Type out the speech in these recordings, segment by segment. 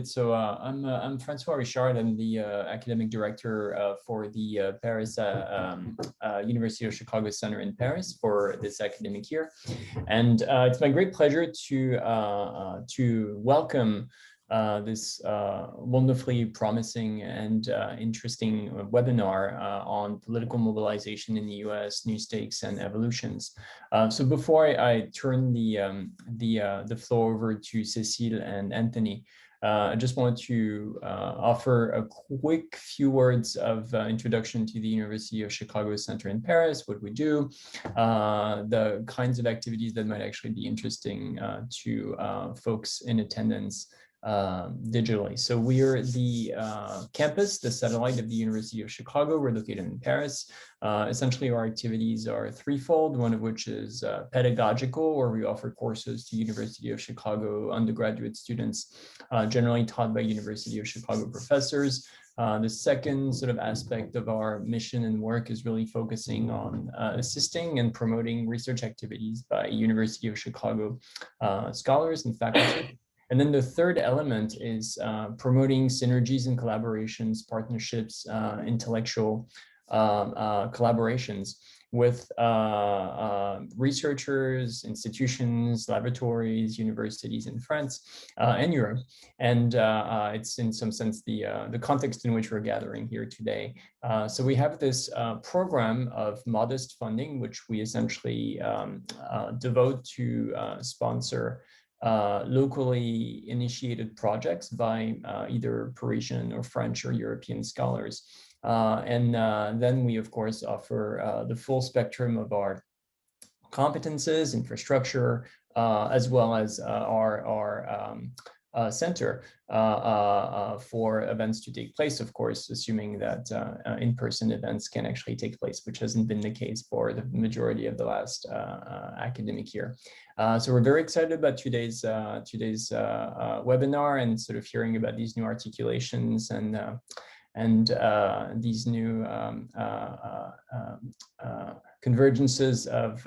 So I'm François Richard. I'm the academic director for the Paris University of Chicago Center in Paris for this academic year, and it's my great pleasure to welcome this wonderfully promising and interesting webinar on political mobilization in the U.S., new stakes and evolutions. So before I turn the floor over to Cécile and Anthony, I just wanted to offer a quick few words of introduction to the University of Chicago Center in Paris, what we do, the kinds of activities that might actually be interesting to folks in attendance digitally. So we are the campus, the satellite of the University of Chicago. We're located in Paris. Essentially, our activities are threefold, one of which is pedagogical, where we offer courses to University of Chicago undergraduate students, generally taught by University of Chicago professors. The second sort of aspect of our mission and work is really focusing on assisting and promoting research activities by University of Chicago scholars and faculty. And then the third element is promoting synergies and collaborations, partnerships, intellectual collaborations with researchers, institutions, laboratories, universities in France and Europe. And it's in some sense the context in which we're gathering here today. So we have this program of modest funding, which we essentially devote to sponsor locally initiated projects by either Parisian or French or European scholars. And then we, of course, offer the full spectrum of our competences, infrastructure, as well as our center for events to take place, of course, assuming that in-person events can actually take place, which hasn't been the case for the majority of the last academic year. So we're very excited about today's webinar and sort of hearing about these new articulations and these new convergences of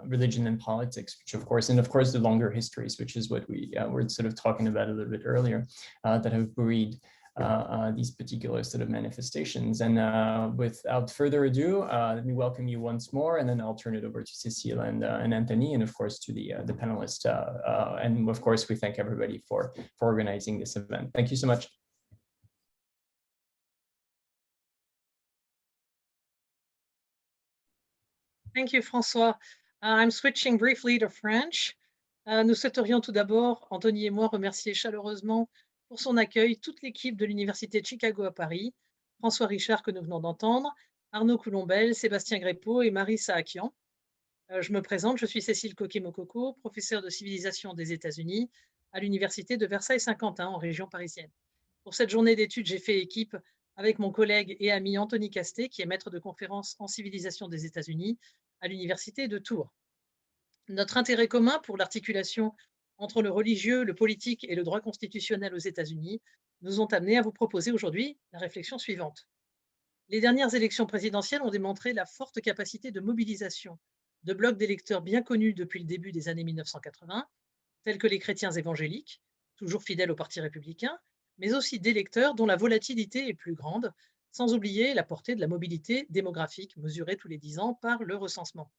religion and politics, which of course the longer histories, which is what we were sort of talking about a little bit earlier, that have buoyed these particular sort of manifestations. And without further ado, let me welcome you once more, and then I'll turn it over to Cécile and Anthony, and of course to the panelists. And of course, we thank everybody for organizing this event. Thank you so much. Thank you, François. I'm switching briefly to French. Nous souhaiterions tout d'abord, Anthony et moi, remercier chaleureusement pour son accueil toute l'équipe de l'Université de Chicago à Paris, François Richard que nous venons d'entendre, Arnaud Coulombelle, Sébastien Grépeau et Marie Saakian. Je me présente, je suis Cécile Coquet-Mokoko, professeure de civilisation des États-Unis à l'Université de Versailles-Saint Quentin en région parisienne. Pour cette journée d'études, j'ai fait équipe avec mon collègue et ami Anthony Castet, qui est maître de conférences en civilisation des États-Unis à l'Université de Tours. Notre intérêt commun pour l'articulation entre le religieux, le politique et le droit constitutionnel aux États-Unis nous ont amenés à vous proposer aujourd'hui la réflexion suivante. Les dernières élections présidentielles ont démontré la forte capacité de mobilisation de blocs d'électeurs bien connus depuis le début des années 1980, tels que les chrétiens évangéliques, toujours fidèles au Parti républicain, mais aussi d'électeurs dont la volatilité est plus grande, sans oublier la portée de la mobilité démographique mesurée tous les 10 ans par le recensement.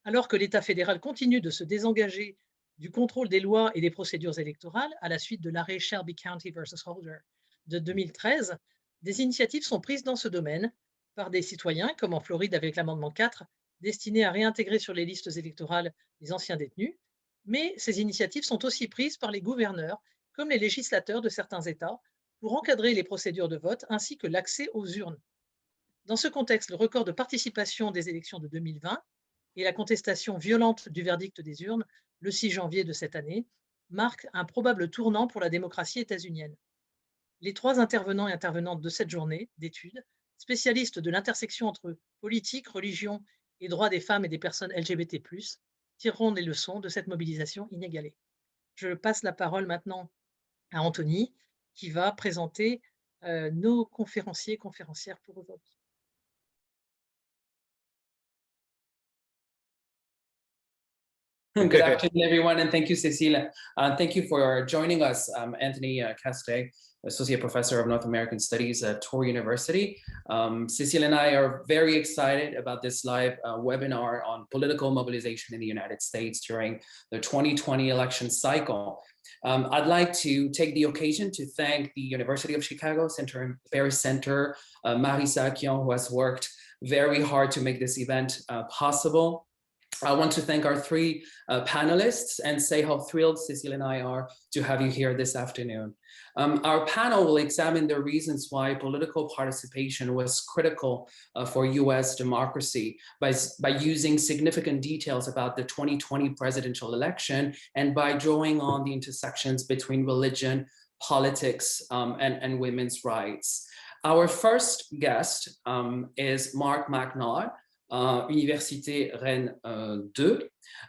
Alors que l'État fédéral continue de se désengager du contrôle des lois et des procédures électorales à la suite de l'arrêt Shelby County versus Holder de 2013, des initiatives sont prises dans ce domaine par des citoyens, comme en Floride avec l'amendement 4, destiné à réintégrer sur les listes électorales les anciens détenus, mais ces initiatives sont aussi prises par les gouverneurs, comme les législateurs de certains États, pour encadrer les procédures de vote ainsi que l'accès aux urnes. Dans ce contexte, le record de participation des élections de 2020 et la contestation violente du verdict des urnes le 6 janvier de cette année marquent un probable tournant pour la démocratie états-unienne. Les trois intervenants et intervenantes de cette journée d'études, spécialistes de l'intersection entre politique, religion et droits des femmes et des personnes LGBT+, tireront les leçons de cette mobilisation inégalée. Je passe la parole maintenant à Anthony, qui va présenter nos conférenciers et conférencières pour aujourd'hui. Good afternoon, everyone, and thank you, Cécile. Thank you for joining us. Anthony Castet, Associate Professor of North American Studies at Touro University. Cécile and I are very excited about this live webinar on political mobilization in the United States during the 2020 election cycle. I'd like to take the occasion to thank the University of Chicago Paris Center, Marisa Kion, who has worked very hard to make this event possible. I want to thank our three panelists and say how thrilled Cécile and I are to have you here this afternoon. Our panel will examine the reasons why political participation was critical for US democracy by using significant details about the 2020 presidential election and by drawing on the intersections between religion, politics, and women's rights. Our first guest is Mark McNaught, Université Rennes 2,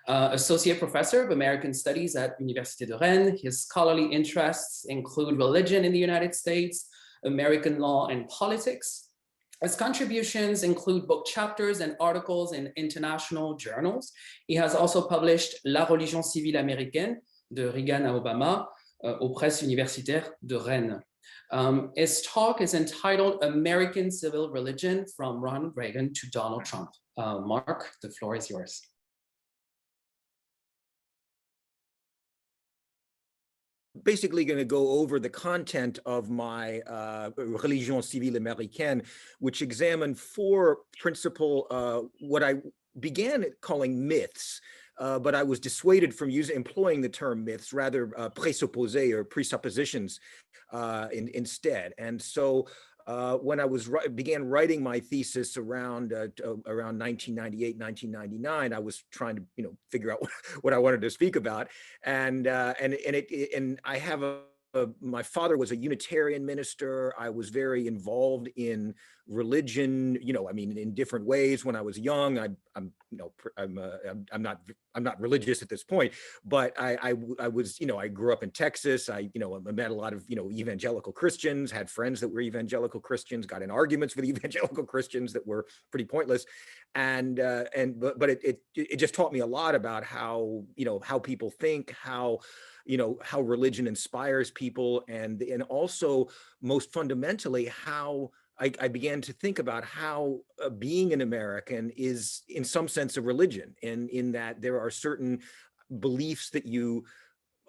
Associate Professor of American Studies at Université de Rennes. His scholarly interests include religion in the United States, American law and politics. His contributions include book chapters and articles in international journals. He has also published La religion civile américaine, de Reagan à Obama, aux presses universitaires de Rennes. His talk is entitled American Civil Religion from Ronald Reagan to Donald Trump. Mark, the floor is yours. Basically going to go over the content of my Religion civile américaine, which examined four principal, what I began calling myths, but I was dissuaded from employing the term myths, rather présupposés or presuppositions instead. And so when I began writing my thesis around 1998, 1999, I was trying to figure out what I wanted to speak about, and I have my father was a Unitarian minister. I was very involved in religion, I mean, in different ways. When I was young, I'm not religious at this point, but I was, I grew up in Texas. I met a lot of, evangelical Christians, had friends that were evangelical Christians, got in arguments with evangelical Christians that were pretty pointless. But it just taught me a lot about how, how people think, how religion inspires people, and also most fundamentally how I began to think about how being an American is in some sense a religion, and in that there are certain beliefs that you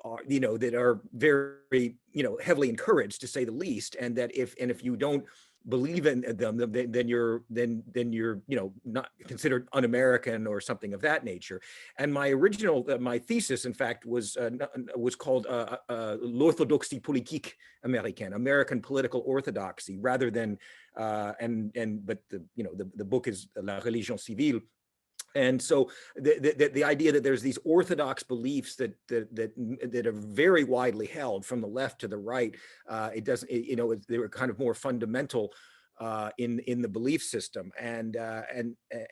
are, that are very, heavily encouraged, to say the least, and that if you don't believe in them, then you're not considered un-American or something of that nature. And my original my thesis, in fact, was called l'orthodoxie politique américaine, American political orthodoxy, rather than but the book is La religion civile. And so the idea that there's these orthodox beliefs that are very widely held from the left to the right, they were kind of more fundamental in the belief system, and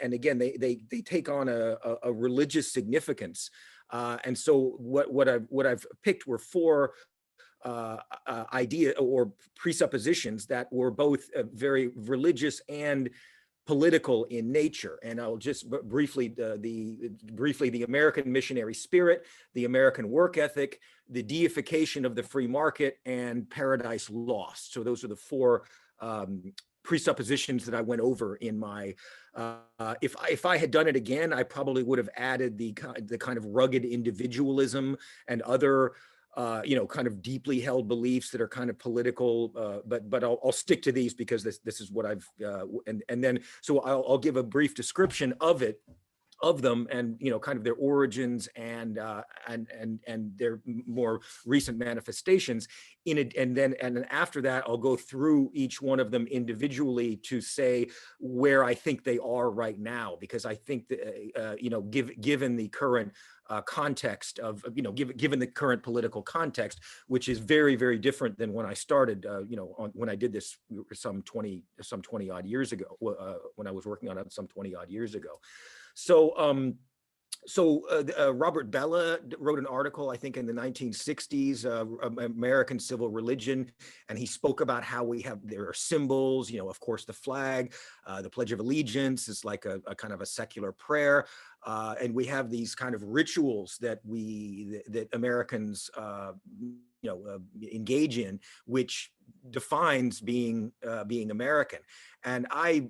again they take on a religious significance, and so what I've picked were four idea or presuppositions that were both very religious and political in nature. And I'll just briefly the American missionary spirit, the American work ethic, the deification of the free market, and paradise lost. So those are the four presuppositions that I went over in my if I had done it again, I probably would have added the kind of rugged individualism and other kind of deeply held beliefs that are kind of political, but I'll stick to these because this is what I've and then so I'll give a brief description of them, and kind of their origins and their more recent manifestations in it, and then after that I'll go through each one of them individually to say where I think they are right now, because I think that given the current context of given the current political context, which is very, very different than when I started when I did this some 20 odd years ago, when I was working on it some 20 odd years ago. So Robert Bella wrote an article, I think in the 1960s, American Civil Religion, and he spoke about how there are symbols, of course, the flag, the Pledge of Allegiance is like a kind of a secular prayer. And we have these kind of rituals that Americans, engage in, which defines being American. And I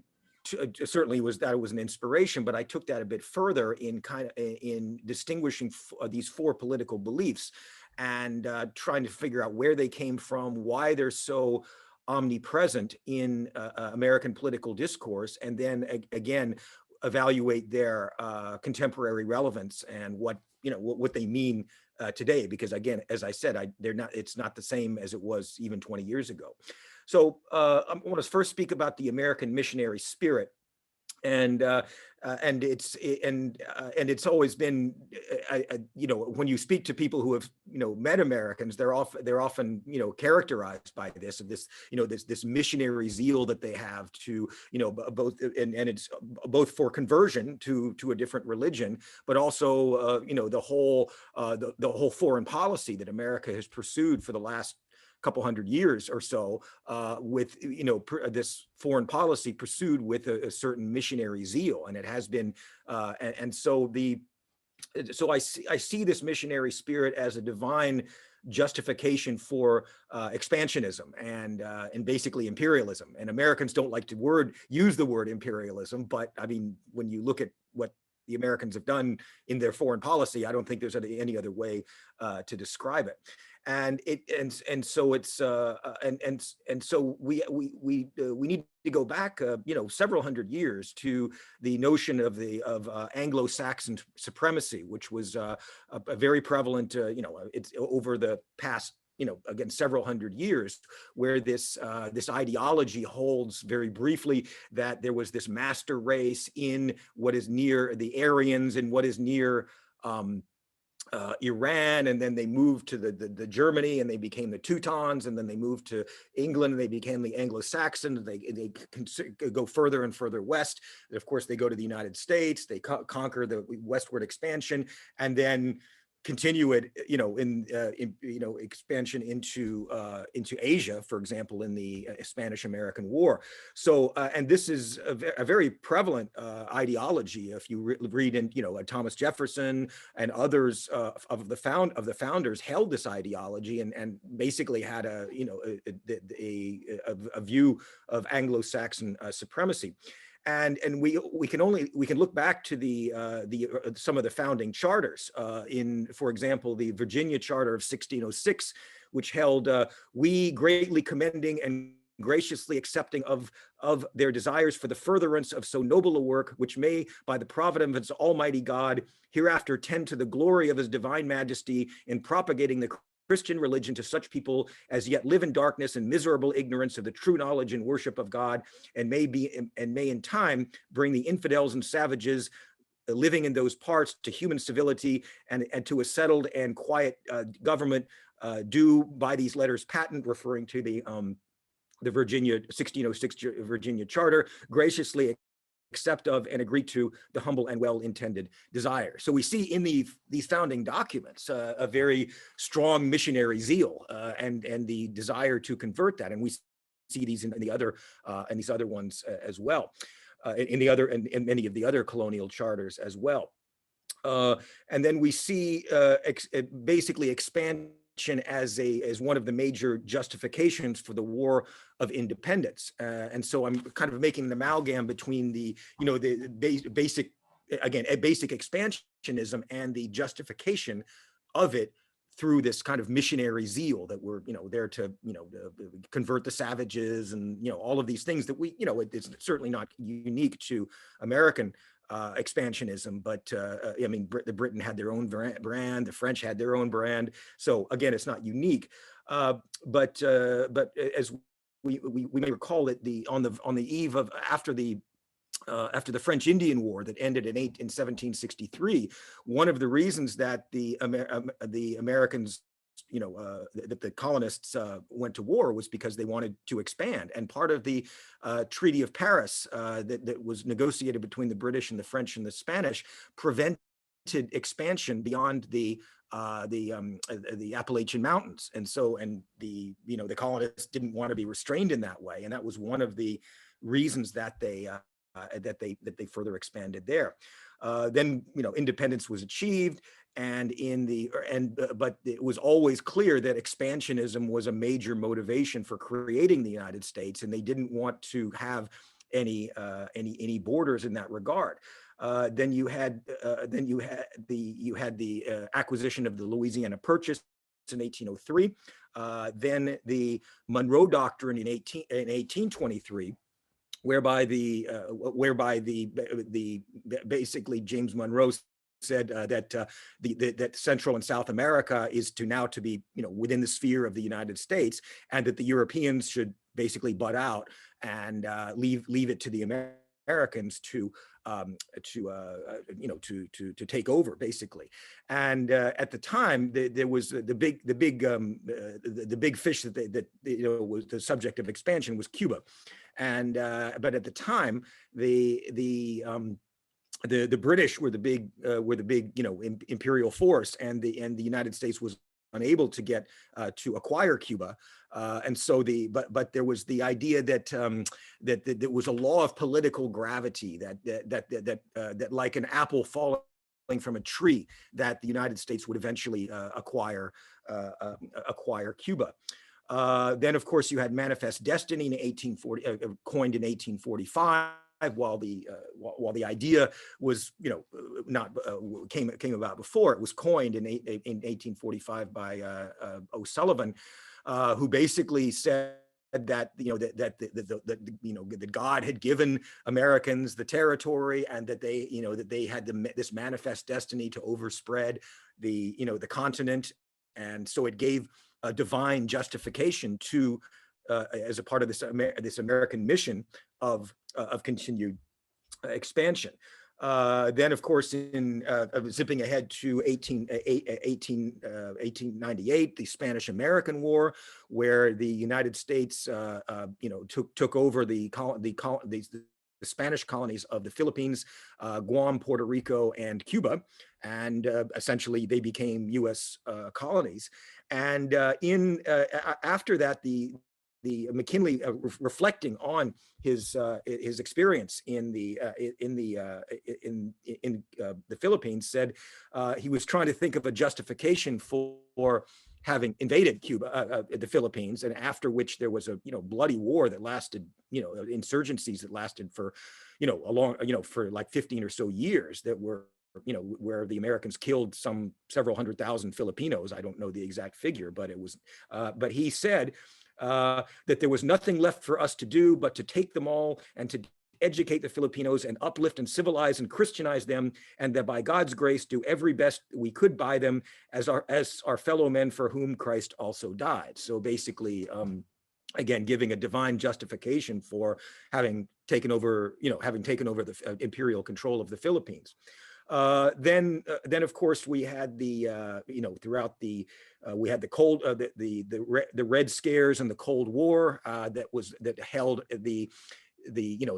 certainly that was an inspiration, but I took that a bit further in distinguishing these four political beliefs and trying to figure out where they came from, why they're so omnipresent in American political discourse, and then again evaluate their contemporary relevance and what they mean today. Because again, as I said, it's not the same as it was even 20 years ago. So I want to first speak about the American missionary spirit, and it's always been, when you speak to people who have met Americans, they're often characterized by this missionary zeal that they have to both, and it's both for conversion to a different religion, but also the whole foreign policy that America has pursued for the last couple hundred years or so, with this foreign policy pursued with a certain missionary zeal, and it has been, so I see this missionary spirit as a divine justification for expansionism and basically imperialism. And Americans don't like to use the word imperialism, but I mean, when you look at what the Americans have done in their foreign policy, I don't think there's any other way to describe it. And so we need to go back several hundred years to the notion of Anglo-Saxon supremacy, which was a very prevalent it's over the past again several hundred years, where this ideology holds very briefly that there was this master race in what is near the Aryans and what is near Iran, and then they moved to the Germany and they became the Teutons, and then they moved to England and they became the Anglo-Saxons. They go further and further west. And of course, they go to the United States. They conquer the westward expansion, and then continue it, expansion into Asia, for example, in the Spanish-American War. So, and this is a very prevalent ideology. If you read in, Thomas Jefferson and others of the founders held this ideology and basically had a view of Anglo-Saxon supremacy. And we can look back to some of the founding charters for example, the Virginia Charter of 1606, which held, we greatly commending and graciously accepting of their desires for the furtherance of so noble a work, which may by the providence of its almighty God hereafter tend to the glory of his divine majesty in propagating the Christian religion to such people as yet live in darkness and miserable ignorance of the true knowledge and worship of God, and may in time bring the infidels and savages living in those parts to human civility and to a settled and quiet government, due by these letters patent, referring to the Virginia 1606 Virginia Charter, graciously accept of and agree to the humble and well-intended desire. So we see in these founding documents a very strong missionary zeal and the desire to convert that, and we see these in the other and these other ones as well, in many of the other colonial charters as well. And then we see basically expansion as one of the major justifications for the War of Independence. And so I'm kind of making an amalgam between the basic expansionism and the justification of it through this kind of missionary zeal that we're there to convert the savages and all of these things that it's certainly not unique to American expansionism, but I mean, Britain had their own brand, the French had their own brand. So again, it's not unique, but as we may recall it, on the eve of after the French Indian War that ended in 1763, one of the reasons that the Americans, that the colonists went to war was because they wanted to expand. And part of the Treaty of Paris that was negotiated between the British and the French and the Spanish prevented expansion beyond the Appalachian Mountains, and the colonists didn't want to be restrained in that way, and that was one of the reasons that they further expanded there. Then independence was achieved, but it was always clear that expansionism was a major motivation for creating the United States, and they didn't want to have any borders in that regard. Then you had the acquisition of the Louisiana Purchase in 1803. Then the Monroe Doctrine in 1823, whereby basically James Monroe said that Central and South America is now to be within the sphere of the United States, and that the Europeans should basically butt out and leave it to the Americans to take over, basically. And at the time, there was the big fish that was the subject of expansion was Cuba, and but at the time the British were the big imperial force, and the United States was unable to get to acquire Cuba, and so but there was the idea that that there was a law of political gravity that like an apple falling from a tree, that the United States would eventually acquire Cuba. Then, of course, you had Manifest Destiny in 1840, coined in 1845. While the idea was came about before, it was coined in 1845 by O'Sullivan, who basically said that that God had given Americans the territory, and that they had this manifest destiny to overspread the continent, and so it gave a divine justification to as a part of this American mission of continued expansion. Then, of course, in zipping ahead to 1898, the Spanish-American War, where the United States, took over the Spanish colonies of the Philippines, Guam, Puerto Rico, and Cuba, and essentially they became U.S. colonies. And after that, the McKinley, reflecting on his experience in the Philippines, said he was trying to think of a justification for having invaded Cuba, the Philippines, and after which there was a bloody war that lasted, insurgencies that lasted for for like 15 or so years, that were where the Americans killed several hundred thousand Filipinos. I don't know the exact figure, but it was. But he said that there was nothing left for us to do but to take them all and to educate the Filipinos and uplift and civilize and Christianize them, and that by God's grace do every best we could by them as our fellow men for whom Christ also died. So basically, again, giving a divine justification for having taken over the imperial control of the Philippines. Then of course we had the throughout the we had the cold the Red Scares and the Cold War that held the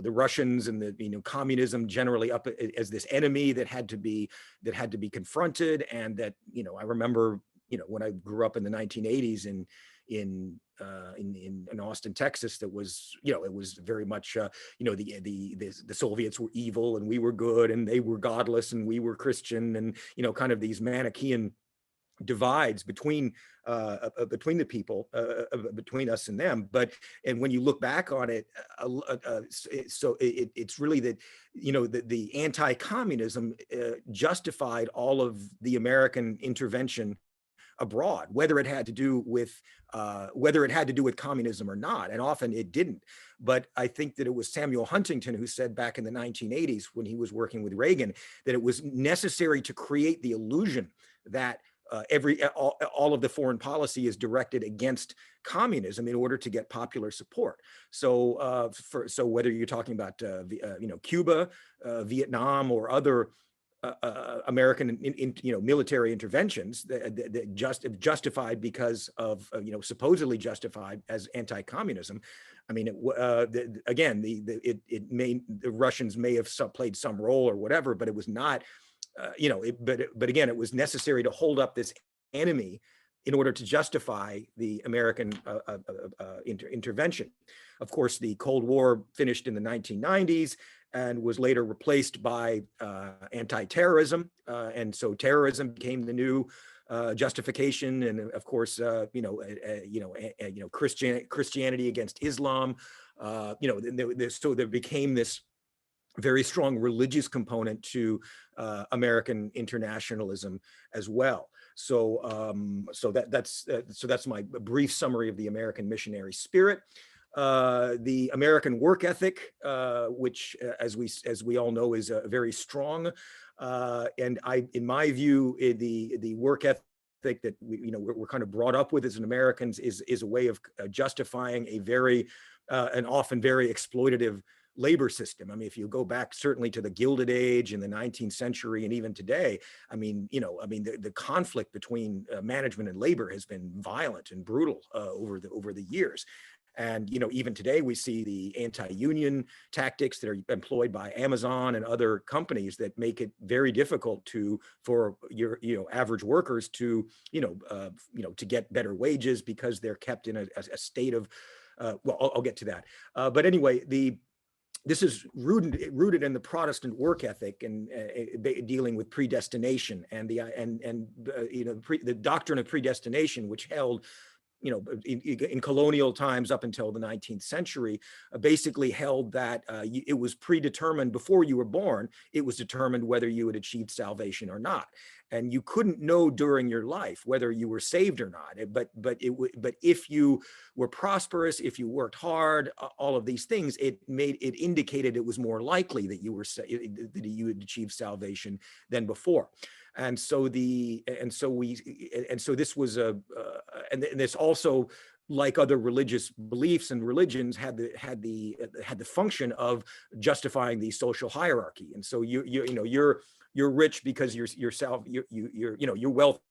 Russians and the communism generally up as this enemy that had to be confronted, and that I remember when I grew up in the 1980s in Austin, Texas, that was it was very much the Soviets were evil and we were good, and they were godless and we were Christian, and kind of these Manichaean divides between the people, between us and them. And when you look back on it, it's really that the anti-communism justified all of the American intervention abroad, whether it had to do with communism or not, and often it didn't. But I think that it was Samuel Huntington who said back in the 1980s, when he was working with Reagan, that it was necessary to create the illusion that all of the foreign policy is directed against communism in order to get popular support. So whether you're talking about Cuba, Vietnam, or other American military interventions that justified because of supposedly justified as anti-communism. I mean, again, the Russians may have played some role or whatever, but it was not but again, it was necessary to hold up this enemy in order to justify the American intervention. Of course, the Cold War finished in the 1990s and was later replaced by anti-terrorism, and so terrorism became the new justification, and of course, Christianity against Islam. So there became this very strong religious component to American internationalism as well. So that's my brief summary of the American missionary spirit. The American work ethic, which, as we all know, is very strong, and in my view, the work ethic that we're kind of brought up with as Americans is a way of justifying a very and often very exploitative labor system. I mean, if you go back certainly to the Gilded Age in the 19th century and even today, the conflict between management and labor has been violent and brutal over the years. And even today we see the anti-union tactics that are employed by Amazon and other companies that make it very difficult for your average workers to to get better wages because they're kept in a state of well, I'll get to that. But anyway, this is rooted in the Protestant work ethic and dealing with predestination and the doctrine of predestination, which held in colonial times up until the 19th century, basically held that it was predetermined before you were born. It was determined whether you had achieved salvation or not, and you couldn't know during your life whether you were saved or not. But if you were prosperous, if you worked hard, all of these things, it indicated it was more likely that you had achieved salvation than before. And so this was and this also, like other religious beliefs and religions, had the function of justifying the social hierarchy. And so you're rich because you're wealthy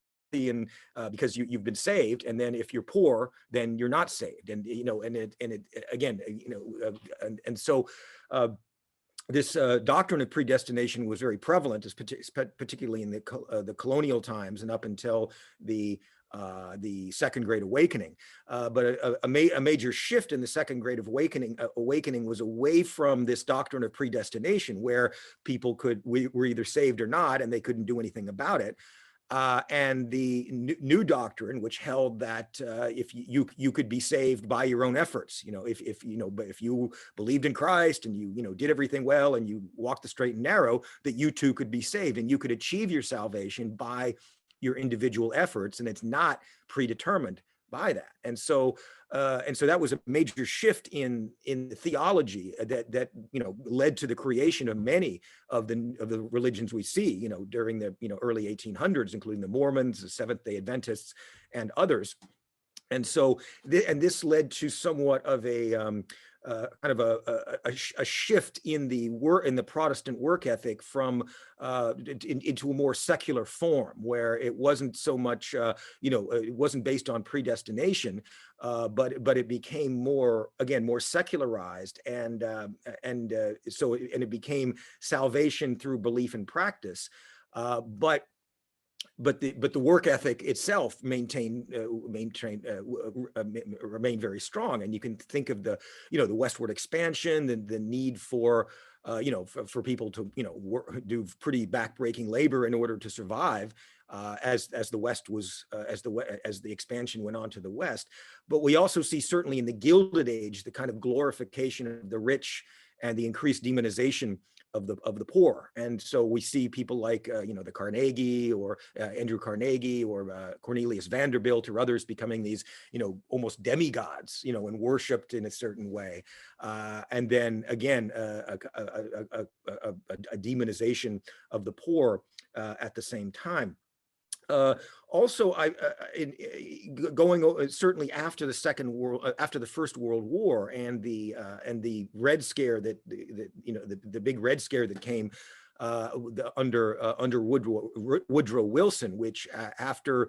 and because you've been saved, and then if you're poor, then you're not saved. And so. This doctrine of predestination was very prevalent, particularly in the colonial times and up until the Second Great Awakening. But a major shift in the Second Great Awakening was away from this doctrine of predestination, where people were either saved or not, and they couldn't do anything about it. And the new doctrine, which held that if you could be saved by your own efforts, if you believed in Christ and you did everything well and you walked the straight and narrow, that you too could be saved and you could achieve your salvation by your individual efforts, and it's not predetermined by that. And so that was a major shift in the theology that led to the creation of many of the religions we see during the early 1800s, including the Mormons, the Seventh-day Adventists, and others. And so this led to somewhat of a kind of a shift in the Protestant work ethic from into a more secular form, where it wasn't so much it wasn't based on predestination, but it became more secularized, and it became salvation through belief and practice, but the work ethic itself remained very strong. And you can think of the westward expansion, the need for people to do pretty backbreaking labor in order to survive, as the expansion went on to the west. But we also see, certainly in the Gilded Age, the kind of glorification of the rich and the increased demonization of the poor. And so we see people like the Carnegie or Andrew Carnegie or Cornelius Vanderbilt or others becoming these almost demigods, and worshipped in a certain way, and then again a demonization of the poor at the same time. Also, certainly after the First World War and the Red Scare the big Red Scare that came under Woodrow Wilson, which after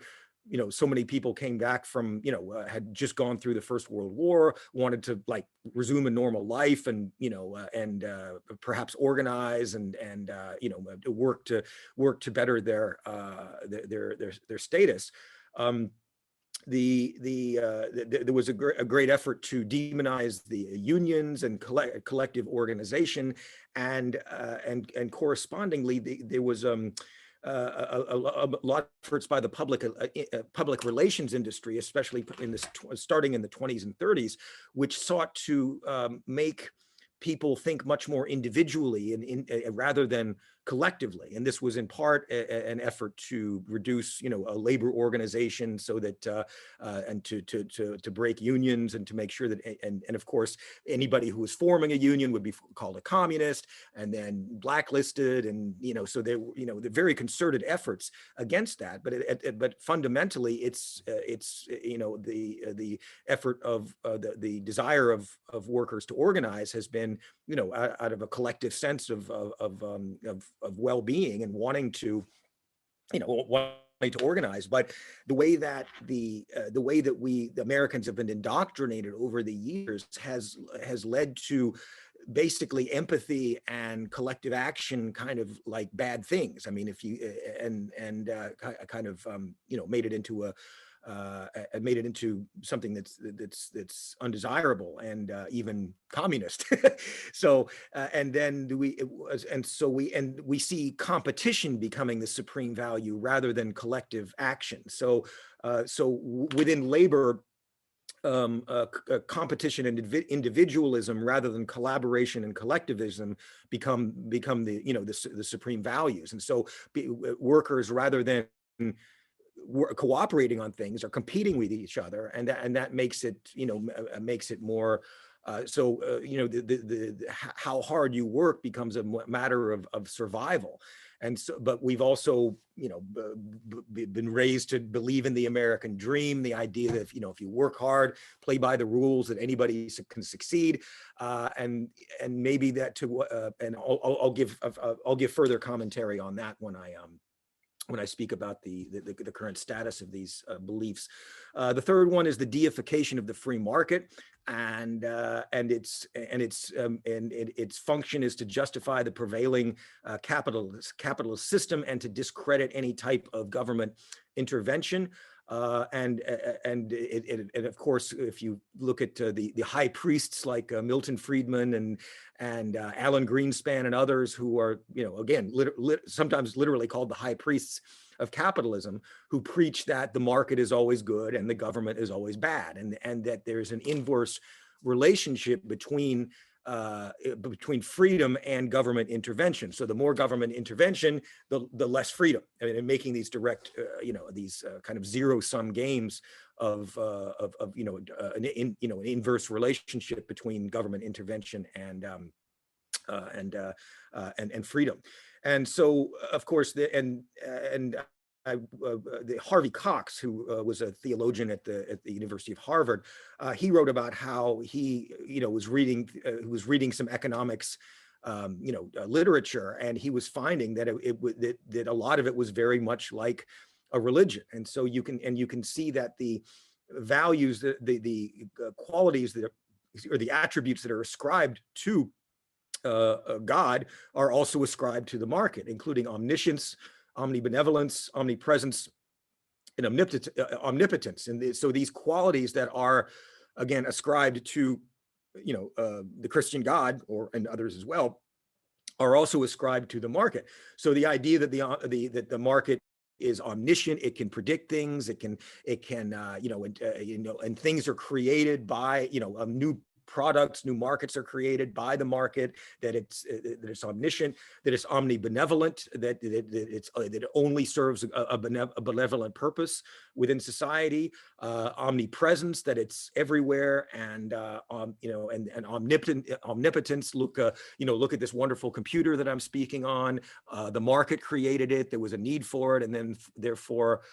so many people came back from, had just gone through the First World War, wanted to like resume a normal life and, perhaps organize and work to better their status. There was a great effort to demonize the unions and collective organization, and correspondingly there was a lot of efforts by the public relations industry, especially starting in the 20s and 30s, which sought to make people think much more individually rather than collectively. And this was in part an effort to reduce, a labor organization so that, and to break unions and to make sure that, and of course, anybody who was forming a union would be called a communist and then blacklisted. And, so there were, the very concerted efforts against that. But fundamentally, it's the effort of the desire of workers to organize has been, out of a collective sense of well-being and wanting to organize. But the way that the Americans have been indoctrinated over the years has led to basically empathy and collective action kind of like bad things. I mean, if you made it into something that's undesirable and even communist. So we see competition becoming the supreme value rather than collective action. So within labor, competition and individualism rather than collaboration and collectivism become the supreme values. And so workers, rather than cooperating on things, are competing with each other, and that makes it more how hard you work becomes a matter of survival. And so, but we've also, been raised to believe in the American dream, the idea that, if you work hard, play by the rules, that anybody can succeed. And maybe that and I'll give further commentary on that when I speak about the current status of these beliefs. The third one is the deification of the free market, and its function is to justify the prevailing capitalist system and to discredit any type of government intervention. And of course, if you look at the high priests like Milton Friedman and Alan Greenspan and others who are, again, sometimes literally called the high priests of capitalism, who preach that the market is always good and the government is always bad, and that there's an inverse relationship between freedom and government intervention. So the more government intervention, the less freedom. I mean, and making these direct, these kind of zero-sum games of an inverse relationship between government intervention and freedom. And so, of course, Harvey Cox, who was a theologian at the University of Harvard, he wrote about how he, was reading some economics, literature, and he was finding that that a lot of it was very much like a religion. And so you can see that the values, the qualities or the attributes that are ascribed to God are also ascribed to the market, including omniscience, omnibenevolence, omnipresence, and omnipotence. And so these qualities that are, again, ascribed to, the Christian God, and others as well, are also ascribed to the market. So the idea that the market is omniscient, it can predict things, it can and things are created by, new products, new markets are created by the market, that it's omniscient, that it's omnibenevolent, that it only serves a benevolent purpose within society, omnipresence, that it's everywhere, and omnipotence. Look at this wonderful computer that I'm speaking on. The market created it. There was a need for it, and then therefore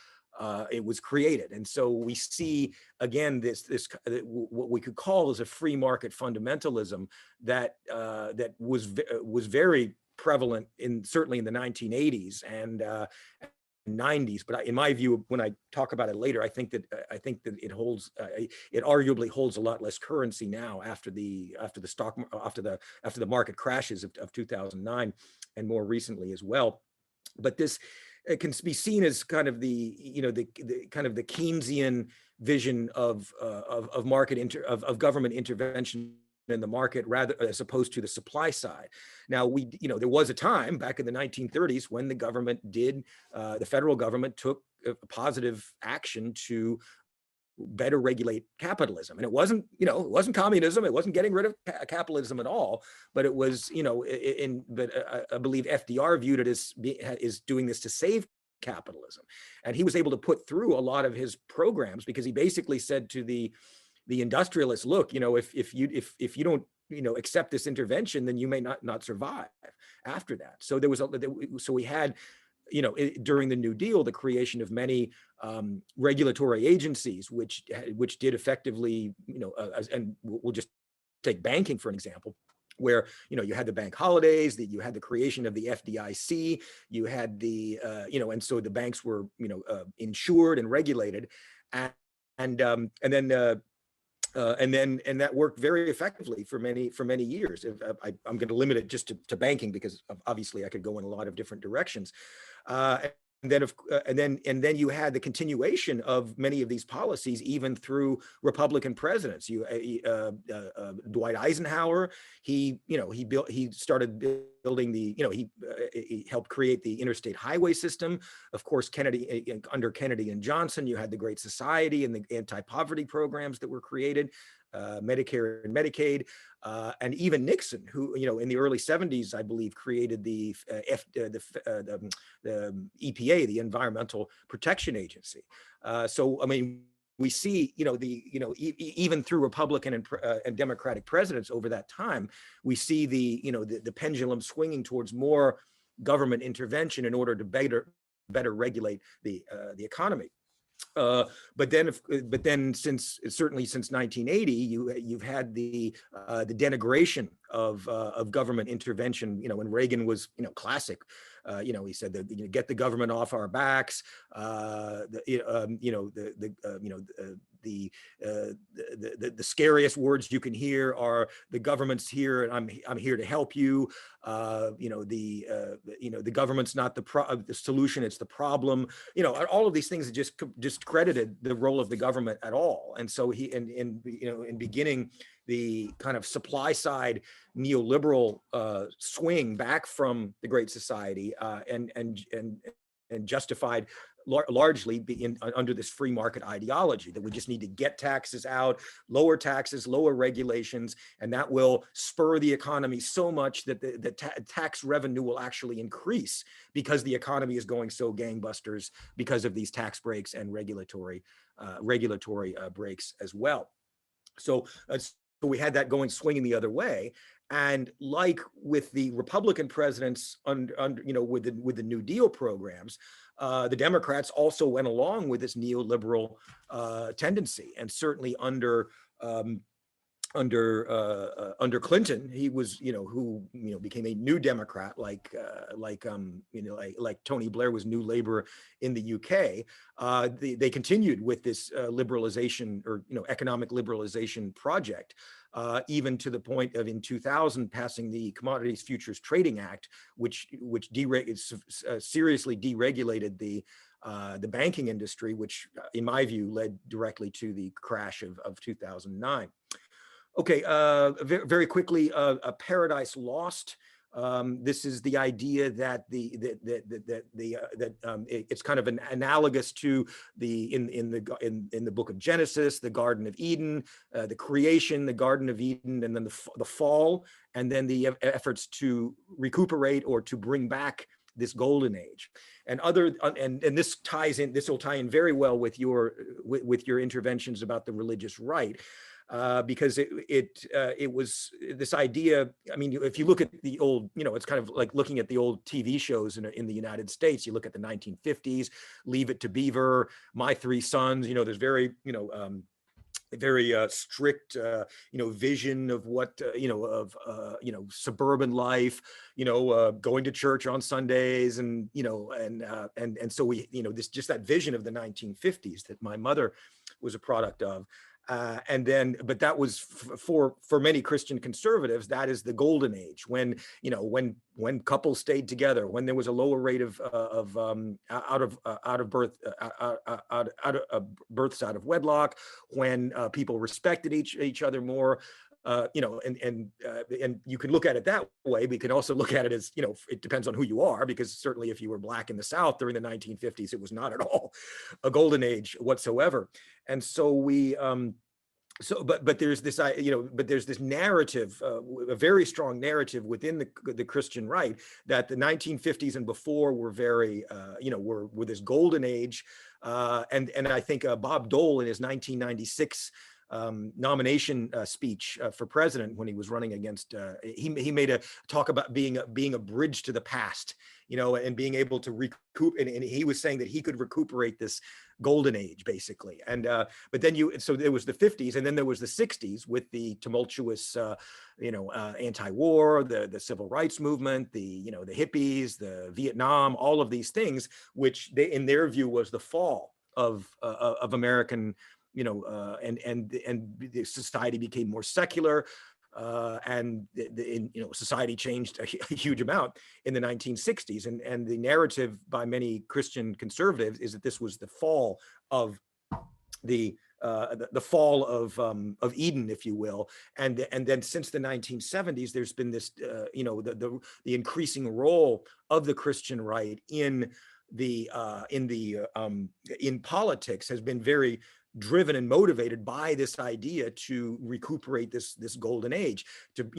it was created. And so we see again this what we could call as a free market fundamentalism that was very prevalent certainly in the 1980s, 90s, but in my view, when I talk about it later, I think that it holds, it arguably holds a lot less currency now after the market crashes of 2009 and more recently as well. But this, it can be seen as kind of the kind of the Keynesian vision of government intervention in the market, rather as opposed to the supply side. Now, there was a time back in the 1930s when the government the federal government took a positive action to better regulate capitalism, and it wasn't communism, it wasn't getting rid of capitalism at all, but it was, I believe FDR viewed it as doing this to save capitalism, and he was able to put through a lot of his programs because he basically said to the industrialists, look, if you don't accept this intervention, then you may not survive after that. So we had, during the New Deal, the creation of many regulatory agencies, which did effectively, and we'll just take banking for an example, where you had the bank holidays, that you had the creation of the FDIC, you had the and so the banks were insured and regulated, and that worked very effectively for many years. I'm going to limit it just to banking because obviously I could go in a lot of different directions. And then you had the continuation of many of these policies even through Republican presidents. Dwight Eisenhower, he started building he helped create the interstate highway system. Of course, under Kennedy and Johnson, you had the Great Society and the anti-poverty programs that were created. Medicare and Medicaid, and even Nixon, who in the early 70s, I believe, created the EPA, the Environmental Protection Agency. So I mean, we see even through Republican and Democratic presidents over that time, we see the pendulum swinging towards more government intervention in order to better regulate the economy. But then certainly since 1980, you've had the denigration of government intervention. When Reagan was classic, he said that get the government off our backs. The scariest words you can hear are the government's here and I'm here to help you. The government's not the solution, it's the problem. All of these things just discredited the role of the government at all. And so in beginning the kind of supply side neoliberal swing back from the Great Society and justified largely under this free market ideology that we just need to get taxes out, lower taxes, lower regulations, and that will spur the economy so much that the tax revenue will actually increase because the economy is going so gangbusters because of these tax breaks and regulatory breaks as well. So we had that swinging the other way. And like with the Republican presidents with the New Deal programs, the Democrats also went along with this neoliberal tendency, and certainly under Clinton, he was who became a new Democrat, like Tony Blair was New Labour in the UK. They continued with this liberalization or economic liberalization project. Even to the point of in 2000 passing the Commodities Futures Trading Act, which seriously deregulated the banking industry, which in my view led directly to the crash of 2009. Okay, very quickly, a paradise lost. This is the idea that it's kind of analogous to in the book of Genesis, the Garden of Eden, the creation, the Garden of Eden, and then the fall, and then the efforts to recuperate or to bring back this golden age. And this will tie in very well with your interventions about the religious right. Because it was this idea. I mean, if you look at the old, it's kind of like looking at the old TV shows in the United States. You look at the 1950s, Leave It to Beaver, My Three Sons. There's very, very strict, vision of what, suburban life, going to church on Sundays, and, and so we, just that vision of the 1950s that my mother was a product of. But that was for many Christian conservatives, that is the golden age, when couples stayed together, when there was a lower rate of births out of wedlock, when people respected each other more. And you can look at it that way, but you can also look at it as, it depends on who you are, because certainly if you were Black in the South during the 1950s, it was not at all a golden age whatsoever. And so but there's this, there's this narrative, a very strong narrative within the Christian right, that the 1950s and before were very, were this golden age. And I think Bob Dole in his 1996 nomination speech for president, when he was running against, he made a talk about being a bridge to the past, and being able to recoup, and he was saying that he could recuperate this golden age, basically. And but then so there was the 50s, and then there was the 60s with the tumultuous anti-war, the civil rights movement, the hippies, the Vietnam, all of these things, which they, in their view, was the fall of American, and the society became more secular, and society changed a huge amount in the 1960s. And the narrative by many Christian conservatives is that this was the fall of the fall of Eden, if you will. And then since the 1970s, there's been this, the increasing role of the Christian right in politics has been very driven and motivated by this idea to recuperate this golden age, and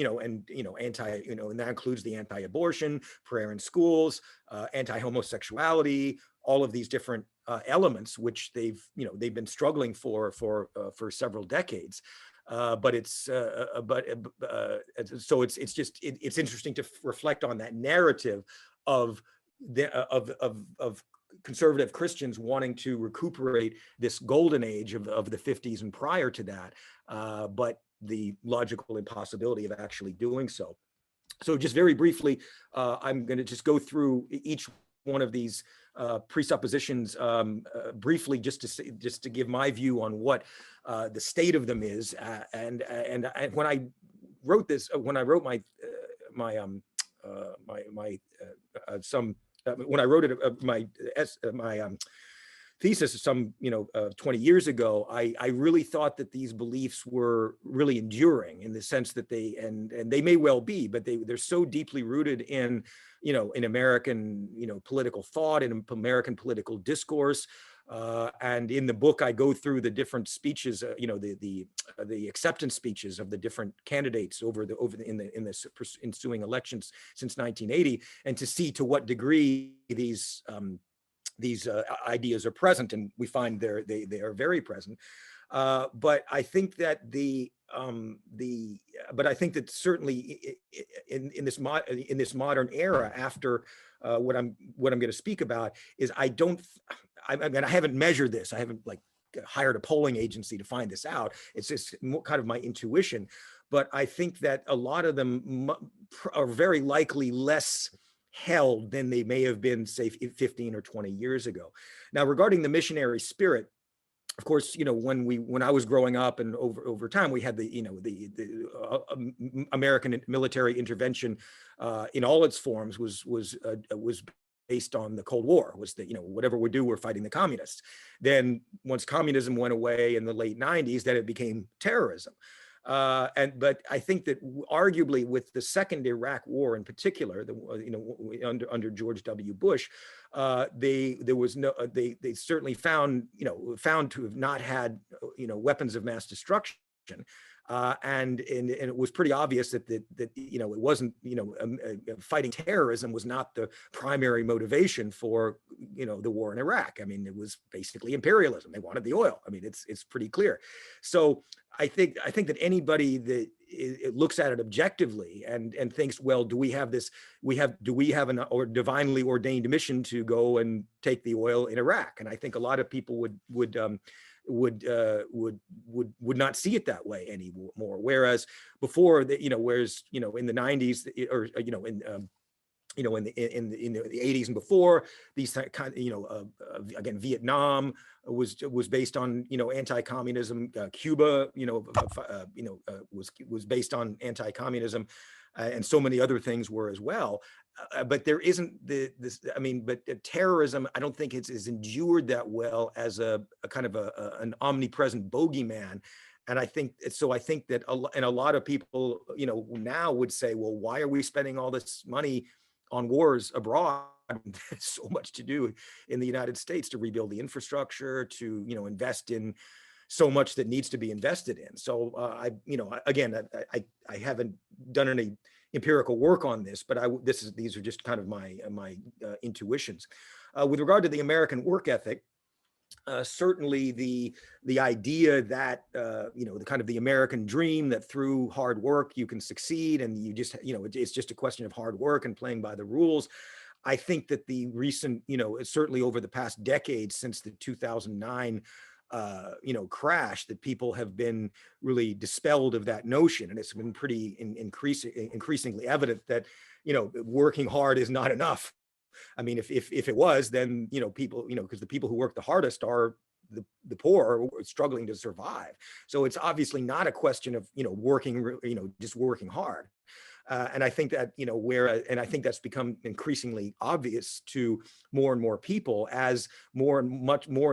that includes the anti-abortion, prayer in schools, anti-homosexuality, all of these different elements, which they've been struggling for several decades. But it's interesting to reflect on that narrative of conservative Christians wanting to recuperate this golden age of the 50s and prior to that, but the logical impossibility of actually doing so. So just very briefly, I'm going to just go through each one of these presuppositions briefly, just to give my view on what the state of them is. And when I wrote this, when I wrote my thesis some 20 years ago, I really thought that these beliefs were really enduring, in the sense that and they may well be, but they're so deeply rooted in in American political thought, in American political discourse. And in the book, I go through the different speeches, the acceptance speeches of the different candidates in the ensuing elections since 1980, and to see to what degree these ideas are present, and we find they are very present. But I think that but I think that certainly in this modern era, after what I'm going to speak about, is I haven't measured this. I haven't hired a polling agency to find this out. It's just kind of my intuition. But I think that a lot of them are very likely less held than they may have been, say, 15 or 20 years ago. Now, regarding the missionary spirit, of course, when I was growing up, and over time, we had the American military intervention in all its forms was based on the Cold War. Was that whatever we do, we're fighting the communists. Then once communism went away in the late 90s, then it became terrorism. But I think that arguably with the second Iraq War in particular, under George W. Bush, they certainly found to have not had weapons of mass destruction. And it was pretty obvious that it wasn't fighting terrorism was not the primary motivation for the war in Iraq. I mean, it was basically imperialism. They wanted the oil. I mean, it's pretty clear. So I think that anybody that looks at it objectively and thinks, well, do we have an divinely ordained mission to go and take the oil in Iraq? And I think a lot of people would would not see it that way anymore. Whereas before, whereas in the 90s, or in the 80s and before, these kind of, again, Vietnam was based on anti-communism. Cuba was based on anti-communism, and so many other things were as well. But there isn't but terrorism, I don't think is endured that well as a kind of an omnipresent bogeyman. And I think that a lot of people now would say, well, why are we spending all this money on wars abroad? There's so much to do in the United States to rebuild the infrastructure, to invest in so much that needs to be invested in. So I haven't done any empirical work on this, but these are just kind of my intuitions. With regard to the American work ethic, certainly the idea that the kind of the American dream, that through hard work you can succeed, and you just it's just a question of hard work and playing by the rules. I think that the recent certainly over the past decade, since the 2009 crash, that people have been really dispelled of that notion, and it's been pretty increasingly evident that working hard is not enough. I mean, if it was, then people because the people who work the hardest are the poor, struggling to survive. So it's obviously not a question of working just working hard. And I think that and I think that's become increasingly obvious to more and more people as more and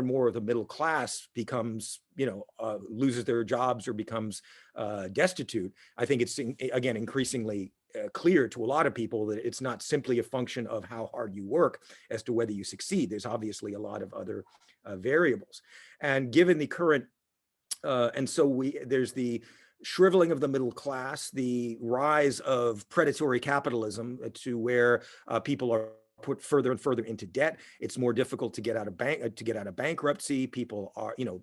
more of the middle class becomes loses their jobs or becomes destitute. I think it's again increasingly clear to a lot of people that it's not simply a function of how hard you work as to whether you succeed. There's obviously a lot of other variables, and given the current there's the shriveling of the middle class, the rise of predatory capitalism to where people are put further and further into debt. It's more difficult to get out of bankruptcy. People are, you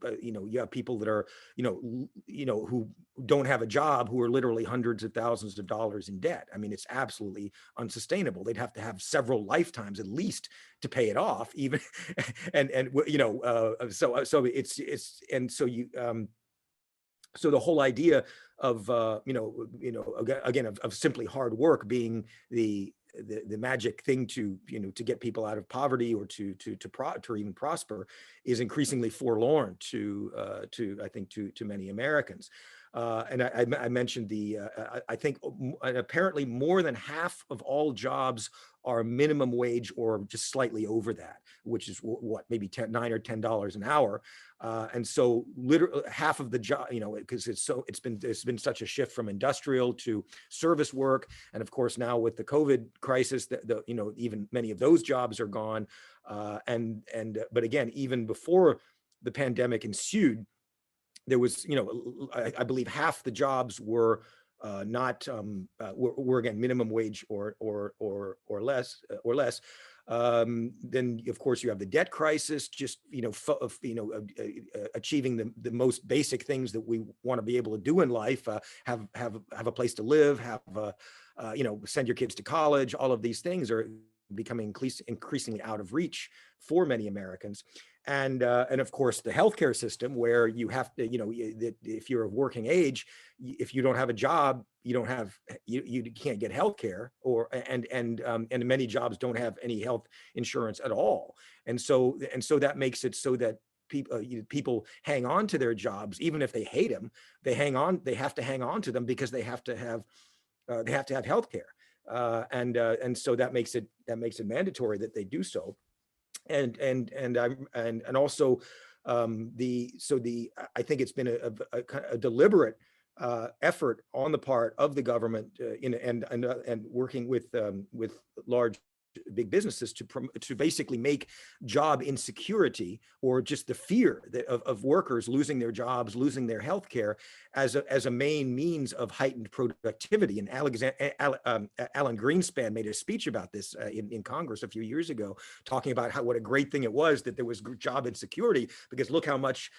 have people that are, who don't have a job, who are literally hundreds of thousands of dollars in debt. I mean, it's absolutely unsustainable. They'd have to have several lifetimes at least to pay it off, even, so the whole idea of again of simply hard work being the magic thing to get people out of poverty or to even prosper is increasingly forlorn to I think to many Americans. And I mentioned I think apparently more than half of all jobs are minimum wage or just slightly over that, which is what, maybe $9 or $10 an hour. And so literally half of the job, because it's been such a shift from industrial to service work. And of course, now with the COVID crisis, even many of those jobs are gone. But again, even before the pandemic ensued, there was, I believe half the jobs were were again minimum wage or less. Then of course you have the debt crisis, just achieving the most basic things that we want to be able to do in life, have a place to live, send your kids to college. All of these things are becoming increasingly out of reach for many Americans. And of course the healthcare system, where you have to, if you're of working age, if you don't have a job, you can't get healthcare, and many jobs don't have any health insurance at all. And so that makes it so that people hang on to their jobs, even if they hate them. They have to hang on to them because they have to have healthcare, and so that makes it mandatory that they do so. And also I think it's been a deliberate effort on the part of the government and working with large big businesses to basically make job insecurity, or just the fear of workers losing their jobs, losing their health care, as a main means of heightened productivity. And Alan Greenspan made a speech about this in Congress a few years ago, talking about what a great thing it was that there was job insecurity, because look how much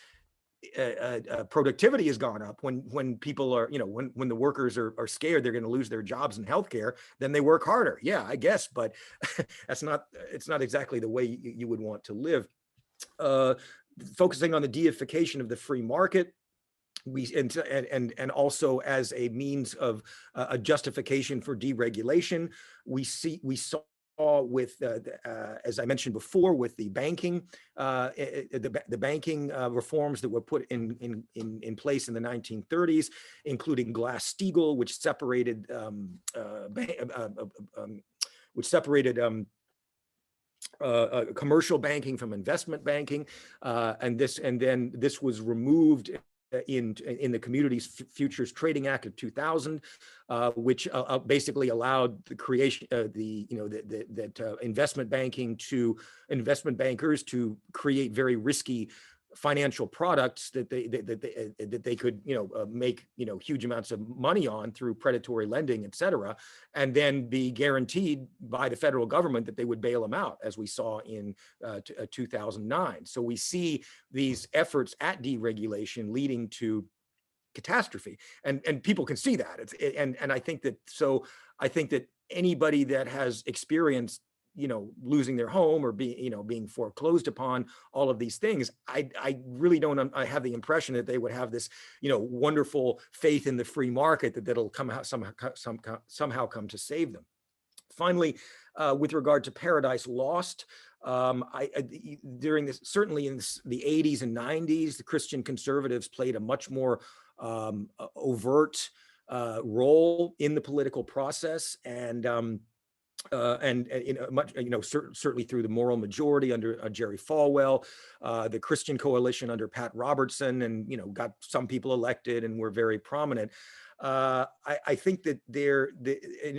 productivity has gone up when people are, when the workers are scared they're going to lose their jobs in healthcare, then they work harder. Yeah, I guess, but it's not exactly the way you would want to live. focusing on the deification of the free market, and also as a means of a justification for deregulation. We saw with, as I mentioned before, with the banking, reforms that were put in place in the 1930s, including Glass-Steagall, which separated commercial banking from investment banking, and then this was removed in the Commodities Futures Trading Act of 2000, which basically allowed the creation investment bankers to create very risky financial products that they could make huge amounts of money on through predatory lending, et cetera, and then be guaranteed by the federal government that they would bail them out, as we saw in 2009. So we see these efforts at deregulation leading to catastrophe, and people can see that. And I think that anybody that has experienced losing their home or being foreclosed upon, all of these things, I really don't, I have the impression that they would have this, wonderful faith in the free market that'll somehow come to save them. Finally, with regard to Paradise Lost, during this, certainly in the 80s and 90s, the Christian conservatives played a much more overt role in the political process, and certainly through the moral majority under Jerry Falwell, the Christian Coalition under Pat Robertson, and got some people elected and were very prominent. I think that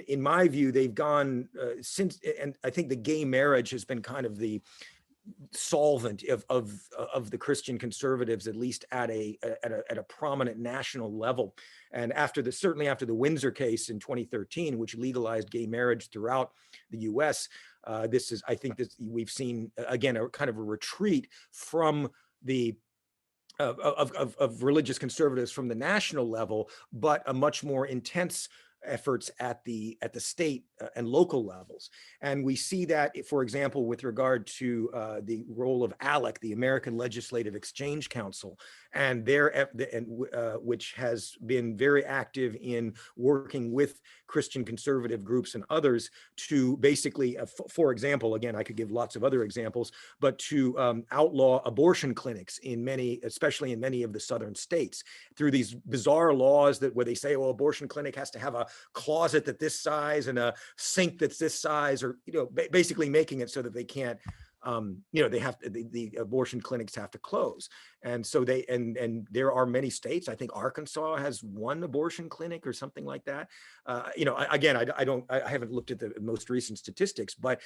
in my view, they've gone since, and I think the gay marriage has been kind of the solvent of the Christian conservatives, at least at a prominent national level. And certainly after the Windsor case in 2013, which legalized gay marriage throughout the U.S., I think that we've seen again a kind of a retreat from the of religious conservatives from the national level, but a much more intense efforts at the state and local levels. And we see that, for example, with regard to the role of ALEC, the American Legislative Exchange Council, and which has been very active in working with Christian conservative groups and others to basically, for example, again, I could give lots of other examples, but to outlaw abortion clinics especially in many of the southern states, through these bizarre laws where they say, well, abortion clinic has to have a closet that's this size and a sink that's this size, or basically making it so that they can't, the abortion clinics have to close. And so and there are many states, I think Arkansas has one abortion clinic or something like that. Again, I haven't looked at the most recent statistics, but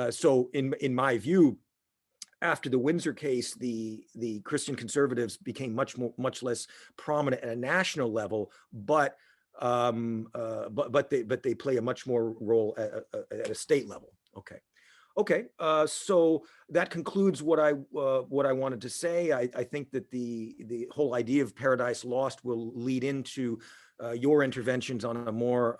so in my view, after the Windsor case, the Christian conservatives became much less prominent at a national level, but they play a much more role at a state level. Okay. So that concludes what I wanted to say. I think that the whole idea of Paradise Lost will lead into your interventions on a more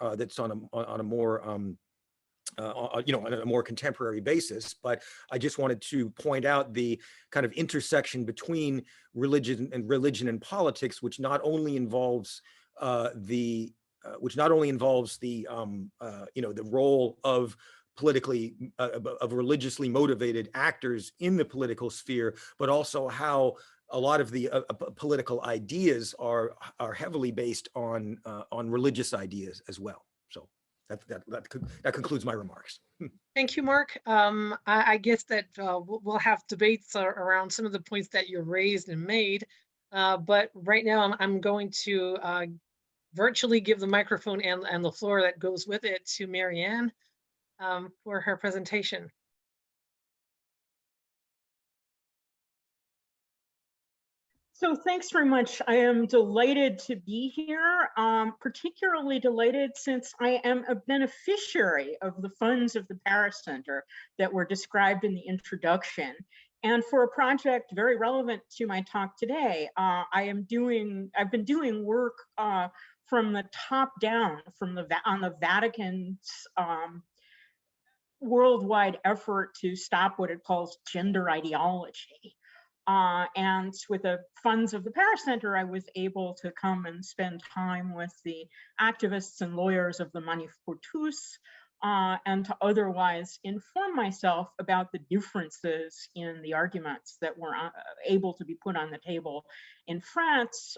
on a more contemporary basis. But I just wanted to point out the kind of intersection between religion and politics, which not only involves the role of religiously motivated actors in the political sphere, but also how a lot of the political ideas are heavily based on religious ideas as well. So that concludes my remarks. Thank you, Mark. I guess that we'll have debates around some of the points that you raised and made, but right now I'm going to virtually give the microphone and the floor that goes with it to Marianne for her presentation. So thanks very much. I am delighted to be here, particularly delighted since I am a beneficiary of the funds of the Paris Center that were described in the introduction. And for a project very relevant to my talk today, I've been doing work from the top down, on the Vatican's worldwide effort to stop what it calls gender ideology. And with the funds of the Paris Center, I was able to come and spend time with the activists and lawyers of the Manif pour tous, and to otherwise inform myself about the differences in the arguments that were able to be put on the table in France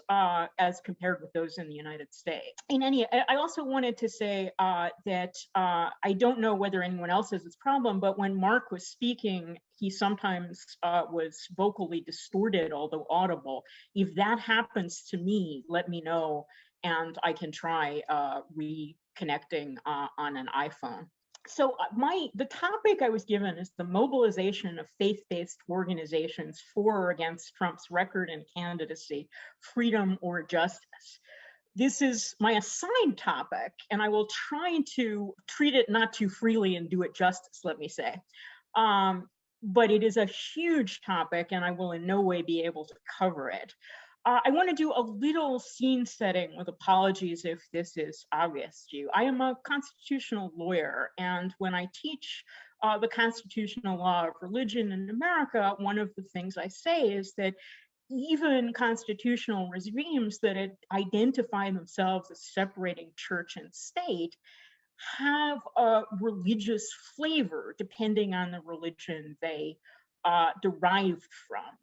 as compared with those in the United States. I also wanted to say that I don't know whether anyone else has this problem, but when Mark was speaking, he sometimes was vocally distorted, although audible. If that happens to me, let me know, and I can try reconnecting on an iPhone. So the topic I was given is the mobilization of faith-based organizations for or against Trump's record and candidacy, freedom or justice. This is my assigned topic, and I will try to treat it not too freely and do it justice, let me say. But it is a huge topic, and I will in no way be able to cover it. I want to do a little scene setting with apologies if this is obvious to you. I am a constitutional lawyer, and when I teach the constitutional law of religion in America, one of the things I say is that even constitutional regimes that identify themselves as separating church and state have a religious flavor depending on the religion they derived from.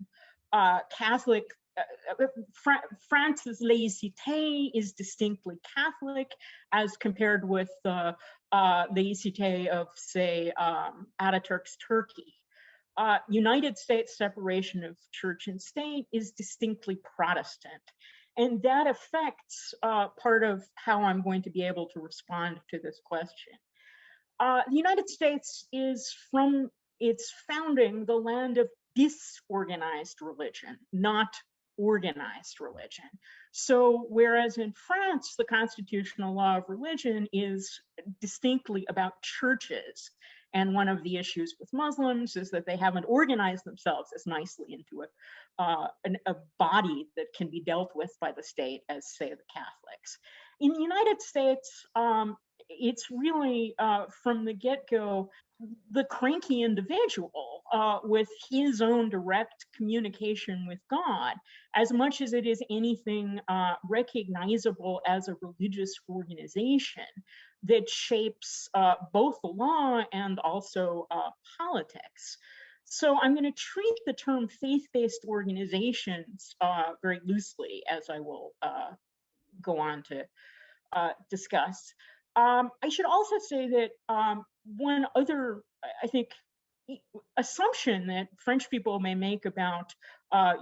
France's laïcité is distinctly Catholic as compared with the laïcité of, say, Ataturk's Turkey. United States separation of church and state is distinctly Protestant. And that affects part of how I'm going to be able to respond to this question. The United States is, from its founding, the land of disorganized religion, not organized religion. So whereas in France, the constitutional law of religion is distinctly about churches, and one of the issues with Muslims is that they haven't organized themselves as nicely into a body that can be dealt with by the state as, say, the Catholics. In the United States, it's really, from the get-go, the cranky individual with his own direct communication with God, as much as it is anything recognizable as a religious organization that shapes both the law and also politics. So I'm going to treat the term faith-based organizations very loosely, as I will go on to discuss. I should also say that one other, I think, assumption that French people may make about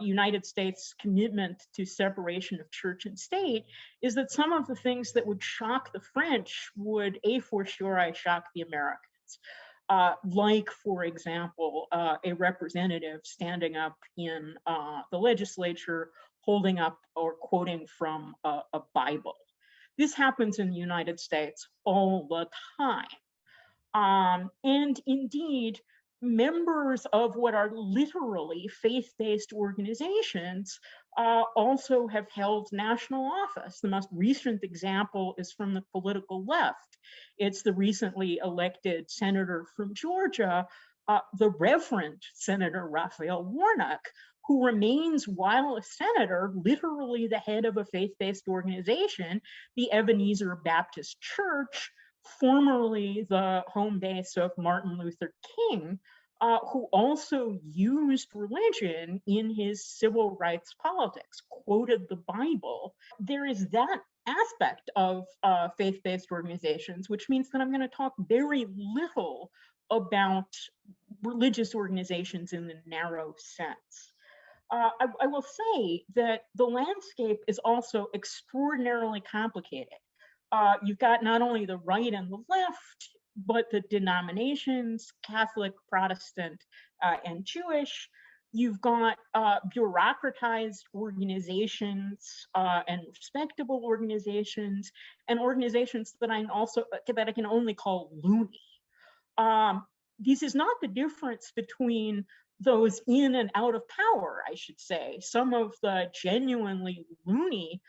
United States commitment to separation of church and state is that some of the things that would shock the French would a fortiori shock the Americans. Like, for example, a representative standing up in the legislature holding up or quoting from a Bible. This happens in the United States all the time. And indeed, members of what are literally faith-based organizations also have held national office. The most recent example is from the political left. It's the recently elected senator from Georgia, the Reverend Senator Raphael Warnock, who remains, while a senator, literally the head of a faith-based organization, the Ebenezer Baptist Church, formerly the home base of Martin Luther King, who also used religion in his civil rights politics, quoted the Bible. There is that aspect of faith-based organizations, which means that I'm going to talk very little about religious organizations in the narrow sense. I will say that the landscape is also extraordinarily complicated. You've got not only the right and the left, but the denominations, Catholic, Protestant, and Jewish. You've got bureaucratized organizations and respectable organizations, and organizations that I can only call loony. This is not the difference between those in and out of power, I should say. Some of the genuinely loony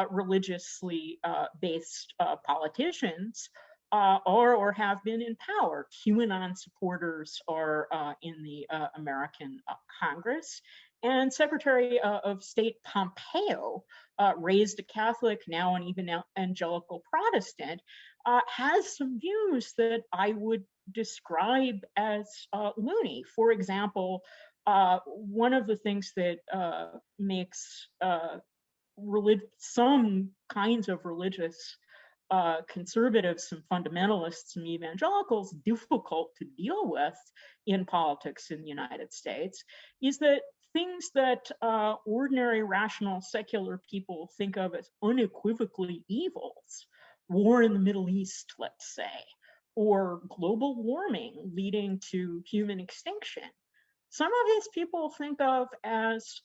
religiously based politicians are or have been in power. QAnon supporters are in the American Congress. And Secretary of State Pompeo, raised a Catholic, now an evangelical Protestant, has some views that I would describe as loony. For example, one of the things that makes some kinds of religious conservatives, some fundamentalists and evangelicals difficult to deal with in politics in the United States is that things that ordinary, rational, secular people think of as unequivocally evils, war in the Middle East, let's say, or global warming leading to human extinction, some of these people think of as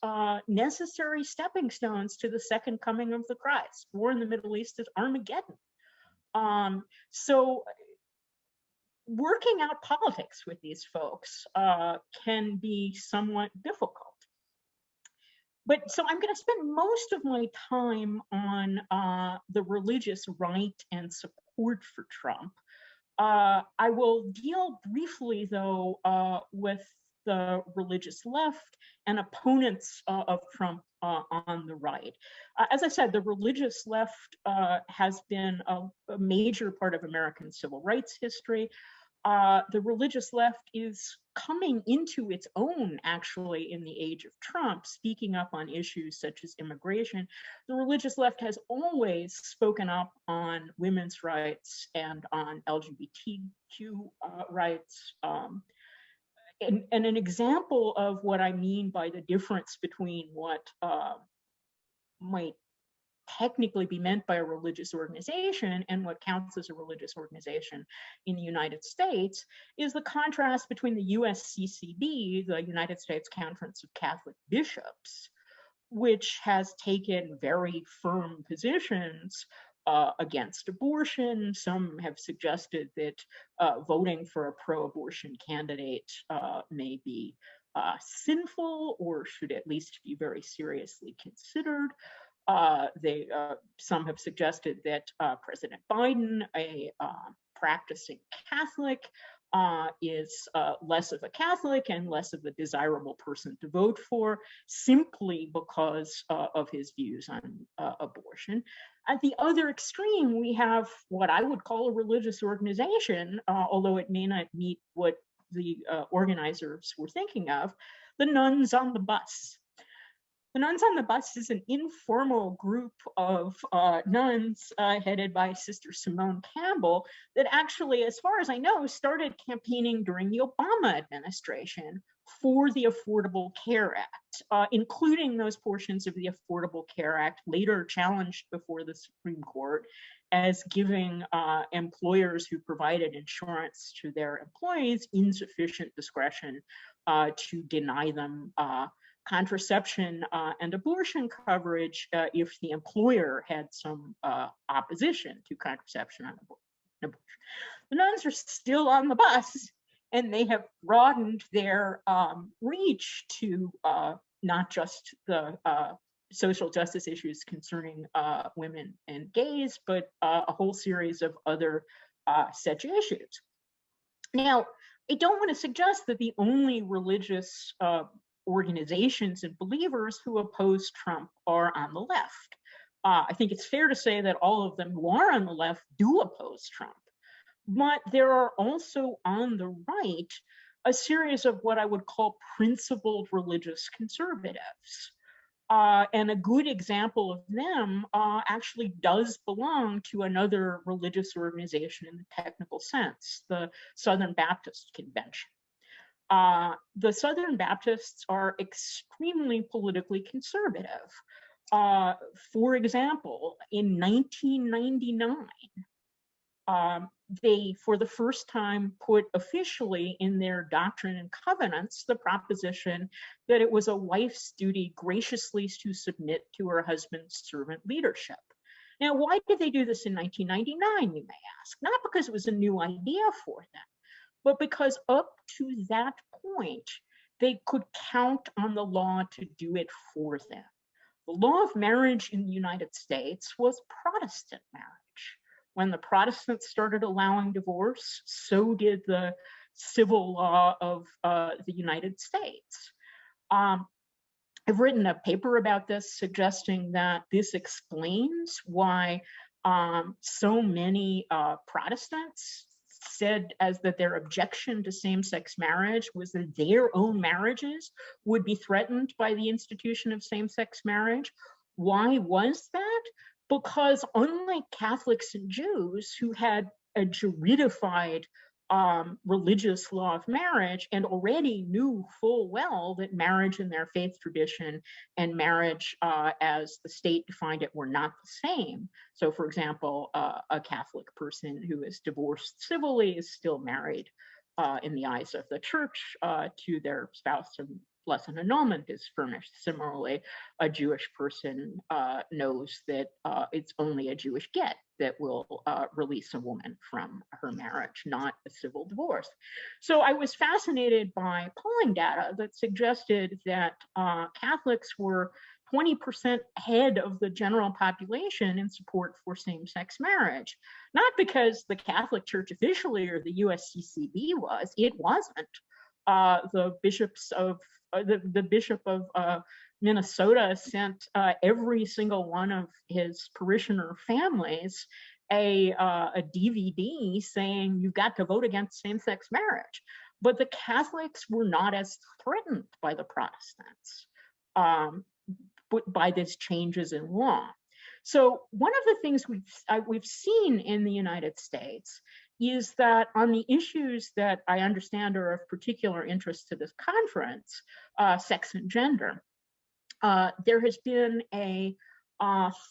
necessary stepping stones to the second coming of the Christ. War in the Middle East is Armageddon. So working out politics with these folks can be somewhat difficult. But so I'm going to spend most of my time on the religious right and support for Trump. I will deal briefly, though, with the religious left and opponents of Trump on the right. As I said, the religious left has been a major part of American civil rights history. The religious left is coming into its own, actually, in the age of Trump, speaking up on issues such as immigration. The religious left has always spoken up on women's rights and on LGBTQ rights. And an example of what I mean by the difference between what might technically be meant by a religious organization and what counts as a religious organization in the United States is the contrast between the USCCB, the United States Conference of Catholic Bishops, which has taken very firm positions against abortion. Some have suggested that voting for a pro-abortion candidate may be sinful or should at least be very seriously considered. Some have suggested that President Biden, a practicing Catholic, is less of a Catholic and less of a desirable person to vote for simply because of his views on abortion. At the other extreme, we have what I would call a religious organization, although it may not meet what the organizers were thinking of, the Nuns on the Bus. The Nuns on the Bus is an informal group of nuns headed by Sister Simone Campbell that actually, as far as I know, started campaigning during the Obama administration for the Affordable Care Act, including those portions of the Affordable Care Act later challenged before the Supreme Court as giving employers who provided insurance to their employees insufficient discretion to deny them contraception and abortion coverage if the employer had some opposition to contraception and abortion. The nuns are still on the bus, and they have broadened their reach to not just the social justice issues concerning women and gays, but a whole series of other such issues. Now, I don't want to suggest that the only religious organizations and believers who oppose Trump are on the left. I think it's fair to say that all of them who are on the left do oppose Trump. But there are also on the right a series of what I would call principled religious conservatives. And a good example of them actually does belong to another religious organization in the technical sense, the Southern Baptist Convention. The Southern Baptists are extremely politically conservative. For example, in 1999, they, for the first time, put officially in their Doctrine and Covenants the proposition that it was a wife's duty graciously to submit to her husband's servant leadership. Now, why did they do this in 1999, you may ask? Not because it was a new idea for them, but because up to that point, they could count on the law to do it for them. The law of marriage in the United States was Protestant marriage. When the Protestants started allowing divorce, so did the civil law of the United States. I've written a paper about this, suggesting that this explains why so many Protestants said that their objection to same-sex marriage was that their own marriages would be threatened by the institution of same-sex marriage. Why was that? Because unlike Catholics and Jews, who had a juridified religious law of marriage and already knew full well that marriage in their faith tradition and marriage as the state defined it were not the same. So, for example, a Catholic person who is divorced civilly is still married in the eyes of the church to their spouse, and blessed annulment is furnished. Similarly, a Jewish person knows that it's only a Jewish get that will release a woman from her marriage, not a civil divorce. So I was fascinated by polling data that suggested that Catholics were 20% ahead of the general population in support for same-sex marriage. Not because the Catholic Church officially or the USCCB was, it wasn't. The bishops of the Bishop of Minnesota sent every single one of his parishioner families a DVD saying you've got to vote against same-sex marriage. But the Catholics were not as threatened by the Protestants, but by these changes in law. So one of the things we've seen in the United States is that on the issues that I understand are of particular interest to this conference, sex and gender, there has been a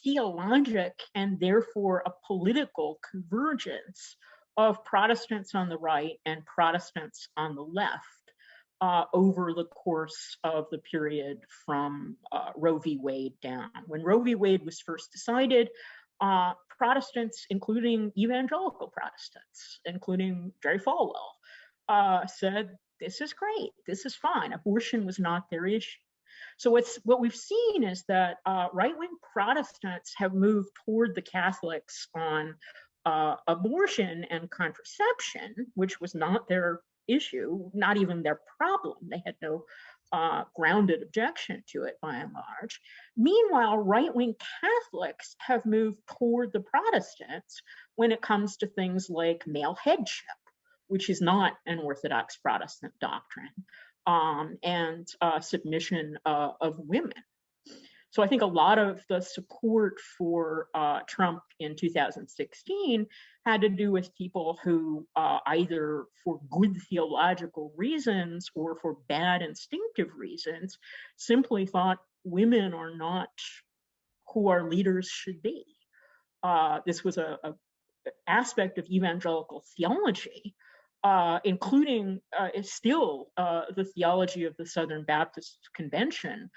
theologic and therefore a political convergence of Protestants on the right and Protestants on the left over the course of the period from Roe v. Wade down. When Roe v. Wade was first decided, Protestants, including evangelical Protestants, including Jerry Falwell, said, this is great, this is fine. Abortion was not their issue. So what we've seen is that right-wing Protestants have moved toward the Catholics on abortion and contraception, which was not their issue, not even their problem. They had no grounded objection to it by and large. Meanwhile, right-wing Catholics have moved toward the Protestants when it comes to things like male headship, which is not an Orthodox Protestant doctrine, and submission of women. So I think a lot of the support for Trump in 2016 had to do with people who either for good theological reasons or for bad instinctive reasons simply thought women are not who our leaders should be. This was an aspect of evangelical theology, including still the theology of the Southern Baptist Convention.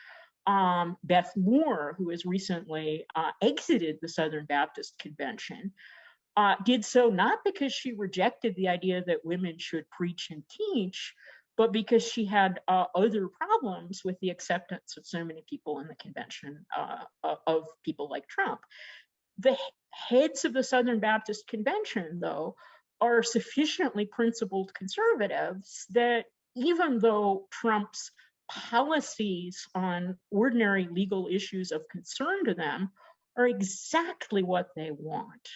Beth Moore, who has recently exited the Southern Baptist Convention, did so not because she rejected the idea that women should preach and teach, but because she had other problems with the acceptance of so many people in the convention of people like Trump. The heads of the Southern Baptist Convention, though, are sufficiently principled conservatives that even though Trump's policies on ordinary legal issues of concern to them are exactly what they want,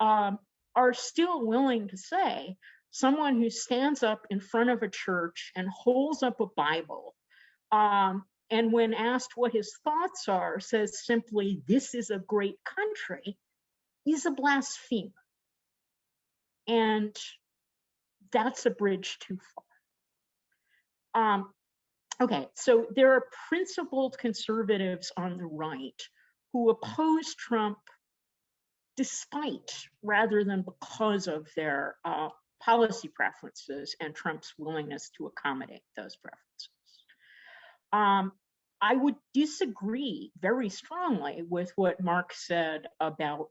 are still willing to say someone who stands up in front of a church and holds up a Bible, and when asked what his thoughts are, says simply, "This is a great country," is a blasphemer. And that's a bridge too far. Okay, so there are principled conservatives on the right who oppose Trump despite rather than because of their policy preferences and Trump's willingness to accommodate those preferences. I would disagree very strongly with what Mark said about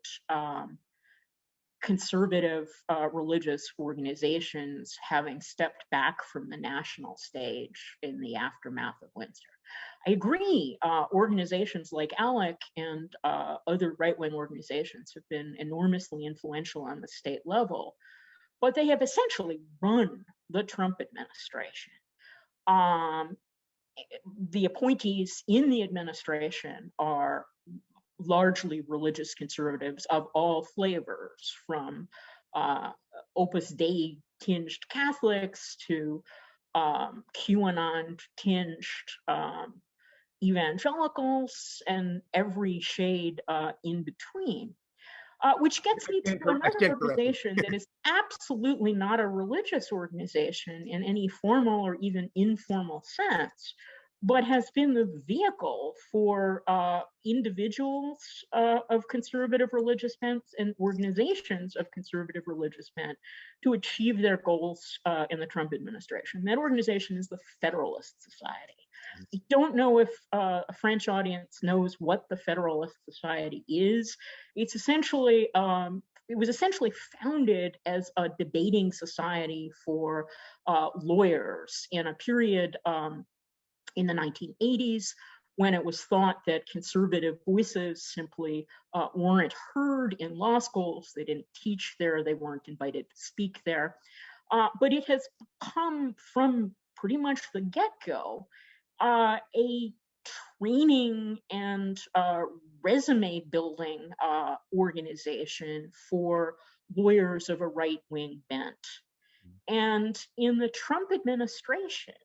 conservative religious organizations having stepped back from the national stage in the aftermath of Windsor. I agree, organizations like ALEC and other right-wing organizations have been enormously influential on the state level, but they have essentially run the Trump administration. The appointees in the administration are largely religious conservatives of all flavors, from Opus Dei tinged Catholics to QAnon tinged evangelicals and every shade in between. Which gets me to another organization that is absolutely not a religious organization in any formal or even informal sense, but has been the vehicle for individuals of conservative religious bent and organizations of conservative religious bent to achieve their goals in the Trump administration. That organization is the Federalist Society. I don't know if a French audience knows what the Federalist Society is. It's essentially, it was essentially founded as a debating society for lawyers in a period in the 1980s, when it was thought that conservative voices simply weren't heard in law schools. They didn't teach there, they weren't invited to speak there. But it has come from pretty much the get-go a training and resume building organization for lawyers of a right-wing bent. And in the Trump administration,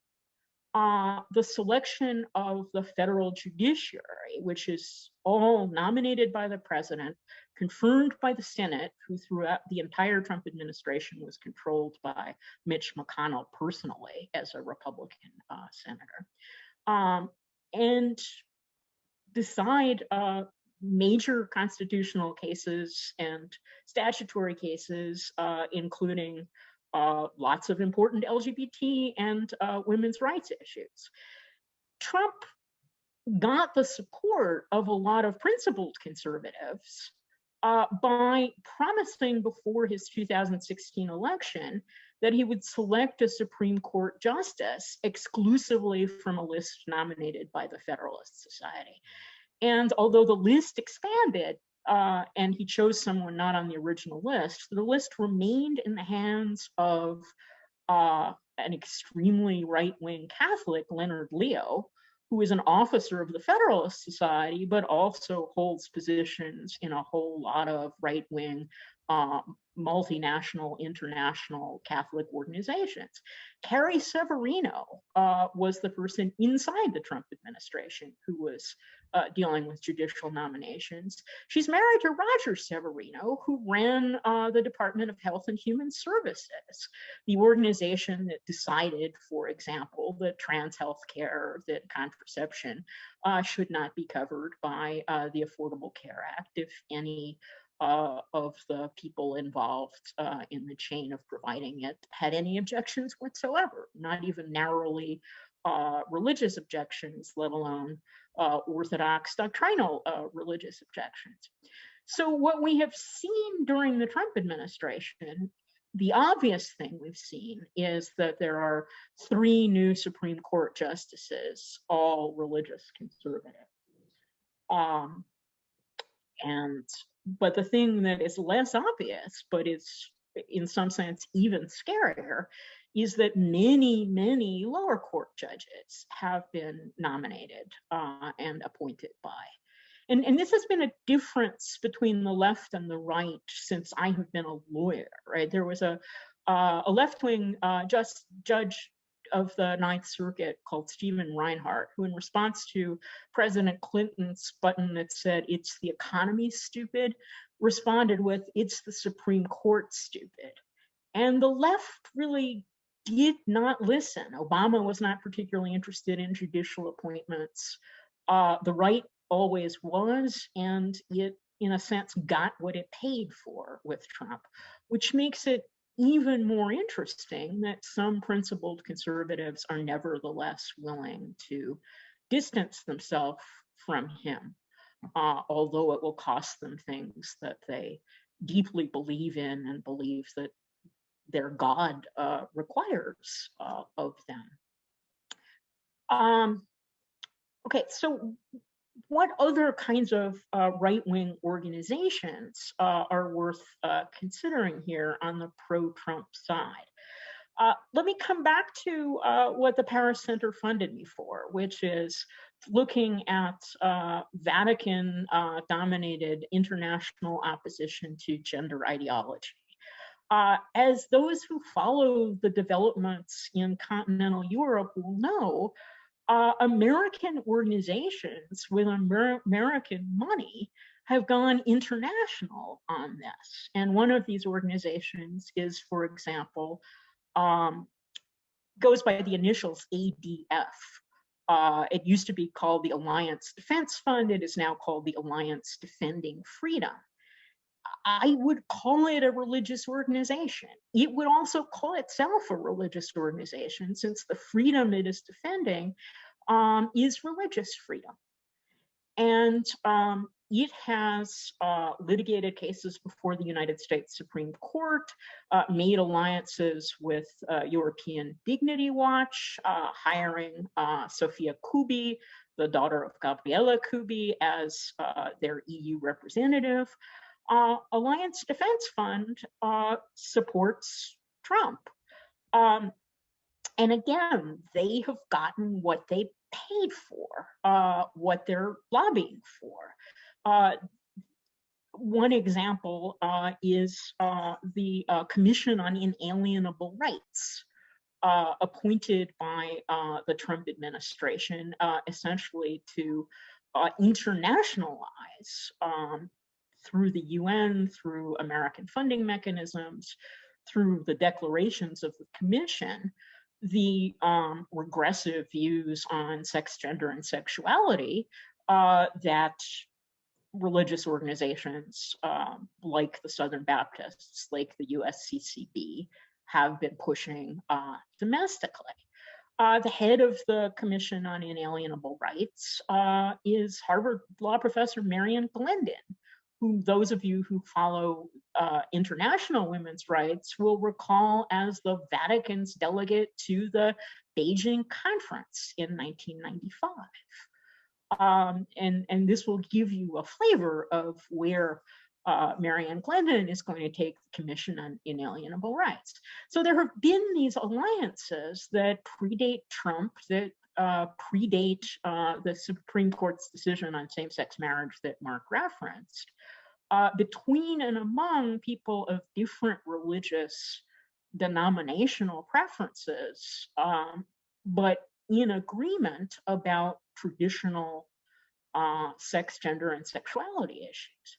the selection of the federal judiciary, which is all nominated by the president, confirmed by the Senate, who throughout the entire Trump administration was controlled by Mitch McConnell personally as a Republican senator, and decide major constitutional cases and statutory cases, including lots of important LGBT and women's rights issues. Trump got the support of a lot of principled conservatives by promising before his 2016 election that he would select a Supreme Court justice exclusively from a list nominated by the Federalist Society. And although the list expanded, and he chose someone not on the original list, the list remained in the hands of an extremely right-wing Catholic, Leonard Leo, who is an officer of the Federalist Society, but also holds positions in a whole lot of right-wing, multinational, international Catholic organizations. Carrie Severino was the person inside the Trump administration who was dealing with judicial nominations. She's married to Roger Severino, who ran the Department of Health and Human Services, the organization that decided, for example, that trans health care, that contraception should not be covered by the Affordable Care Act if any of the people involved in the chain of providing it had any objections whatsoever, not even narrowly religious objections, let alone orthodox doctrinal religious objections. So what we have seen during the Trump administration, the obvious thing we've seen is that there are 3 new Supreme Court justices, all religious conservative. But the thing that is less obvious, but is in some sense even scarier, is that many, many lower court judges have been nominated and appointed by. And this has been a difference between the left and the right since I have been a lawyer, right? There was a left-wing judge of the Ninth Circuit called Stephen Reinhart, who in response to President Clinton's button that said, "It's the economy, stupid," responded with, "It's the Supreme Court, stupid." And the left really did not listen. Obama was not particularly interested in judicial appointments. The right always was, and it, in a sense, got what it paid for with Trump, which makes it even more interesting that some principled conservatives are nevertheless willing to distance themselves from him, although it will cost them things that they deeply believe in and believe that their God requires of them. Okay, so what other kinds of right-wing organizations are worth considering here on the pro-Trump side? Let me come back to what the Paris Center funded me for, which is looking at Vatican-dominated international opposition to gender ideology. As those who follow the developments in continental Europe will know, American organizations with American money have gone international on this. And one of these organizations is, for example, goes by the initials ADF. It used to be called the Alliance Defense Fund. It is now called the Alliance Defending Freedom. I would call it a religious organization. It would also call itself a religious organization, since the freedom it is defending is religious freedom. And it has litigated cases before the United States Supreme Court, made alliances with European Dignity Watch, hiring Sofia Kubi, the daughter of Gabriela Kubi, as their EU representative. Alliance Defense Fund supports Trump. And again, they have gotten what they paid for, what they're lobbying for. One example is the Commission on Inalienable Rights, appointed by the Trump administration, essentially to internationalize through the UN, through American funding mechanisms, through the declarations of the Commission, the regressive views on sex, gender, and sexuality that religious organizations like the Southern Baptists, like the USCCB, have been pushing domestically. The head of the Commission on Inalienable Rights is Harvard law professor Marian Glendon, whom those of you who follow international women's rights will recall as the Vatican's delegate to the Beijing Conference in 1995. And this will give you a flavor of where Marianne Glendon is going to take the Commission on Inalienable Rights. So there have been these alliances that predate Trump, that predate the Supreme Court's decision on same-sex marriage that Mark referenced, between and among people of different religious denominational preferences, but in agreement about traditional sex, gender, and sexuality issues.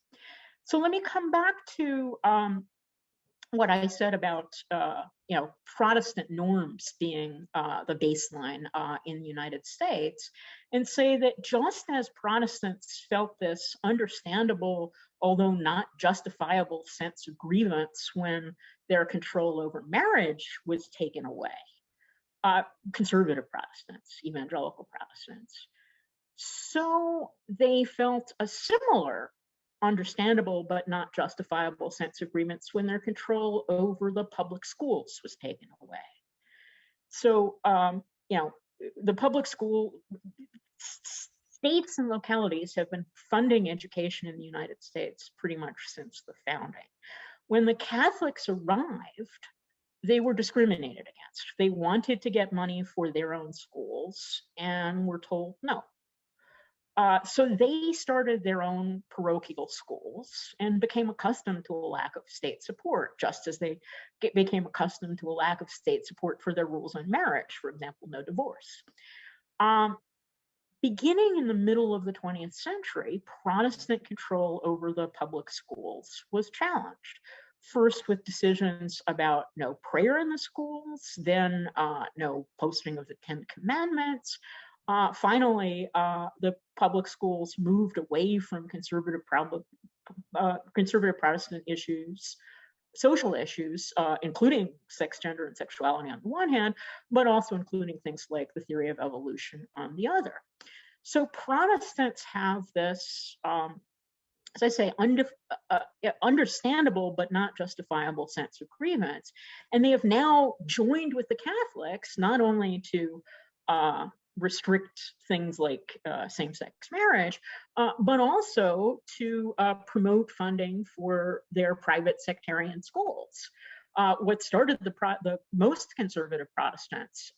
So let me come back to what I said about Protestant norms being the baseline in the United States, and say that just as Protestants felt this understandable, although not justifiable, sense of grievance when their control over marriage was taken away, conservative Protestants, evangelical Protestants, so they felt a similar understandable but not justifiable sense of grievance when their control over the public schools was taken away. So, the public school, states and localities have been funding education in the United States pretty much since the founding. When the Catholics arrived, they were discriminated against. They wanted to get money for their own schools and were told no. So they started their own parochial schools and became accustomed to a lack of state support, just as they became accustomed to a lack of state support for their rules on marriage, for example, no divorce. Beginning in the middle of the 20th century, Protestant control over the public schools was challenged. First with decisions about no prayer in the schools, then no posting of the 10 Commandments. Finally, the public schools moved away from conservative Protestant issues, social issues, including sex, gender, and sexuality on the one hand, but also including things like the theory of evolution on the other. So Protestants have this as I say, understandable but not justifiable sense of grievance. And they have now joined with the Catholics, not only to restrict things like same-sex marriage, but also to promote funding for their private sectarian schools. What started the most conservative Protestants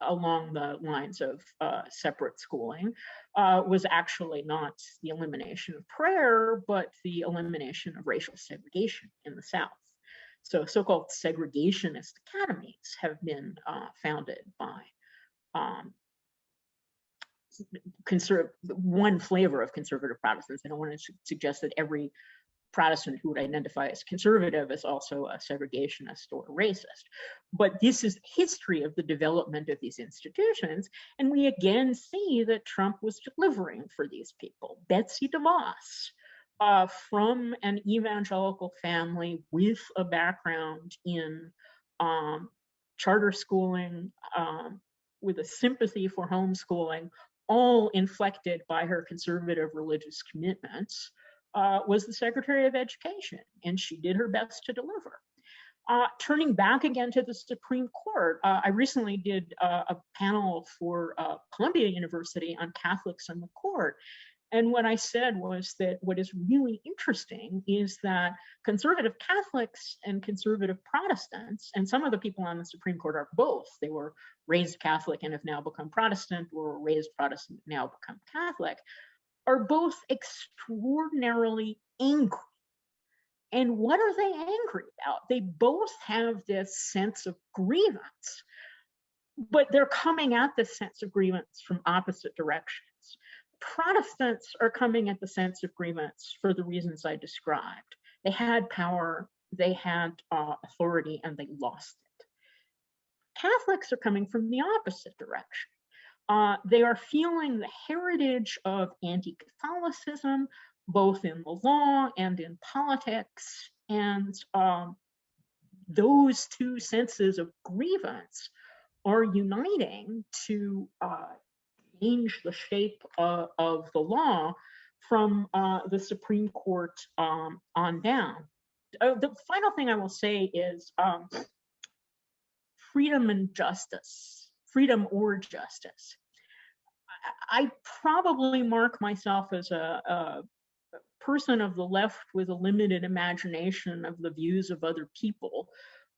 along the lines of separate schooling was actually not the elimination of prayer, but the elimination of racial segregation in the South. So so-called segregationist academies have been founded by one flavor of conservative Protestants. I don't want to suggest that every Protestant who would identify as conservative is also a segregationist or a racist. But this is the history of the development of these institutions. And we again see that Trump was delivering for these people. Betsy DeVos, from an evangelical family with a background in charter schooling, with a sympathy for homeschooling, all inflected by her conservative religious commitments, was the Secretary of Education, and she did her best to deliver. Turning back again to the Supreme Court, I recently did a panel for Columbia University on Catholics on the court. And what I said was that what is really interesting is that conservative Catholics and conservative Protestants, and some of the people on the Supreme Court are both, they were raised Catholic and have now become Protestant, or were raised Protestant and now become Catholic, are both extraordinarily angry. And what are they angry about? They both have this sense of grievance, but they're coming at this sense of grievance from opposite directions. Protestants are coming at the sense of grievance for the reasons I described. They had power, they had authority, and they lost it. Catholics are coming from the opposite direction. They are feeling the heritage of anti-Catholicism, both in the law and in politics. And those two senses of grievance are uniting to change the shape of the law from the Supreme Court on down. The final thing I will say is freedom and justice, freedom or justice. I probably mark myself as a person of the left with a limited imagination of the views of other people,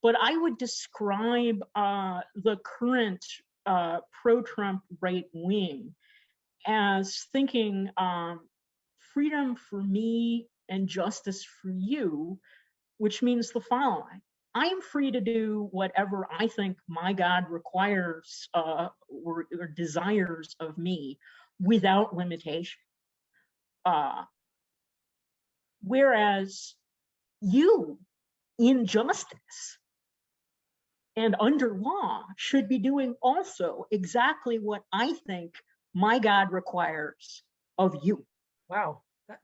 but I would describe the current pro-Trump right wing as thinking freedom for me and justice for you, which means the following. I'm free to do whatever I think my God requires or desires of me without limitation. Whereas you, in justice and under law, should be doing also exactly what I think my God requires of you. Wow,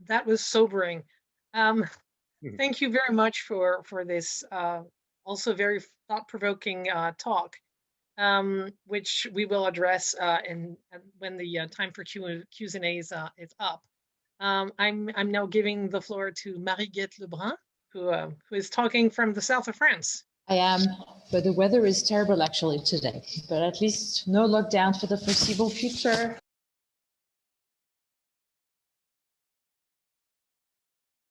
that was sobering. Thank you very much for this also very thought-provoking talk, which we will address when the time for Q's and A's is up. I'm now giving the floor to Gayte-Lebrun, who is talking from the south of France. I am, but the weather is terrible actually today, but at least no lockdown for the foreseeable future.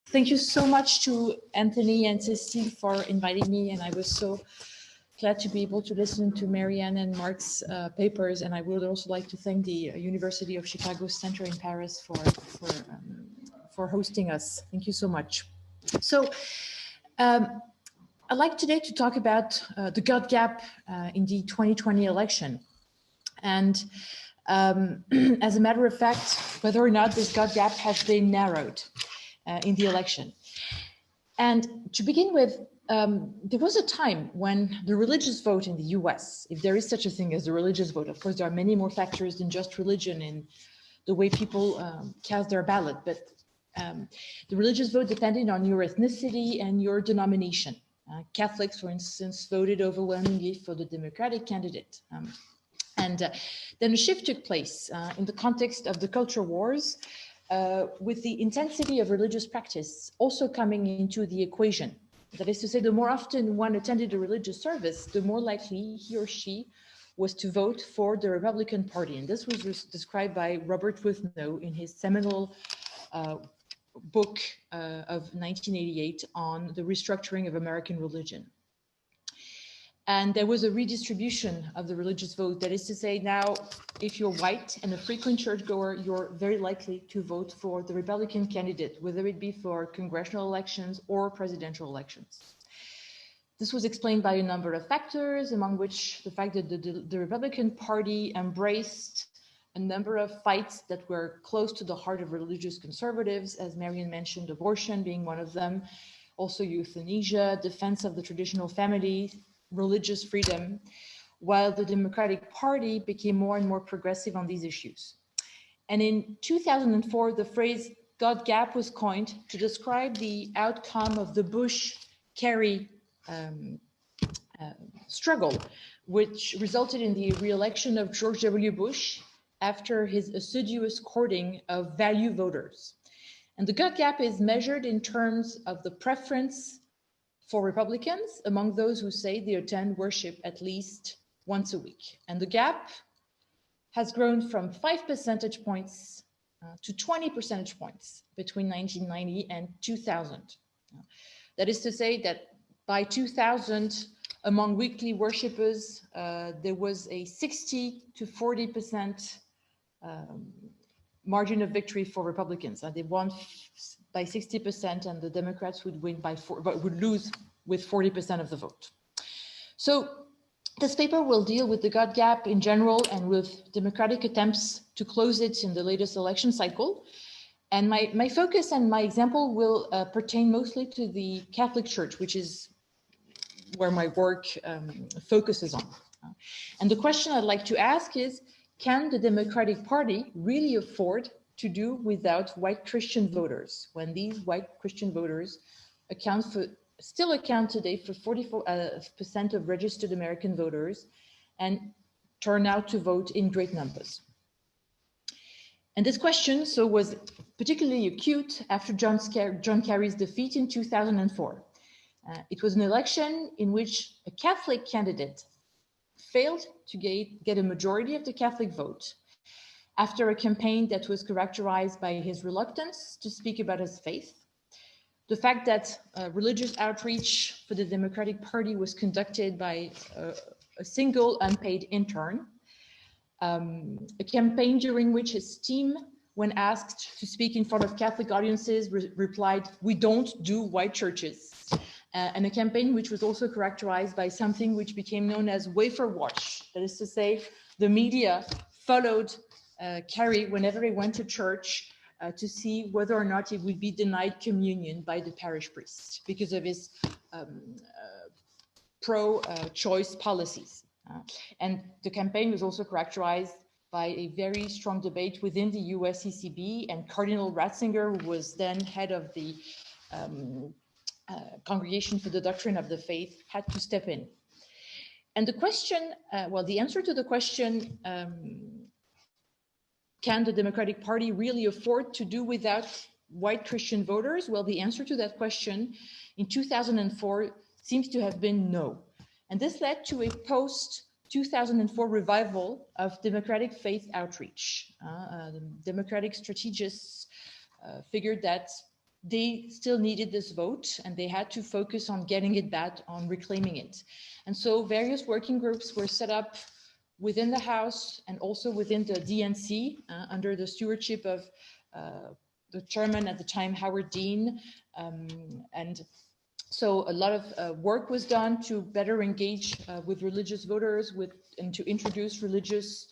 Thank you so much to Anthony and Cécile for inviting me, and I was so glad to be able to listen to Marianne and Mark's papers, and I would also like to thank the University of Chicago Center in Paris for hosting us. Thank you so much. So I'd like today to talk about the God gap in the 2020 election. And as a matter of fact, whether or not this God gap has been narrowed in the election. And to begin with, there was a time when the religious vote in the US, if there is such a thing as the religious vote, of course, there are many more factors than just religion in the way people cast their ballot, but the religious vote depended on your ethnicity and your denomination. Catholics, for instance, voted overwhelmingly for the Democratic candidate. Then a shift took place in the context of the culture wars. with the intensity of religious practice also coming into the equation. That is to say, the more often one attended a religious service, the more likely he or she was to vote for the Republican Party. And this was described by Robert Wuthnow in his seminal book of 1988 on the restructuring of American religion. And there was a redistribution of the religious vote. That is to say, now, if you're white and a frequent churchgoer, you're very likely to vote for the Republican candidate, whether it be for congressional elections or presidential elections. This was explained by a number of factors, among which the fact that the Republican Party embraced a number of fights that were close to the heart of religious conservatives, as Marianne mentioned, abortion being one of them, also euthanasia, defense of the traditional family, religious freedom, while the Democratic Party became more and more progressive on these issues. And in 2004, the phrase God gap was coined to describe the outcome of the Bush-Kerry struggle, which resulted in the re-election of George W. Bush after his assiduous courting of value voters. And the God gap is measured in terms of the preference for Republicans among those who say they attend worship at least once a week. And the gap has grown from 5 percentage points to 20 percentage points between 1990 and 2000. That is to say that by 2000, among weekly worshippers, there was a 60 to 40% margin of victory for Republicans. They won by 60%, and the Democrats would win by would lose with 40% of the vote. So this paper will deal with the God gap in general and with Democratic attempts to close it in the latest election cycle. And my focus and my example will pertain mostly to the Catholic Church, which is where my work focuses on. And the question I'd like to ask is, can the Democratic Party really afford to do without white Christian voters when these white Christian voters still account today for 44% of registered American voters and turn out to vote in great numbers? And this question was particularly acute after John Kerry's defeat in 2004. It was an election in which a Catholic candidate failed to get a majority of the Catholic vote after a campaign that was characterized by his reluctance to speak about his faith, the fact that religious outreach for the Democratic Party was conducted by a single unpaid intern, a campaign during which his team, when asked to speak in front of Catholic audiences, replied, "We don't do white churches." And a campaign which was also characterized by something which became known as wafer watch. That is to say, the media followed Kerry whenever he went to church to see whether or not he would be denied communion by the parish priest because of his pro-choice policies. And the campaign was also characterized by a very strong debate within the USCCB, and Cardinal Ratzinger, who was then head of the Congregation for the Doctrine of the Faith, had to step in. And the question, the answer to the question, can the Democratic Party really afford to do without white Christian voters? Well, the answer to that question in 2004 seems to have been no. And this led to a post-2004 revival of democratic faith outreach. The Democratic strategists figured that they still needed this vote and they had to focus on getting it back, on reclaiming it. And so various working groups were set up within the House and also within the DNC under the stewardship of the chairman at the time, Howard Dean. And so a lot of work was done to better engage with religious voters and to introduce religious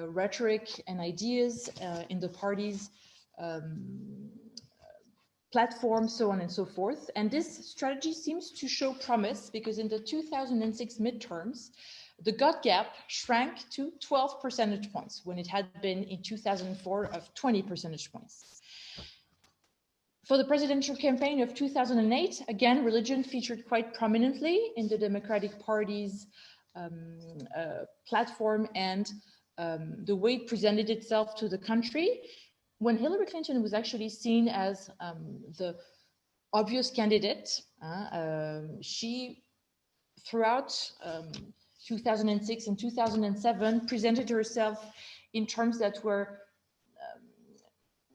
rhetoric and ideas in the party's platform, so on and so forth. And this strategy seems to show promise because in the 2006 midterms, the God gap shrank to 12 percentage points when it had been in 2004 of 20 percentage points. For the presidential campaign of 2008, again, religion featured quite prominently in the Democratic Party's platform and the way it presented itself to the country. when Hillary Clinton was actually seen as the obvious candidate, she, throughout 2006 and 2007, presented herself in terms that were,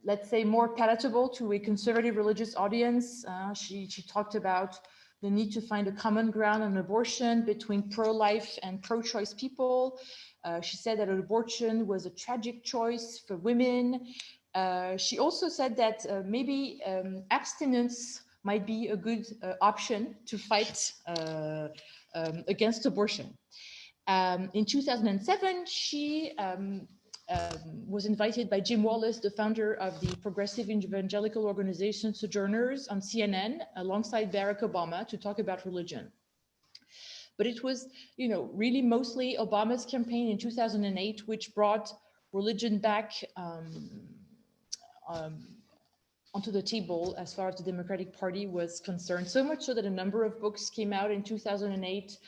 let's say, more palatable to a conservative religious audience. She talked about the need to find a common ground on abortion between pro-life and pro-choice people. She said that abortion was a tragic choice for women. She also said that maybe abstinence might be a good option to fight against abortion. In 2007, she was invited by Jim Wallace, the founder of the progressive evangelical organization Sojourners, on CNN alongside Barack Obama to talk about religion. But it was, really mostly Obama's campaign in 2008 which brought religion back onto the table as far as the Democratic Party was concerned. So much so that a number of books came out in 2008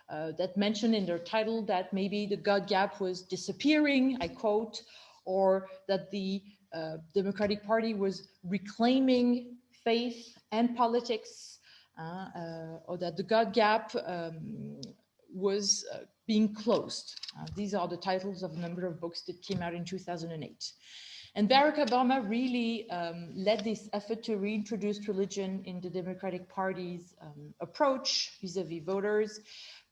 that mentioned in their title that maybe the God gap was disappearing, I quote, or that the Democratic Party was reclaiming faith and politics, or that the God gap was being closed. These are the titles of a number of books that came out in 2008. And Barack Obama really led this effort to reintroduce religion in the Democratic Party's approach vis-a-vis voters.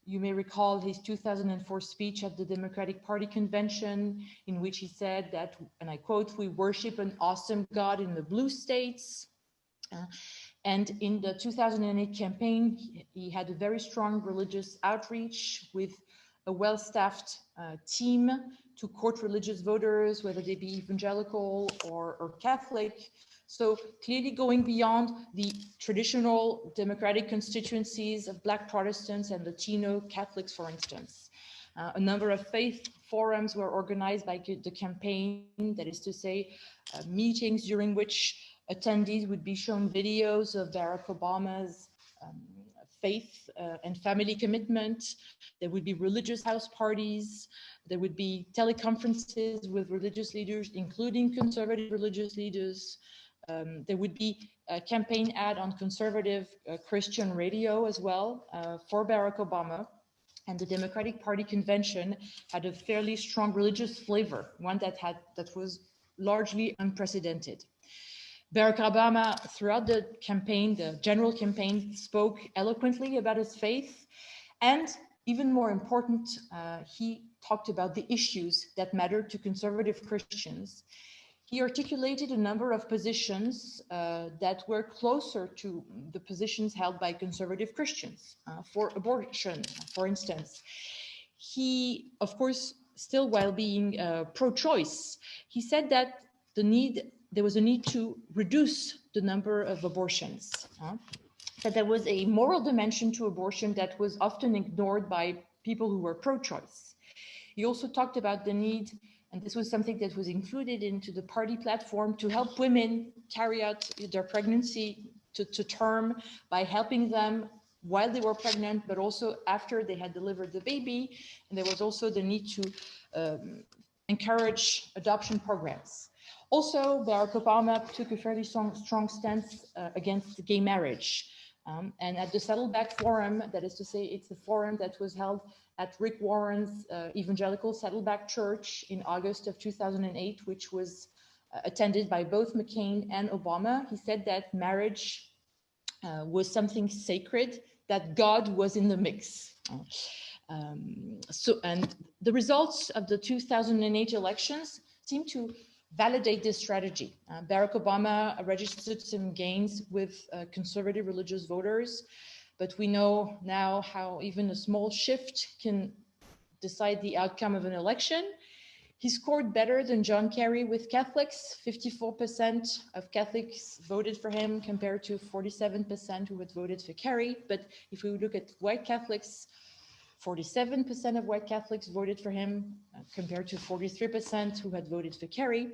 You may recall his 2004 speech at the Democratic Party convention, in which he said that, and I quote, "We worship an awesome God in the blue states." And in the 2008 campaign, he had a very strong religious outreach with a well-staffed team to court religious voters, whether they be evangelical or Catholic. So clearly going beyond the traditional Democratic constituencies of Black Protestants and Latino Catholics, for instance. A number of faith forums were organized by the campaign, that is to say, meetings during which attendees would be shown videos of Barack Obama's faith and family commitment. There would be religious house parties. There would be teleconferences with religious leaders, including conservative religious leaders. There would be a campaign ad on conservative Christian radio as well for Barack Obama. And the Democratic Party convention had a fairly strong religious flavor, one that was largely unprecedented. Barack Obama, throughout the campaign, the general campaign, spoke eloquently about his faith. And even more important, he talked about the issues that mattered to conservative Christians. He articulated a number of positions that were closer to the positions held by conservative Christians for abortion, for instance. He, of course, still while being pro-choice, he said that there was a need to reduce the number of abortions, that there was a moral dimension to abortion that was often ignored by people who were pro-choice. He also talked about the need, and this was something that was included into the party platform, to help women carry out their pregnancy to term by helping them while they were pregnant, but also after they had delivered the baby. And there was also the need to encourage adoption programs. Also, Barack Obama took a fairly strong stance against gay marriage. And at the Saddleback Forum, that is to say, it's a forum that was held at Rick Warren's Evangelical Saddleback Church in August of 2008, which was attended by both McCain and Obama. He said that marriage was something sacred, that God was in the mix. And the results of the 2008 elections seem to validate this strategy. Barack Obama registered some gains with conservative religious voters, but we know now how even a small shift can decide the outcome of an election. He scored better than John Kerry with Catholics. 54% of Catholics voted for him compared to 47% who had voted for Kerry. But if we look at white Catholics, 47% of white Catholics voted for him compared to 43% who had voted for Kerry.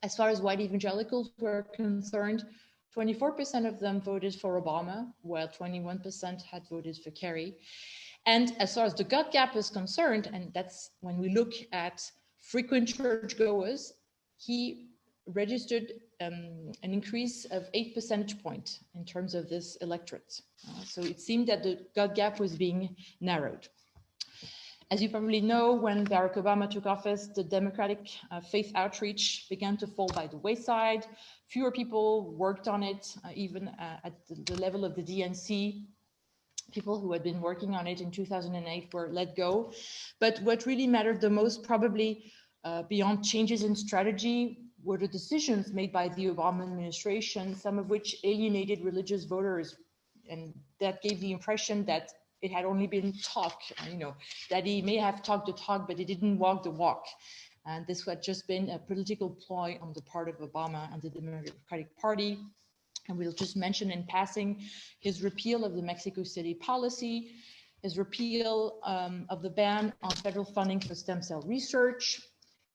As far as white evangelicals were concerned, 24% of them voted for Obama, while 21% had voted for Kerry. And as far as the God gap is concerned, and that's when we look at frequent churchgoers, he registered an increase of 8 percentage points in terms of this electorate. So it seemed that the God gap was being narrowed. As you probably know, when Barack Obama took office, the Democratic faith outreach began to fall by the wayside. Fewer people worked on it, even at the level of the DNC. People who had been working on it in 2008 were let go. But what really mattered the most, probably beyond changes in strategy, were the decisions made by the Obama administration, some of which alienated religious voters. And that gave the impression that it had only been talk, that he may have talked the talk, but he didn't walk the walk. And this had just been a political ploy on the part of Obama and the Democratic Party. And we'll just mention in passing his repeal of the Mexico City policy, his repeal of the ban on federal funding for stem cell research,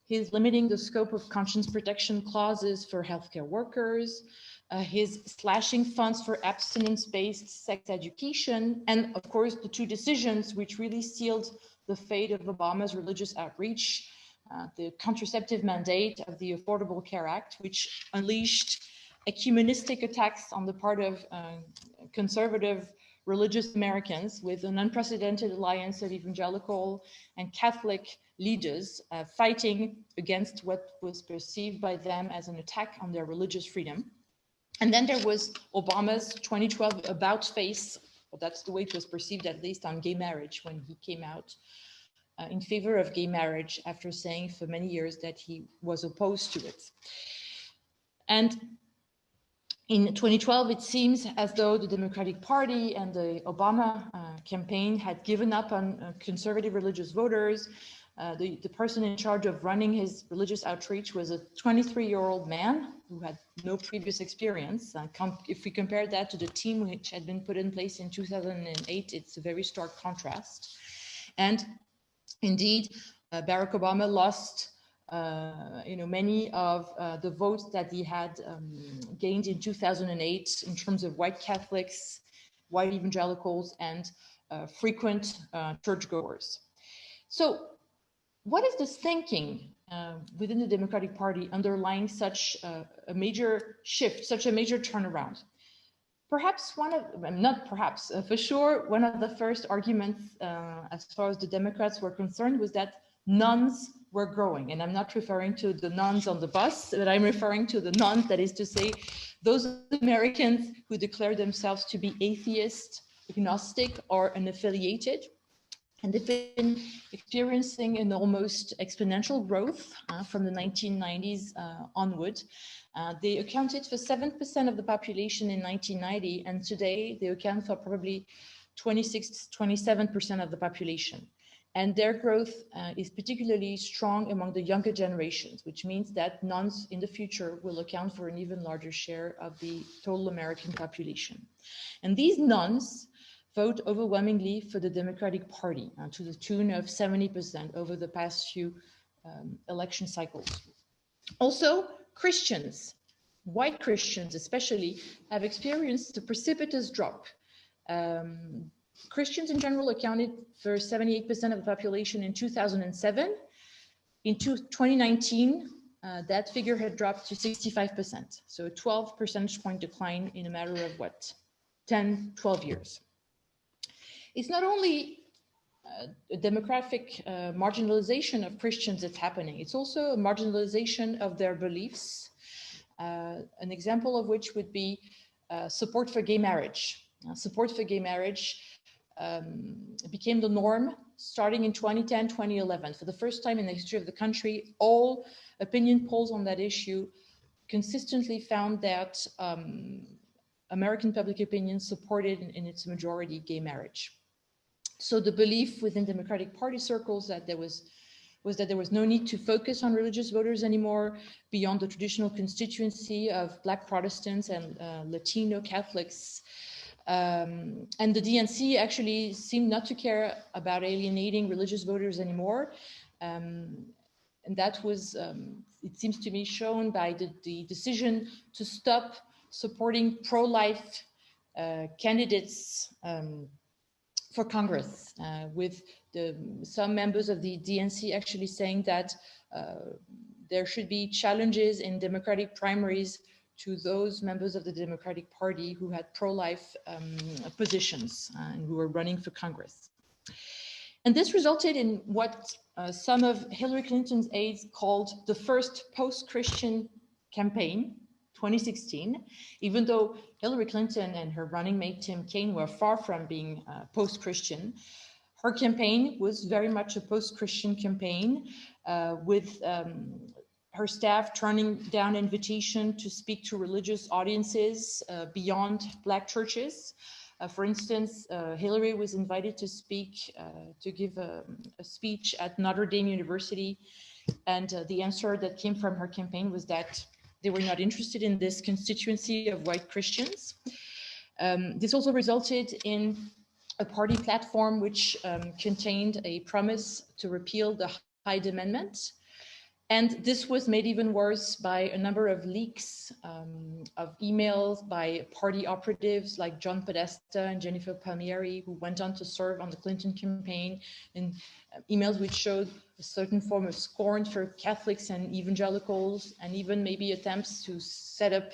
his limiting the scope of conscience protection clauses for healthcare workers, his slashing funds for abstinence-based sex education, and of course the two decisions which really sealed the fate of Obama's religious outreach, the contraceptive mandate of the Affordable Care Act, which unleashed ecumenistic attacks on the part of conservative religious Americans, with an unprecedented alliance of evangelical and Catholic leaders fighting against what was perceived by them as an attack on their religious freedom. And then there was Obama's 2012 about face, well, that's the way it was perceived, at least, on gay marriage, when he came out in favor of gay marriage after saying for many years that he was opposed to it. And in 2012, it seems as though the Democratic Party and the Obama campaign had given up on conservative religious voters. The person in charge of running his religious outreach was a 23-year-old man who had no previous experience. If we compare that to the team which had been put in place in 2008, it's a very stark contrast. And indeed, Barack Obama lost many of the votes that he had gained in 2008 in terms of white Catholics, white evangelicals, and frequent churchgoers. So what is this thinking within the Democratic Party underlying such a major shift, such a major turnaround? Perhaps for sure, one of the first arguments as far as the Democrats were concerned was that nuns were growing. And I'm not referring to the nuns on the bus, but I'm referring to the nuns, that is to say, those Americans who declare themselves to be atheist, agnostic, or unaffiliated. And they've been experiencing an almost exponential growth from the 1990s onward. They accounted for 7% of the population in 1990, and today they account for probably 27% of the population. And their growth is particularly strong among the younger generations, which means that nuns in the future will account for an even larger share of the total American population. And these nuns vote overwhelmingly for the Democratic Party to the tune of 70% over the past few election cycles. Also, Christians, white Christians especially, have experienced a precipitous drop. Christians in general accounted for 78% of the population in 2007. In 2019, that figure had dropped to 65%. So a 12 percentage point decline in a matter of 10, 12 years. It's not only a demographic marginalization of Christians that's happening, it's also a marginalization of their beliefs. An example of which would be support for gay marriage. Support for gay marriage became the norm starting in 2010, 2011. For the first time in the history of the country, all opinion polls on that issue consistently found that American public opinion supported in its majority gay marriage. So the belief within Democratic Party circles that there was no need to focus on religious voters anymore beyond the traditional constituency of Black Protestants and Latino Catholics. And the DNC actually seemed not to care about alienating religious voters anymore. And that was, it seems to me, shown by the decision to stop supporting pro-life candidates for Congress, with some members of the DNC actually saying that there should be challenges in Democratic primaries to those members of the Democratic Party who had pro-life positions and who were running for Congress. And this resulted in what some of Hillary Clinton's aides called the first post-Christian campaign, 2016, even though Hillary Clinton and her running mate Tim Kaine were far from being post-Christian. Her campaign was very much a post-Christian campaign with her staff turning down invitation to speak to religious audiences beyond Black churches. For instance, Hillary was invited to speak, to give a speech at Notre Dame University. And the answer that came from her campaign was that they were not interested in this constituency of white Christians. This also resulted in a party platform which contained a promise to repeal the Hyde Amendment. And this was made even worse by a number of leaks of emails by party operatives like John Podesta and Jennifer Palmieri, who went on to serve on the Clinton campaign, and emails which showed a certain form of scorn for Catholics and evangelicals, and even maybe attempts to set up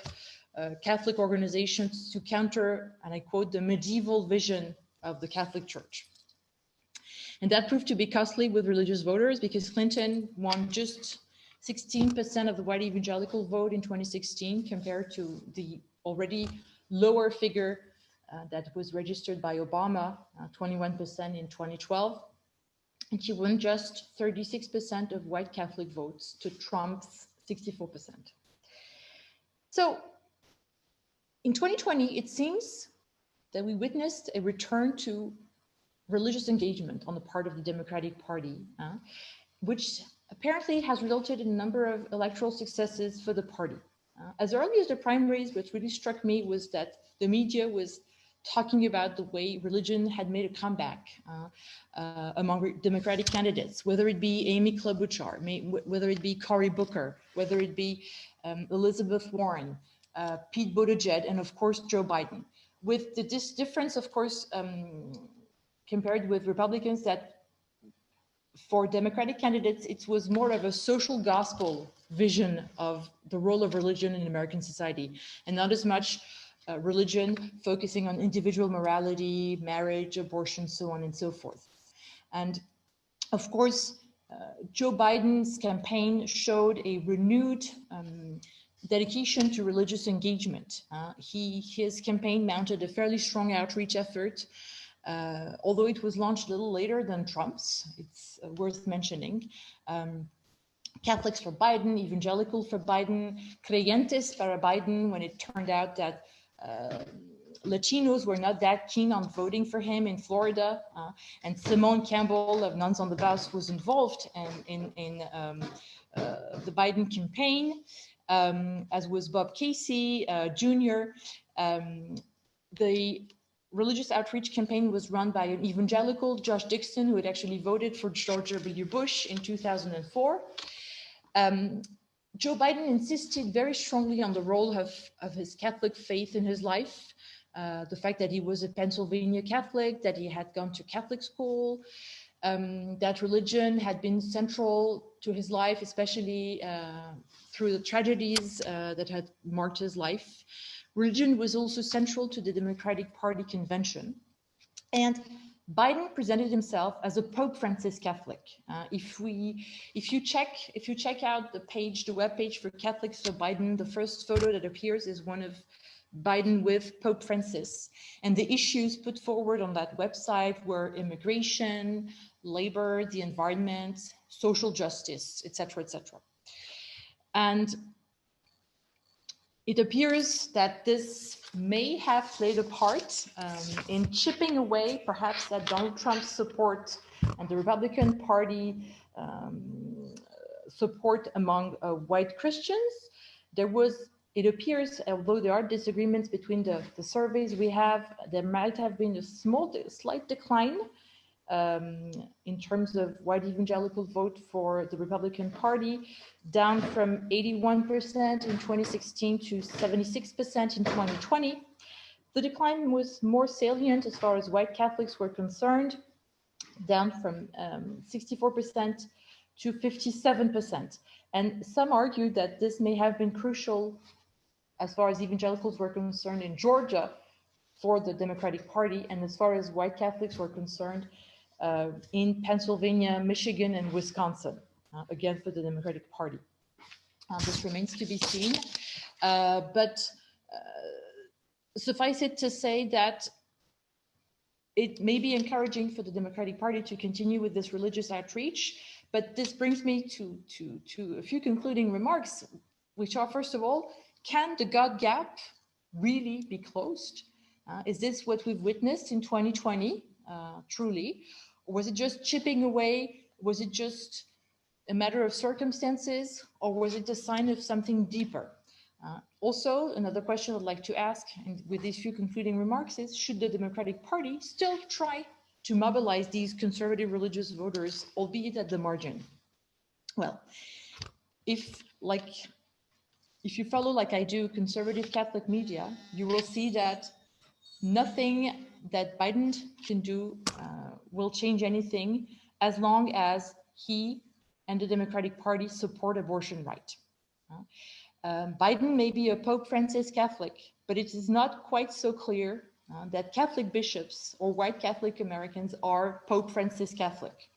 Catholic organizations to counter, and I quote, the medieval vision of the Catholic Church. And that proved to be costly with religious voters because Clinton won just 16% of the white evangelical vote in 2016 compared to the already lower figure that was registered by Obama, 21% in 2012. And she won just 36% of white Catholic votes to Trump's 64%. So in 2020, it seems that we witnessed a return to religious engagement on the part of the Democratic Party, which apparently has resulted in a number of electoral successes for the party. As early as the primaries, what really struck me was that the media was talking about the way religion had made a comeback among Democratic candidates, whether it be Amy Klobuchar, whether it be Cory Booker, whether it be Elizabeth Warren, Pete Buttigieg, and of course, Joe Biden. With this difference, of course, compared with Republicans, that for Democratic candidates, it was more of a social gospel vision of the role of religion in American society, and not as much religion focusing on individual morality, marriage, abortion, so on and so forth. And of course, Joe Biden's campaign showed a renewed dedication to religious engagement. His campaign mounted a fairly strong outreach effort, although it was launched a little later than Trump's. It's worth mentioning. Catholics for Biden, evangelical for Biden, creyentes para Biden, when it turned out that Latinos were not that keen on voting for him in Florida. And Simone Campbell of Nuns on the Bus was involved in the Biden campaign, as was Bob Casey Jr. The religious outreach campaign was run by an evangelical, Josh Dixon, who had actually voted for George W. Bush in 2004. Joe Biden insisted very strongly on the role of his Catholic faith in his life, the fact that he was a Pennsylvania Catholic, that he had gone to Catholic school, that religion had been central to his life, especially through the tragedies that had marked his life. Religion was also central to the Democratic Party convention. And Biden presented himself as a Pope Francis Catholic. If you check out the webpage for Catholics for Biden, the first photo that appears is one of Biden with Pope Francis. And the issues put forward on that website were immigration, labor, the environment, social justice, etc., etc. And it appears that this may have played a part in chipping away perhaps at Donald Trump's support and the Republican Party support among white Christians. It appears, although there are disagreements between the surveys we have, there might have been a slight decline in terms of white evangelical vote for the Republican Party, down from 81% in 2016 to 76% in 2020. The decline was more salient as far as white Catholics were concerned, down from 64% to 57%. And some argue that this may have been crucial as far as evangelicals were concerned in Georgia for the Democratic Party, and as far as white Catholics were concerned in Pennsylvania, Michigan, and Wisconsin, again for the Democratic Party. This remains to be seen, but suffice it to say that it may be encouraging for the Democratic Party to continue with this religious outreach, but this brings me to a few concluding remarks, which are, first of all, can the God gap really be closed? Is this what we've witnessed in 2020, truly? Or was it just chipping away? Was it just a matter of circumstances? Or was it a sign of something deeper? Also, another question I'd like to ask, and with these few concluding remarks, is should the Democratic Party still try to mobilize these conservative religious voters, albeit at the margin? Well, if you follow, like I do, conservative Catholic media, you will see that nothing that Biden can do will change anything as long as he and the Democratic Party support abortion right. Biden may be a Pope Francis Catholic, but it is not quite so clear that Catholic bishops or white Catholic Americans are Pope Francis Catholic.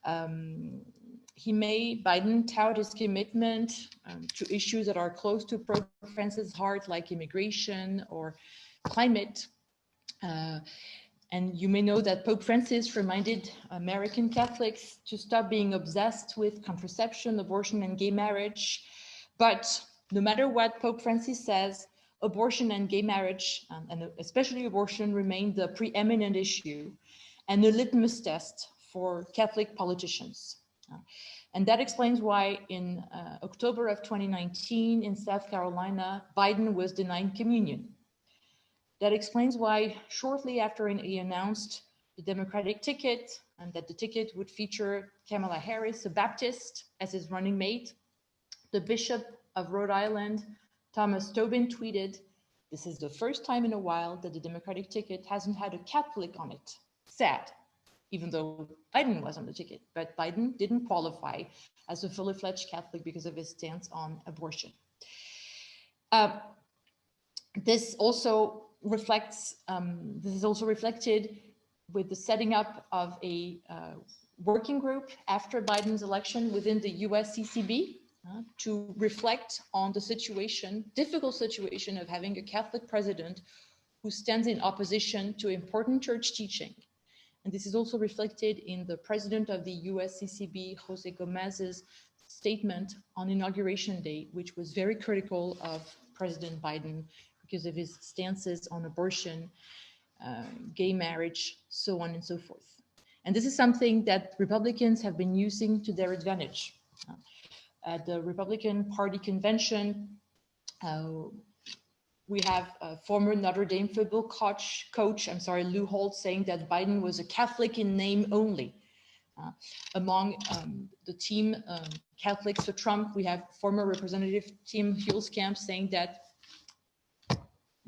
Biden tout his commitment to issues that are close to Pope Francis' heart, like immigration or climate. And you may know that Pope Francis reminded American Catholics to stop being obsessed with contraception, abortion, and gay marriage. But no matter what Pope Francis says, abortion and gay marriage, and especially abortion, remain the preeminent issue and the litmus test for Catholic politicians. And that explains why in October of 2019 in South Carolina, Biden was denying communion. That explains why shortly after he announced the Democratic ticket and that the ticket would feature Kamala Harris, a Baptist, as his running mate, the Bishop of Rhode Island, Thomas Tobin, tweeted, "This is the first time in a while that the Democratic ticket hasn't had a Catholic on it. Sad," even though Biden was on the ticket, but Biden didn't qualify as a fully fledged Catholic because of his stance on abortion. This is also reflected with the setting up of a working group after Biden's election within the USCCB to reflect on the difficult situation of having a Catholic president who stands in opposition to important church teaching. And this is also reflected in the president of the USCCB, Jose Gomez's statement on Inauguration Day, which was very critical of President Biden because of his stances on abortion, gay marriage, so on and so forth. And this is something that Republicans have been using to their advantage. At the Republican Party convention, we have a former Notre Dame football coach, Lou Holt, saying that Biden was a Catholic in name only. Among the team Catholics for Trump, we have former Representative Tim Huelskamp saying that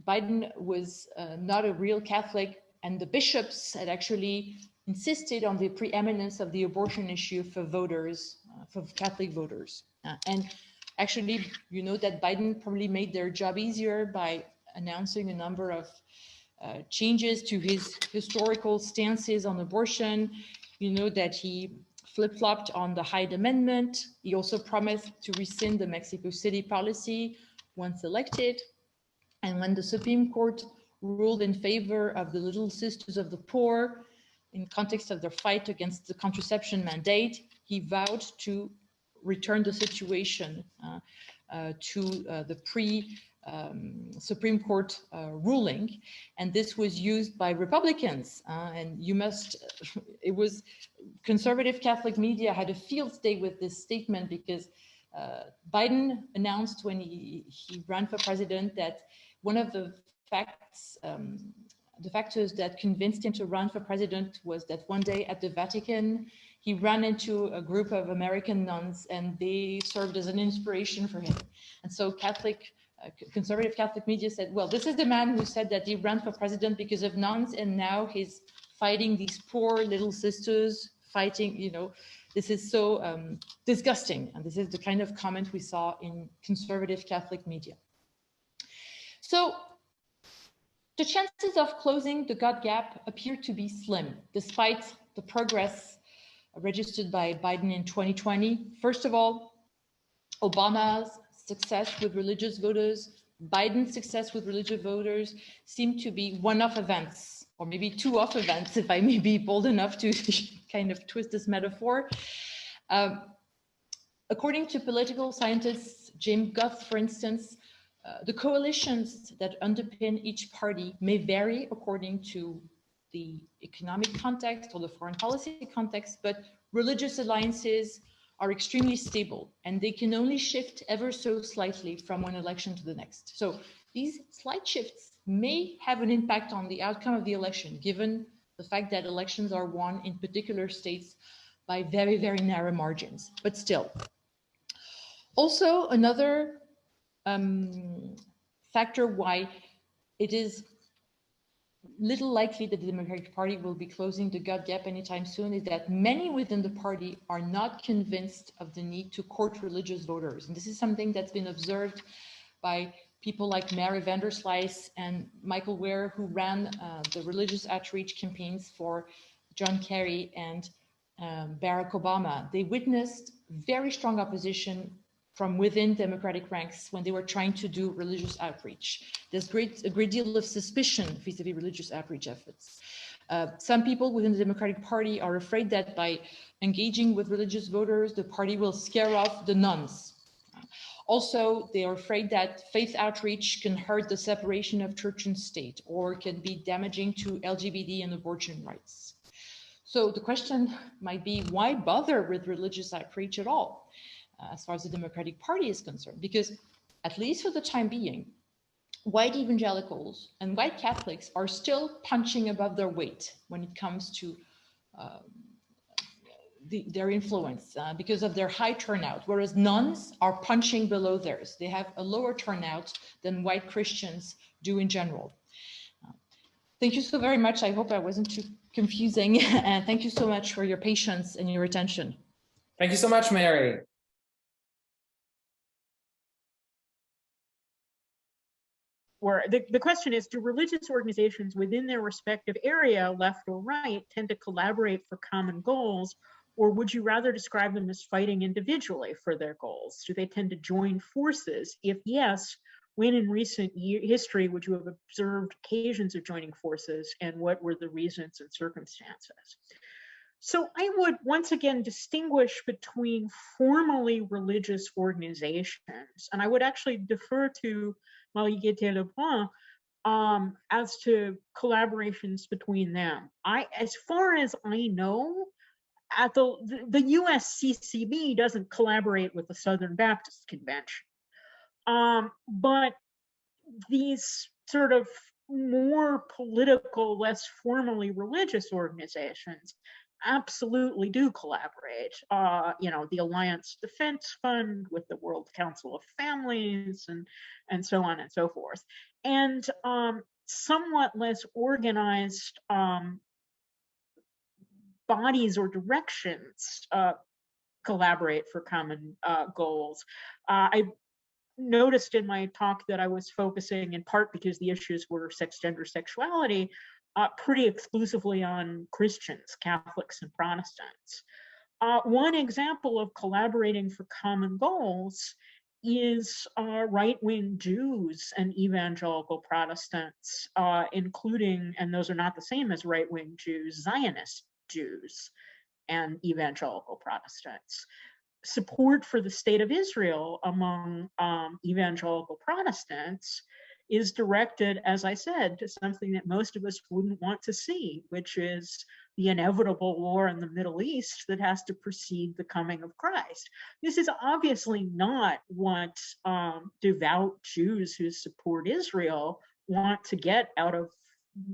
Biden was not a real Catholic, and the bishops had actually insisted on the preeminence of the abortion issue for voters, for Catholic voters. And actually, you know that Biden probably made their job easier by announcing a number of changes to his historical stances on abortion. You know that he flip-flopped on the Hyde Amendment. He also promised to rescind the Mexico City policy once elected. And when the Supreme Court ruled in favor of the Little Sisters of the Poor in context of their fight against the contraception mandate, he vowed to return the situation to the pre-Supreme Court ruling. And this was used by Republicans. It was conservative Catholic media had a field day with this statement because Biden announced when he ran for president that one of the factors that convinced him to run for president was that one day at the Vatican, he ran into a group of American nuns and they served as an inspiration for him. And so conservative Catholic media said, well, this is the man who said that he ran for president because of nuns, and now he's fighting these poor little sisters, fighting, this is so disgusting. And this is the kind of comment we saw in conservative Catholic media. So the chances of closing the God gap appear to be slim, despite the progress registered by Biden in 2020. First of all, Obama's success with religious voters, Biden's success with religious voters seem to be one-off events, or maybe two-off events, if I may be bold enough to kind of twist this metaphor. According to political scientists, James Guth, for instance, the coalitions that underpin each party may vary according to the economic context or the foreign policy context, but religious alliances are extremely stable, and they can only shift ever so slightly from one election to the next. So these slight shifts may have an impact on the outcome of the election, given the fact that elections are won in particular states by very, very narrow margins, but still. Also, another factor why it is little likely that the Democratic Party will be closing the God gap anytime soon is that many within the party are not convinced of the need to court religious voters. And this is something that's been observed by people like Mary Vanderslice and Michael Weir, who ran the religious outreach campaigns for John Kerry and Barack Obama. They witnessed very strong opposition from within Democratic ranks when they were trying to do religious outreach. There's a great deal of suspicion vis-a-vis religious outreach efforts. Some people within the Democratic Party are afraid that by engaging with religious voters, the party will scare off the nuns. Also, they are afraid that faith outreach can hurt the separation of church and state, or can be damaging to LGBT and abortion rights. So the question might be, why bother with religious outreach at all? As far as the Democratic Party is concerned, because at least for the time being, white evangelicals and white Catholics are still punching above their weight when it comes to their influence because of their high turnout, whereas nuns are punching below theirs. They have a lower turnout than white Christians do in general. Thank you so very much. I hope I wasn't too confusing, and thank you so much for your patience and your attention. Thank you so much, Mary. Where the question is, do religious organizations within their respective area, left or right, tend to collaborate for common goals, or would you rather describe them as fighting individually for their goals? Do they tend to join forces? If yes, when in recent history would you have observed occasions of joining forces, and what were the reasons and circumstances? So I would once again distinguish between formally religious organizations, and I would actually defer to Gayte-Lebrun as to collaborations between them. As far as I know, at the USCCB doesn't collaborate with the Southern Baptist Convention, but these sort of more political, less formally religious organizations absolutely do collaborate. The Alliance Defense Fund with the World Council of Families and so on and so forth. And somewhat less organized bodies or directions collaborate for common goals. I noticed in my talk that I was focusing, in part because the issues were sex, gender, sexuality, pretty exclusively on Christians, Catholics, and Protestants. One example of collaborating for common goals is right-wing Jews and evangelical Protestants, including, and those are not the same as right-wing Jews, Zionist Jews and evangelical Protestants. Support for the state of Israel among evangelical Protestants is directed, as I said, to something that most of us wouldn't want to see, which is the inevitable war in the Middle East that has to precede the coming of Christ. This is obviously not what devout Jews who support Israel want to get out of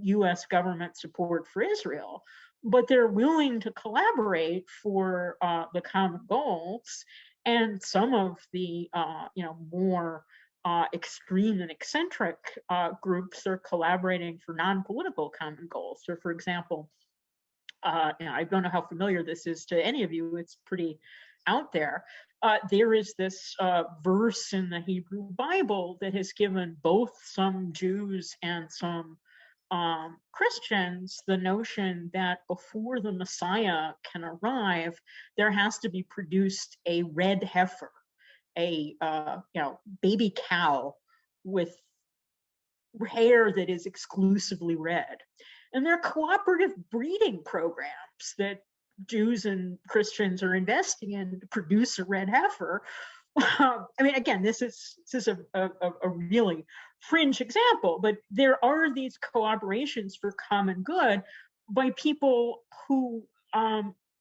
US government support for Israel, but they're willing to collaborate for the common goals. And some of the more extreme and eccentric groups are collaborating for non-political common goals. So, for example, I don't know how familiar this is to any of you. It's pretty out there. There is this verse in the Hebrew Bible that has given both some Jews and some Christians the notion that before the Messiah can arrive, there has to be produced a red heifer, a baby cow with hair that is exclusively red. And there are cooperative breeding programs that Jews and Christians are investing in to produce a red heifer. I mean, again, this is a really fringe example, but there are these collaborations for common good by people who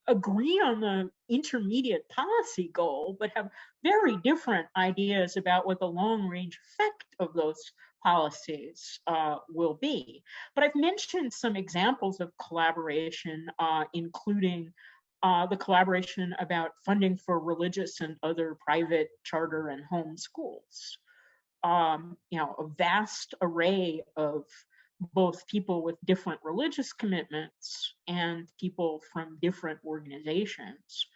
agree on the intermediate policy goal, but have very different ideas about what the long-range effect of those policies will be. But I've mentioned some examples of collaboration, including the collaboration about funding for religious and other private charter and home schools. A vast array of both people with different religious commitments and people from different organizations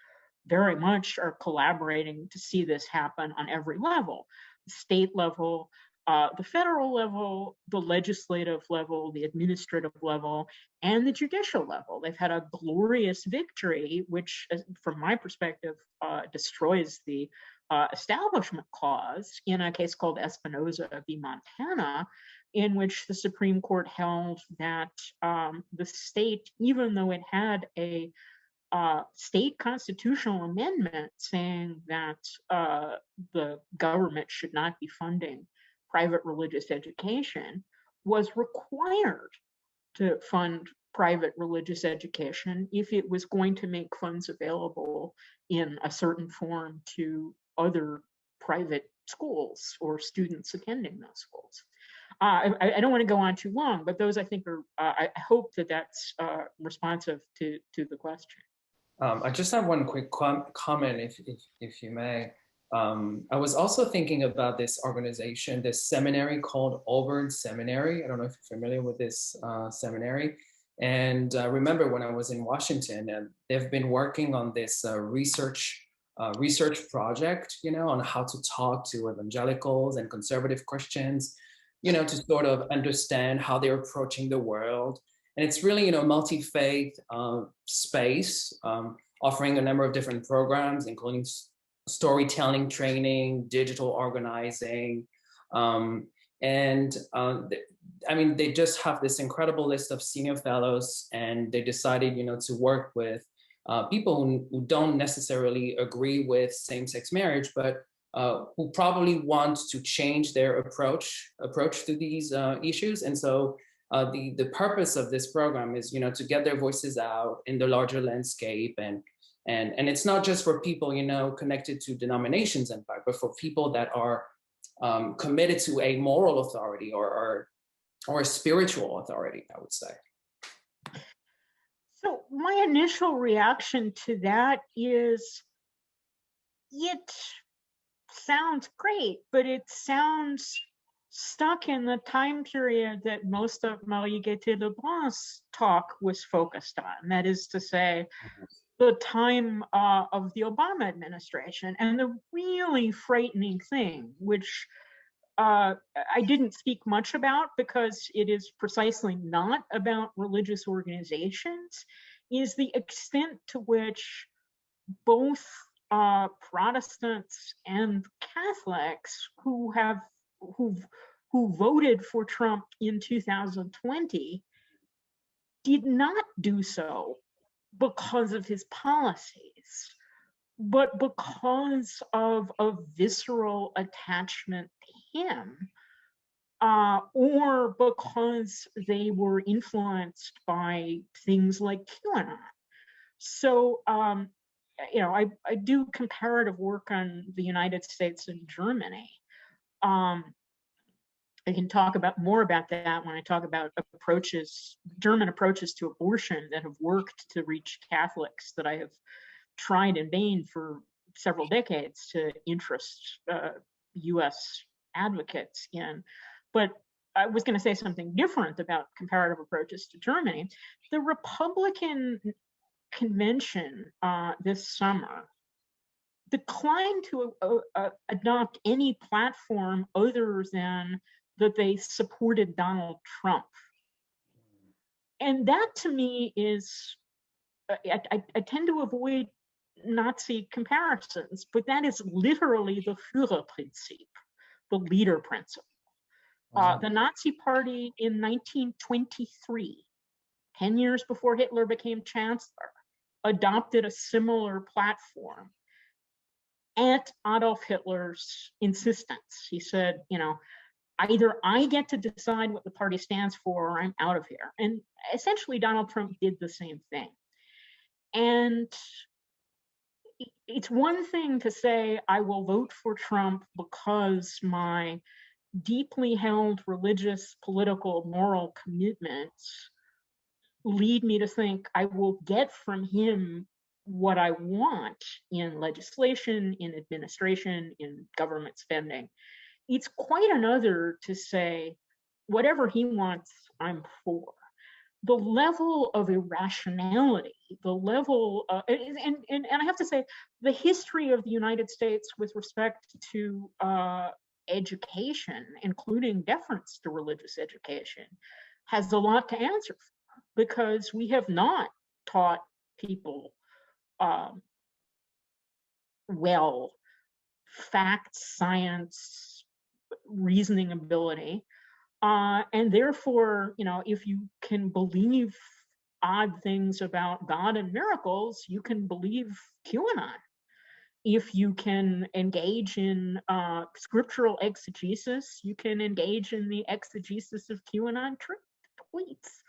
very much are collaborating to see this happen on every level: the state level, the federal level, the legislative level, the administrative level, and the judicial level. They've had a glorious victory, which, from my perspective, destroys the Establishment Clause in a case called Espinoza v. Montana, in which the Supreme Court held that the state, even though it had a state constitutional amendment saying that the government should not be funding private religious education, was required to fund private religious education if it was going to make funds available in a certain form to other private schools or students attending those schools. I don't want to go on too long, but those I think are, I hope that that's responsive to the question. I just have one quick comment, if you may. I was also thinking about this organization, this seminary called Auburn Seminary. I don't know if you're familiar with this seminary. And I remember when I was in Washington, and they've been working on this research project, on how to talk to evangelicals and conservative Christians, to sort of understand how they're approaching the world. And it's really, multi-faith space, offering a number of different programs, including storytelling training, digital organizing. They just have this incredible list of senior fellows, and they decided, to work with people who don't necessarily agree with same-sex marriage, but who probably want to change their approach to these issues. And so the purpose of this program is, to get their voices out in the larger landscape. And it's not just for people, connected to denominations, in fact, but for people that are committed to a moral authority or a spiritual authority, I would say. So my initial reaction to that is, it sounds great, but it sounds stuck in the time period that most of Marie Gayte-Lebrun's talk was focused on. That is to say, the time of the Obama administration. And the really frightening thing, which I didn't speak much about because it is precisely not about religious organizations, is the extent to which both Protestants and Catholics who voted for Trump in 2020 did not do so because of his policies, but because of a visceral attachment to him, or because they were influenced by things like QAnon. So, I do comparative work on the United States and Germany. I can talk more about that when I talk about German approaches to abortion that have worked to reach Catholics that I have tried in vain for several decades to interest U.S. advocates in. But I was going to say something different about comparative approaches to Germany. The Republican convention this summer declined to adopt any platform other than that they supported Donald Trump. And that to me is, I tend to avoid Nazi comparisons, but that is literally the Führerprinzip, the leader principle. The Nazi Party in 1923, 10 years before Hitler became chancellor, adopted a similar platform at Adolf Hitler's insistence. He said, you know, either I get to decide what the party stands for or I'm out of here. And essentially Donald Trump did the same thing. And it's one thing to say, I will vote for Trump because my deeply held religious, political, moral commitments lead me to think I will get from him what I want in legislation, in administration, in government spending. It's quite another to say, whatever he wants, I'm for. The level of irrationality, the level, and I have to say, the history of the United States with respect to education, including deference to religious education, has a lot to answer for, because we have not taught people well facts, science, reasoning ability. And therefore, you know, if you can believe odd things about God and miracles, you can believe QAnon. If you can engage in scriptural exegesis, you can engage in the exegesis of QAnon tweets.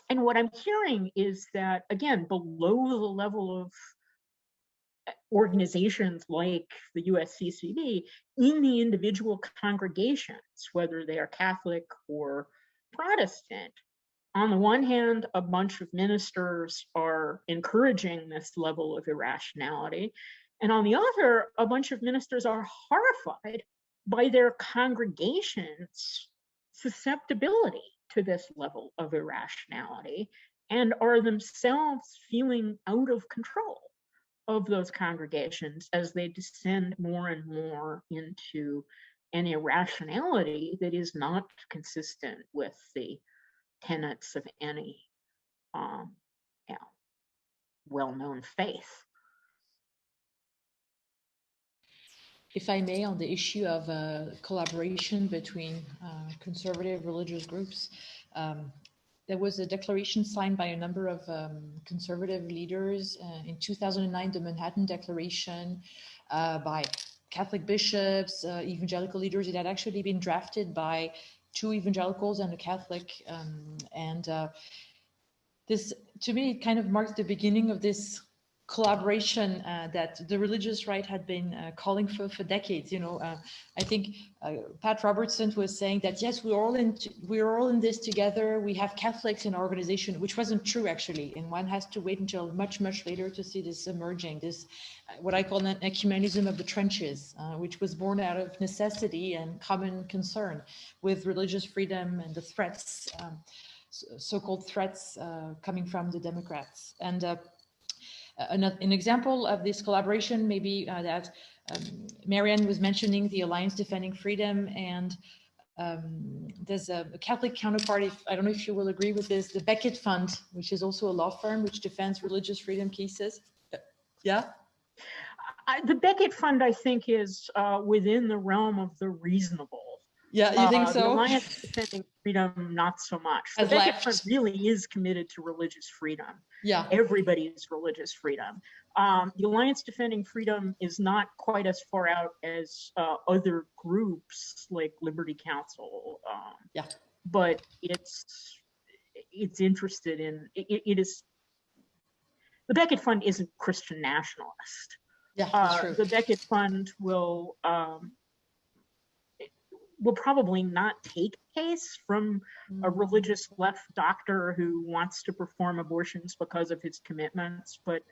And what I'm hearing is that, again, below the level of organizations like the USCCB, in the individual congregations, whether they are Catholic or Protestant, on the one hand, a bunch of ministers are encouraging this level of irrationality. And on the other, a bunch of ministers are horrified by their congregations' susceptibility to this level of irrationality and are themselves feeling out of control of those congregations as they descend more and more into an irrationality that is not consistent with the tenets of any well-known faith. If I may, on the issue of collaboration between conservative religious groups, there was a declaration signed by a number of conservative leaders in 2009, the Manhattan Declaration, by Catholic bishops, evangelical leaders. It had actually been drafted by 2 evangelicals and a Catholic. This, to me, it kind of marks the beginning of this collaboration that the religious right had been calling for decades. You know, I think Pat Robertson was saying that yes, we're all in this together. We have Catholics in our organization, which wasn't true actually, and one has to wait until much later to see this emerging. This what I call an ecumenism of the trenches, which was born out of necessity and common concern with religious freedom and the threats, so-called threats coming from the Democrats. And an example of this collaboration, maybe that Marianne was mentioning, the Alliance Defending Freedom, and there's a Catholic counterpart, I don't know if you will agree with this, the Becket Fund, which is also a law firm which defends religious freedom cases. Yeah? The Becket Fund, I think, is within the realm of the reasonable. Yeah, you think so? The Alliance Defending Freedom, not so much. The Becket Fund really is committed to religious freedom. Yeah. Everybody's religious freedom. The Alliance Defending Freedom is not quite as far out as other groups like Liberty Council. But it's interested in, it is, the Becket Fund isn't Christian nationalist. Yeah, that's true. The Becket Fund will probably not take a case from a religious left doctor who wants to perform abortions because of his commitments, but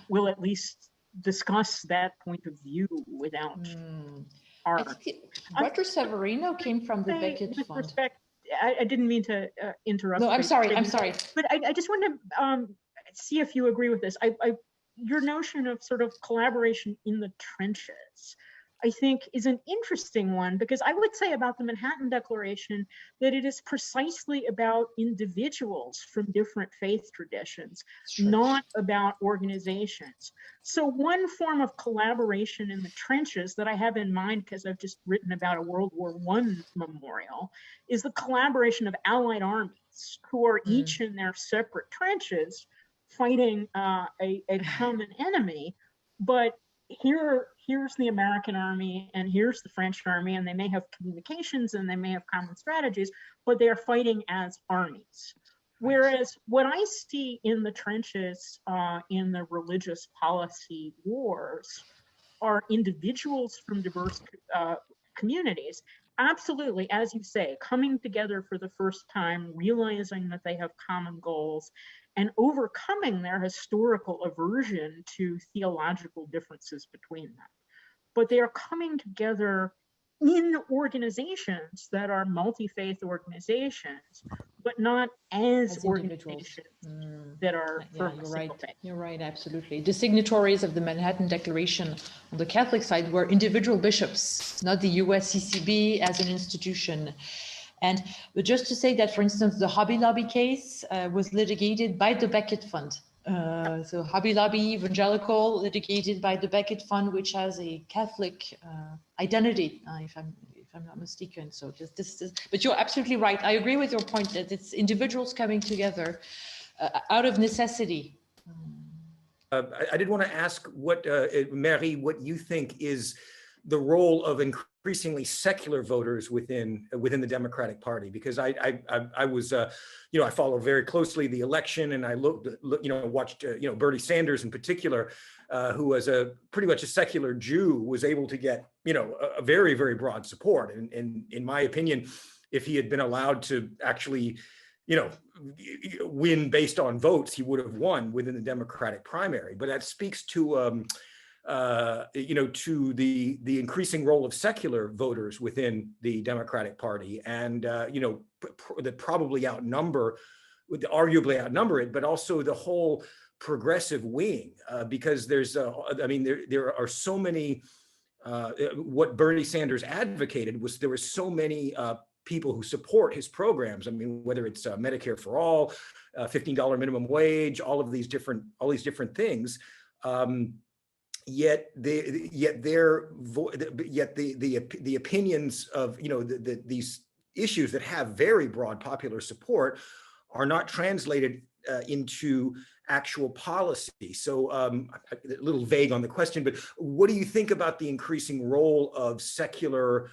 will at least discuss that point of view without are. Roger Severino came from the Beckett with Fund. Respect, I didn't mean to interrupt. No, I'm sorry. But I just want to see if you agree with this. Your notion of sort of collaboration in the trenches, I think, is an interesting one, because I would say about the Manhattan Declaration that it is precisely about individuals from different faith traditions, not about organizations. So one form of collaboration in the trenches that I have in mind, because I've just written about a World War I memorial, is the collaboration of Allied armies who are each in their separate trenches fighting a common enemy, but here's the American army and here's the French army, and they may have communications and they may have common strategies, but they are fighting as armies. Whereas what I see in the trenches in the religious policy wars are individuals from diverse communities, absolutely, as you say, coming together for the first time, realizing that they have common goals, and overcoming their historical aversion to theological differences between them. But they are coming together in organizations that are multi-faith organizations, but not as organizations that are from a single faith. You're right, absolutely. The signatories of the Manhattan Declaration on the Catholic side were individual bishops, not the USCCB as an institution. And just to say that, for instance, the Hobby Lobby case was litigated by the Beckett Fund. So Hobby Lobby, evangelical, litigated by the Beckett Fund, which has a Catholic identity, if I'm not mistaken. So but you're absolutely right. I agree with your point that it's individuals coming together out of necessity. I did want to ask what, Mary, what you think is the role of increasingly secular voters within the Democratic Party, because I was, I follow very closely the election, and I watched, Bernie Sanders in particular, who was pretty much a secular Jew, was able to get, a very, very broad support. And in my opinion, if he had been allowed to actually, win based on votes, he would have won within the Democratic primary. But that speaks to, to the increasing role of secular voters within the Democratic Party, and that probably arguably outnumber it, but also the whole progressive wing, because there's there are so many. What Bernie Sanders advocated was there were so many people who support his programs. I mean, whether it's Medicare for all, $15 minimum wage, all these different things. Yet the opinions of these issues that have very broad popular support are not translated into actual policy. So a little vague on the question, but what do you think about the increasing role of secular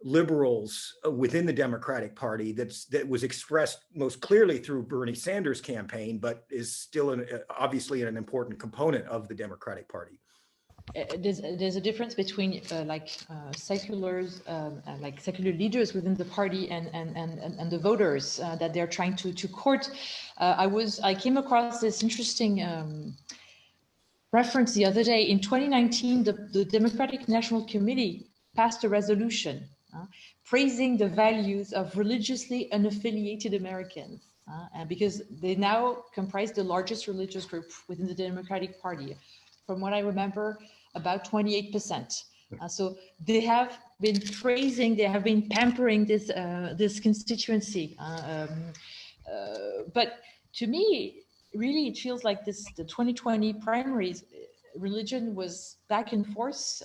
liberals within the Democratic Party that was expressed most clearly through Bernie Sanders' campaign, but is still obviously an important component of the Democratic Party? There's a difference between seculars, like secular leaders within the party and the voters that they're trying to court. I came across this interesting reference the other day. In 2019, the Democratic National Committee passed a resolution praising the values of religiously unaffiliated Americans, because they now comprise the largest religious group within the Democratic Party. From what I remember, about 28%. So they have been praising, they have been pampering this constituency. But to me, really, it feels like the 2020 primaries, religion was back and forth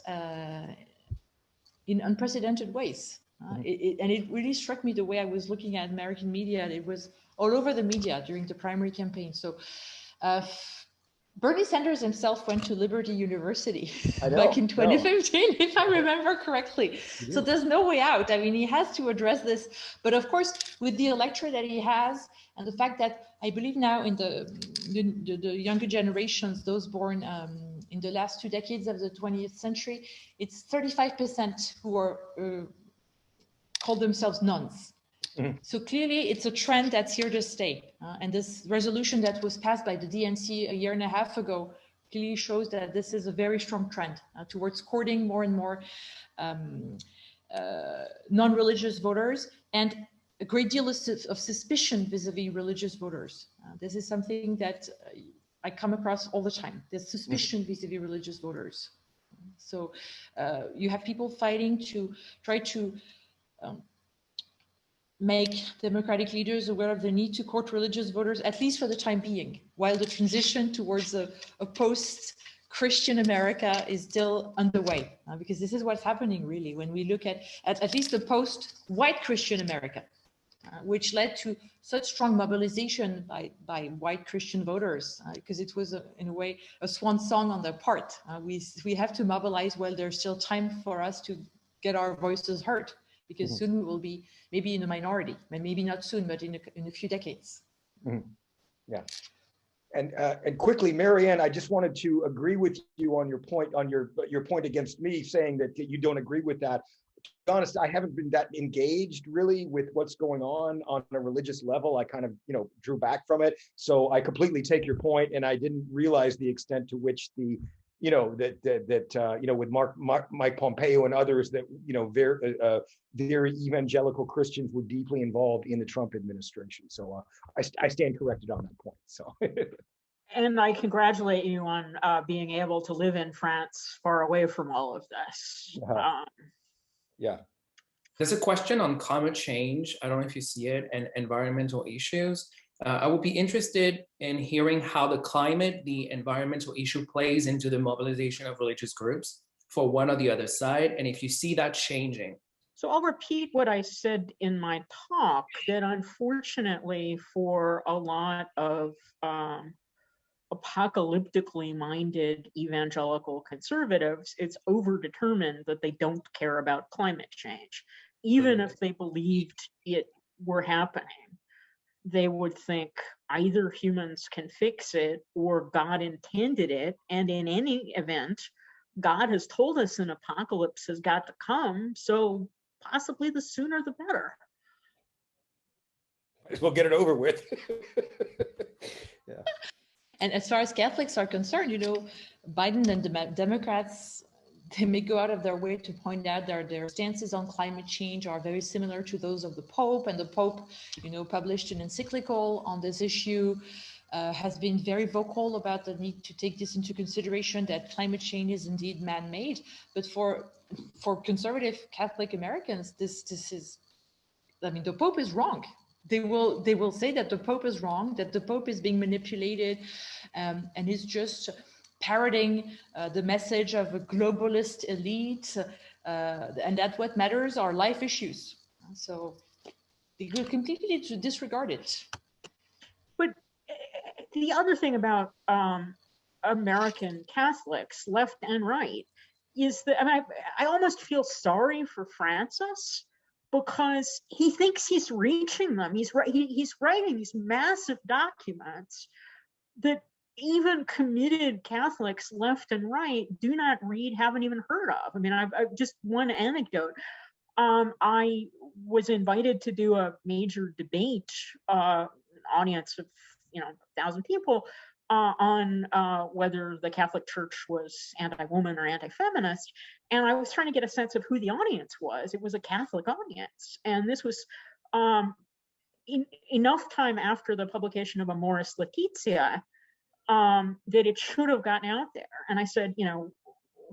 in unprecedented ways. And it really struck me the way I was looking at American media. It was all over the media during the primary campaign. So Bernie Sanders himself went to Liberty University back in 2015, if I remember correctly. So there's no way out. I mean, he has to address this. But of course, with the electorate that he has, and the fact that I believe now in the younger generations, those born in the last 2 decades of the 20th century, it's 35% who are call themselves nuns. So clearly, it's a trend that's here to stay. And this resolution that was passed by the DNC a year and a half ago clearly shows that this is a very strong trend towards courting more and more non-religious voters, and a great deal of suspicion vis-a-vis religious voters. This is something that I come across all the time. There's suspicion vis-a-vis religious voters. So you have people fighting to try to make democratic leaders aware of the need to court religious voters, at least for the time being, while the transition towards a post-Christian America is still underway. Because this is what's happening, really, when we look at least the post-white Christian America, which led to such strong mobilization by white Christian voters, because it was, in a way, a swan song on their part. We have to mobilize while there's still time for us to get our voices heard, because soon we will be maybe in a minority, maybe not soon, but in a few decades. Yeah. And quickly, Marianne, I just wanted to agree with you on your point, your point against me saying that you don't agree with that. To be honest, I haven't been that engaged really with what's going on a religious level. I kind of, drew back from it. So I completely take your point, and I didn't realize the extent to which the, with Mike Pompeo and others that, very evangelical Christians were deeply involved in the Trump administration. So I stand corrected on that point. So. And I congratulate you on being able to live in France far away from all of this. Yeah. There's a question on climate change. I don't know if you see it, and environmental issues. I would be interested in hearing how the climate, the environmental issue plays into the mobilization of religious groups for one or the other side, and if you see that changing. So I'll repeat what I said in my talk, that unfortunately for a lot of apocalyptically minded evangelical conservatives, it's overdetermined that they don't care about climate change. Even if they believed it were happening, they would think either humans can fix it or God intended it. And in any event, God has told us an apocalypse has got to come. So possibly the sooner the better. Might as well get it over with. Yeah. And as far as Catholics are concerned, Biden and the Democrats, they may go out of their way to point out that their stances on climate change are very similar to those of the Pope. And the Pope, published an encyclical on this issue, has been very vocal about the need to take this into consideration, that climate change is indeed man-made. But for conservative Catholic Americans, this is, the Pope is wrong. They will say that the Pope is wrong, that the Pope is being manipulated, and is just parroting the message of a globalist elite, and that what matters are life issues. So they will completely disregard it. But the other thing about American Catholics, left and right, is that I almost feel sorry for Francis, because he thinks he's reaching them. He's writing these massive documents that even committed Catholics left and right do not read, haven't even heard of. I've just one anecdote. I was invited to do a major debate, an audience of 1,000 people, on whether the Catholic Church was anti-woman or anti-feminist. And I was trying to get a sense of who the audience was. It was a Catholic audience. And this was enough time after the publication of Amoris Laetitia that it should have gotten out there. And I said,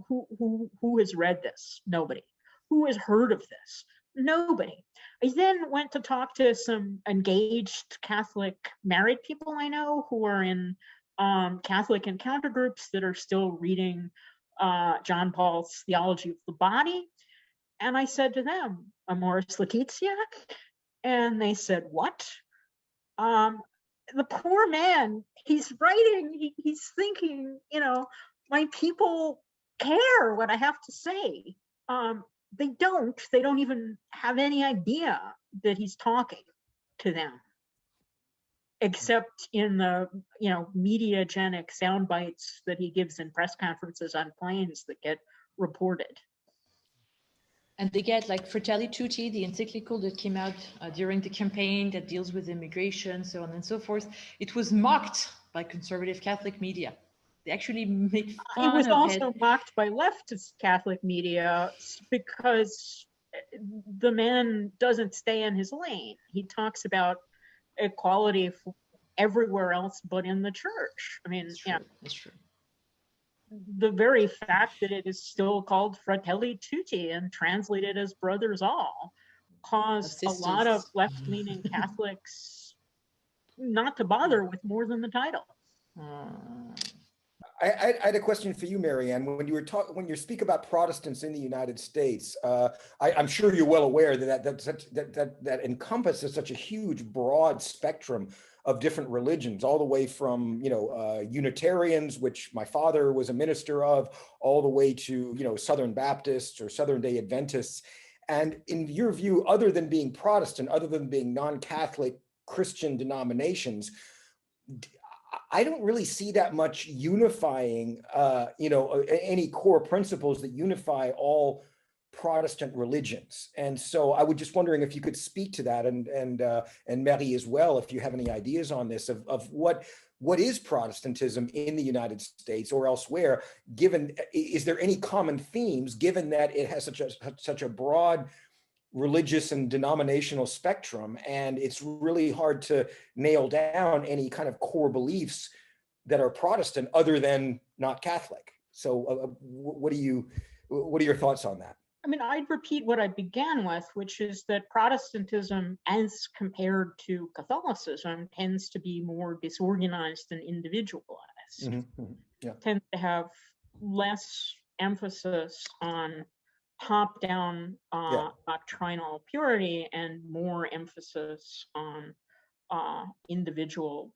who has read this? Nobody. Who has heard of this? Nobody. I then went to talk to some engaged Catholic married people I know who are in Catholic encounter groups that are still reading John Paul's Theology of the Body. And I said to them, Amoris Laetitia? And they said, what? The poor man, he's writing, he's thinking, my people care what I have to say. They don't even have any idea that he's talking to them, except in the, mediagenic sound bites that he gives in press conferences on planes that get reported. And they get like Fratelli Tutti, the encyclical that came out during the campaign that deals with immigration, so on and so forth. It was mocked by conservative Catholic media. they actually make It fun was of also it. mocked by leftist Catholic media because the man doesn't stay in his lane. He talks about equality everywhere else but in the church. I mean, That's you know, true. That's true. the very fact that it is still called Fratelli Tutti and translated as brothers all caused a lot of Sisters. left-leaning Catholics not to bother with more than the title. I had a question for you, Marianne. When you speak about Protestants in the United States, I'm sure you're well aware that encompasses such a huge, broad spectrum of different religions, all the way from Unitarians, which my father was a minister of, all the way to Southern Baptists or Southern Day Adventists. And in your view, other than being Protestant, other than being non-Catholic Christian denominations, I don't really see that much unifying, any core principles that unify all Protestant religions. And so I was just wondering if you could speak to that, and Mary as well, if you have any ideas on this of what is Protestantism in the United States or elsewhere, is there any common themes, given that it has such a broad religious and denominational spectrum, and it's really hard to nail down any kind of core beliefs that are Protestant other than not Catholic. So what are your thoughts on that? I mean, I'd repeat what I began with, which is that Protestantism, as compared to Catholicism, tends to be more disorganized and individualized. Mm-hmm. Yeah. Tends to have less emphasis on top-down doctrinal purity and more emphasis on individual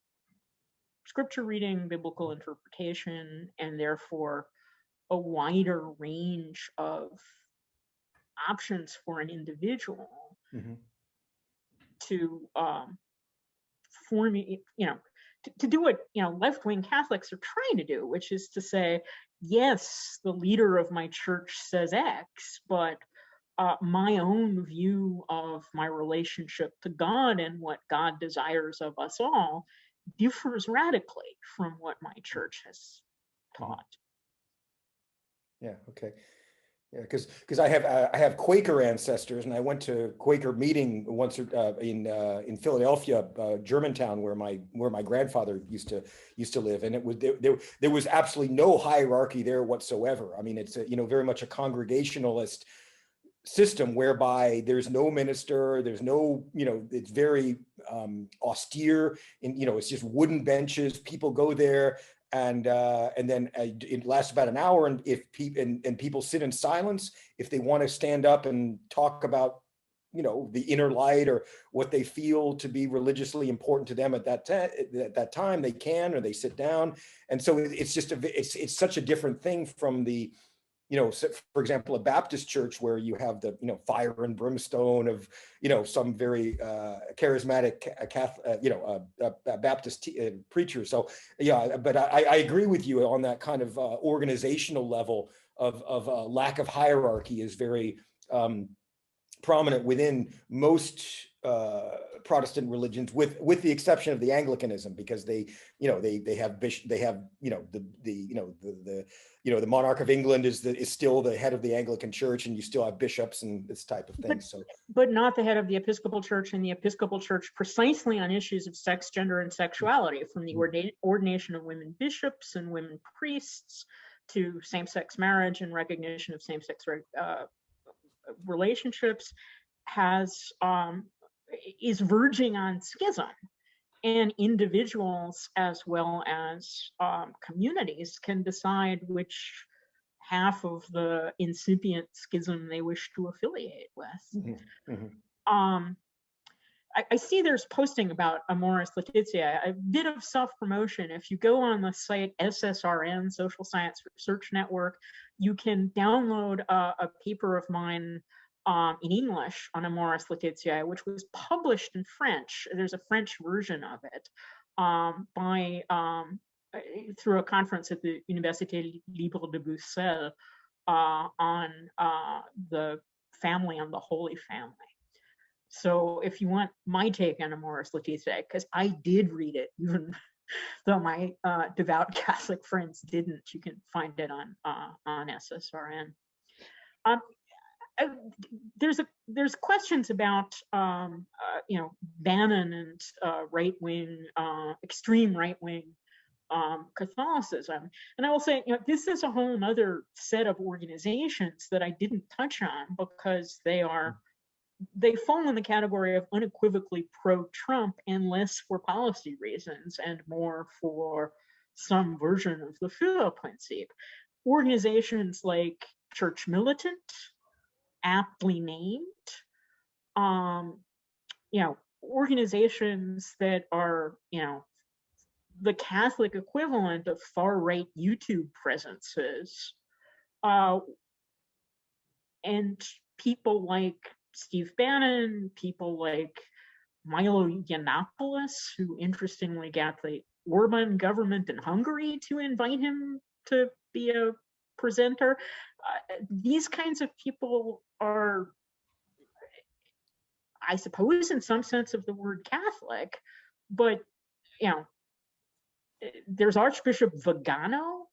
scripture reading, biblical interpretation, and therefore a wider range of options for an individual to to do what left-wing Catholics are trying to do, which is to say, yes, the leader of my church says X, but my own view of my relationship to God and what God desires of us all differs radically from what my church has taught. Yeah. Okay. Yeah, because I have Quaker ancestors, and I went to Quaker meeting once in Philadelphia, Germantown, where my grandfather used to live, and it was there was absolutely no hierarchy there whatsoever. I mean, it's very much a congregationalist system whereby there's no minister, there's no it's very austere, and it's just wooden benches. People go there. And then it lasts about an hour, and if people sit in silence, if they want to stand up and talk about, the inner light or what they feel to be religiously important to them at that time, they can, or they sit down. And so it's just it's such a different thing from the, for example, a Baptist church where you have the, fire and brimstone of, some very charismatic Baptist preacher. So, yeah, but I agree with you on that kind of organizational level of lack of hierarchy is very prominent within most Protestant religions, with the exception of the Anglicanism, because they have the monarch of England is still the head of the Anglican Church, and you still have bishops and this type of thing. But not the head of the Episcopal Church, and the Episcopal Church precisely on issues of sex, gender, and sexuality, from the ordination of women bishops and women priests to same-sex marriage and recognition of same-sex relationships, is verging on schism, and individuals as well as communities can decide which half of the incipient schism they wish to affiliate with. I see there's posting about Amoris Laetitia. A bit of self-promotion. If you go on the site SSRN, Social Science Research Network, you can download a paper of mine in English on Amoris Laetitia, which was published in French. There's a French version of it through a conference at the Université Libre de Bruxelles on the family and the Holy Family. So if you want my take on Amoris Laetitia, because I did read it even though my devout Catholic friends didn't. You can find it on SSRN. There's questions about Bannon and right-wing, extreme right-wing Catholicism, and I will say, this is a whole other set of organizations that I didn't touch on because they fall in the category of unequivocally pro-Trump and less for policy reasons and more for some version of the Führerprinzip. Organizations like Church Militant, aptly named, organizations that are, the Catholic equivalent of far-right YouTube presences, and people like Steve Bannon, people like Milo Yiannopoulos, who interestingly got the Orban government in Hungary to invite him to be a presenter. These kinds of people are, I suppose, in some sense of the word Catholic, but there's Archbishop Vigano,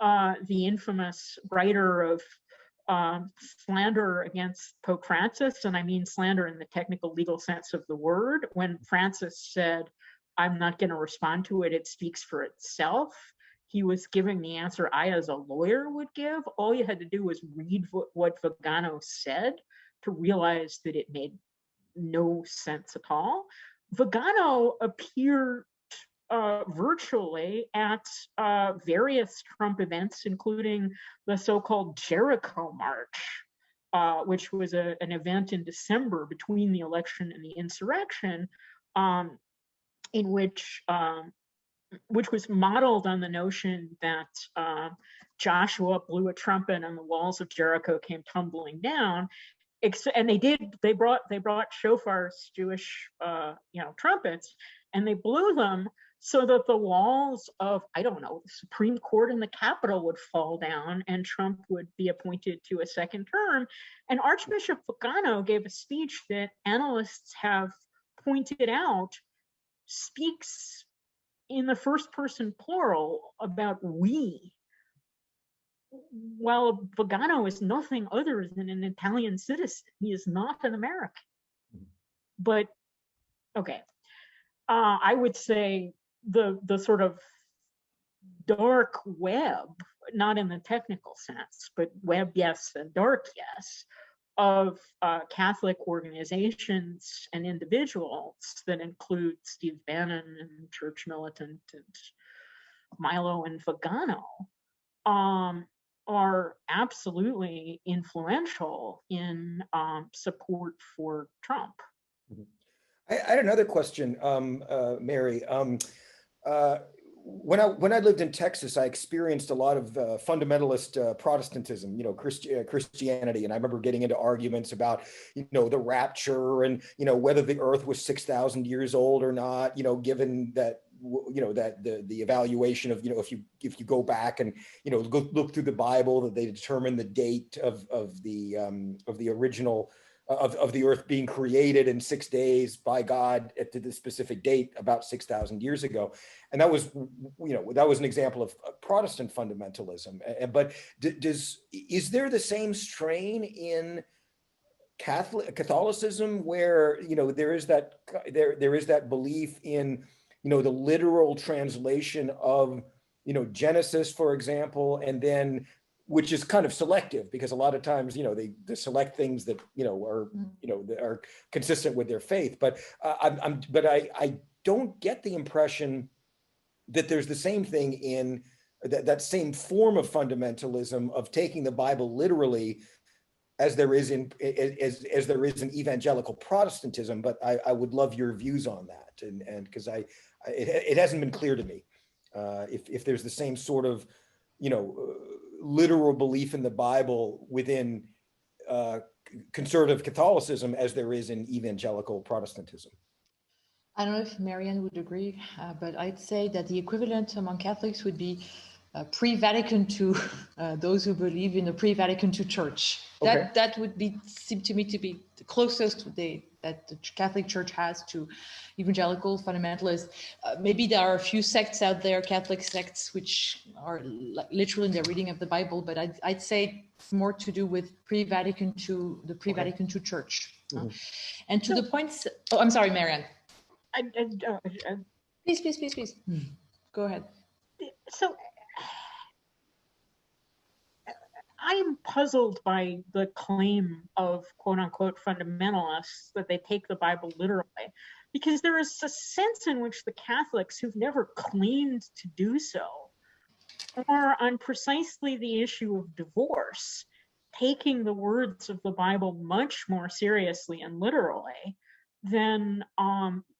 the infamous writer of slander against Pope Francis, and I mean slander in the technical legal sense of the word. When Francis said, "I'm not going to respond to it, it speaks for itself," he was giving the answer I, as a lawyer, would give. All you had to do was read what Vigano said to realize that it made no sense at all. Vigano appeared virtually at various Trump events, including the so-called Jericho March, which was an event in December between the election and the insurrection, in which was modeled on the notion that Joshua blew a trumpet and the walls of Jericho came tumbling down. And they brought shofars, Jewish trumpets, and they blew them so that the walls of, I don't know, the Supreme Court and the Capitol would fall down and Trump would be appointed to a second term. And Archbishop Vigano gave a speech that analysts have pointed out speaks in the first person plural about we, while Vigano is nothing other than an Italian citizen. He is not an American. But, okay. I would say the sort of dark web, not in the technical sense, but web yes and dark yes, of Catholic organizations and individuals that include Steve Bannon and Church Militant and Milo and Vigano, are absolutely influential in support for Trump. I had another question, Mary. When I lived in Texas, I experienced a lot of fundamentalist Protestantism, Christianity, and I remember getting into arguments about, the rapture and whether the Earth was 6,000 years old or not. Given that that the evaluation of if you go back and look through the Bible, that they determine the date of the original. Of the earth being created in 6 days by God at the specific date about 6,000 years ago. And that was, that was an example of Protestant fundamentalism. But is there the same strain in Catholicism where, there is that belief in, the literal translation of, Genesis, for example, and then which is kind of selective because a lot of times, they select things that, are, that are consistent with their faith. But I don't get the impression that there's the same thing in that same form of fundamentalism of taking the Bible literally as there is in evangelical Protestantism. But I would love your views on that, and because it hasn't been clear to me if there's the same sort of literal belief in the Bible within conservative Catholicism as there is in evangelical Protestantism. I don't know if Marianne would agree, but I'd say that the equivalent among Catholics would be pre-Vatican II, those who believe in the pre-Vatican II church. Okay. That would seem to me to be the closest that the Catholic Church has to evangelical fundamentalists. Maybe there are a few sects out there, Catholic sects, which are literal in their reading of the Bible, but I'd say it's more to do with pre-Vatican II, the pre-Vatican II church. And to the points, oh, I'm sorry, Marianne. Please. Go ahead. So I am puzzled by the claim of quote unquote fundamentalists that they take the Bible literally, because there is a sense in which the Catholics who've never claimed to do so are on precisely the issue of divorce, taking the words of the Bible much more seriously and literally than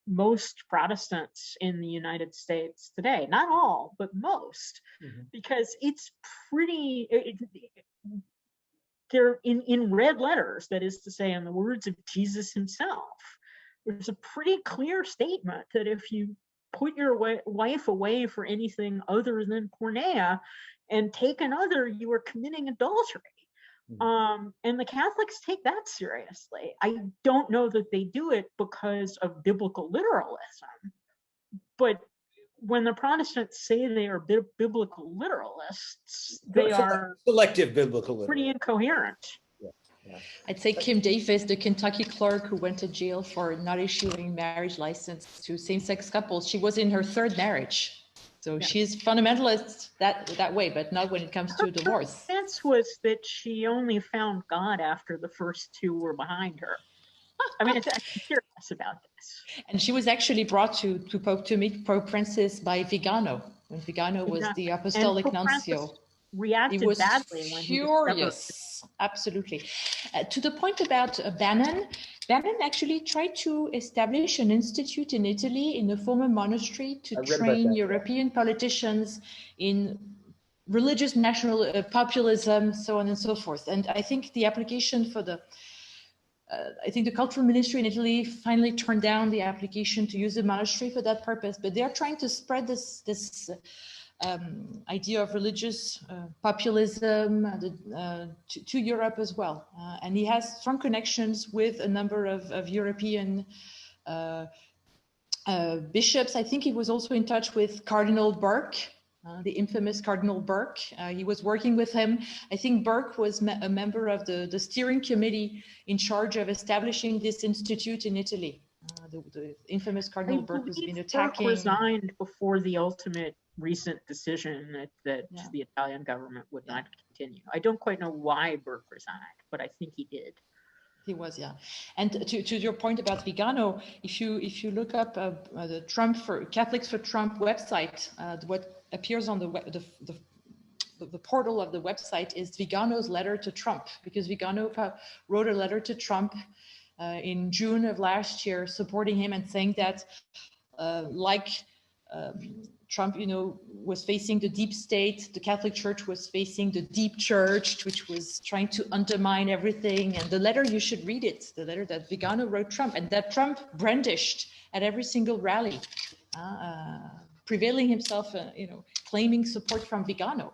most Protestants in the United States today. Not all, but most, because it's pretty, they're in red letters, that is to say, in the words of Jesus himself. There's a pretty clear statement that if you put your wife away for anything other than porneia and take another, you are committing adultery. And the Catholics take that seriously. I don't know that they do it because of biblical literalism, but when the Protestants say they are biblical literalists, they are selective biblical literalists. Pretty incoherent. Yeah. I'd say Kim Davis, the Kentucky clerk who went to jail for not issuing marriage license to same-sex couples, she was in her third marriage. So she's fundamentalist that way, but not when it comes to divorce. Her sense was that she only found God after the first two were behind her. I mean, I'm curious about this. And she was actually brought to meet Pope Francis by Vigano, when Vigano was the apostolic nuncio. Reacted he was badly when furious. Absolutely. To the point about Bannon actually tried to establish an institute in Italy in a former monastery to train European politicians in religious national populism, so on and so forth. And I think the application for I think the cultural ministry in Italy finally turned down the application to use the monastery for that purpose, but they're trying to spread this idea of religious populism to Europe as well. And he has strong connections with a number of European bishops. I think he was also in touch with Cardinal Burke, the infamous Cardinal Burke. He was working with him. I think Burke was a member of the steering committee in charge of establishing this institute in Italy. The infamous Cardinal Burke has been attacking. Burke resigned before the ultimate recent decision that the Italian government would not continue. I don't quite know why Burke resigned, but I think he did. He was, yeah. And to your point about Vigano, if you look up the Catholics for Trump website, what appears on the portal of the website is Vigano's letter to Trump, because Vigano wrote a letter to Trump in June of last year, supporting him and saying that Trump, was facing the deep state. The Catholic Church was facing the deep church, which was trying to undermine everything. And the letter, you should read it, the letter that Vigano wrote Trump, and that Trump brandished at every single rally, prevailing himself, claiming support from Vigano.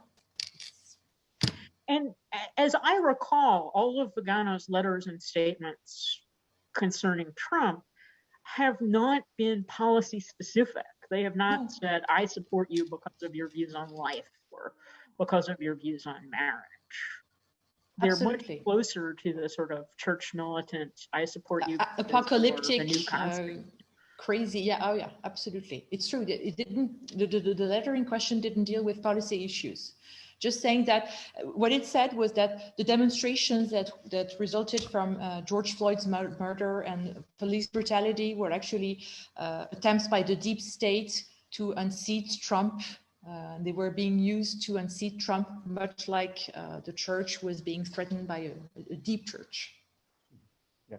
And as I recall, all of Vigano's letters and statements concerning Trump have not been policy specific. They have not said, I support you because of your views on life or because of your views on marriage. They're much closer to the sort of church militant, I support you. Apocalyptic, crazy. Yeah, oh yeah, absolutely. It's true. It didn't, the letter in question didn't deal with policy issues. Just saying that what it said was that the demonstrations that resulted from George Floyd's murder and police brutality were actually attempts by the deep state to unseat Trump. They were being used to unseat Trump, much like the church was being threatened by a deep church. Yeah.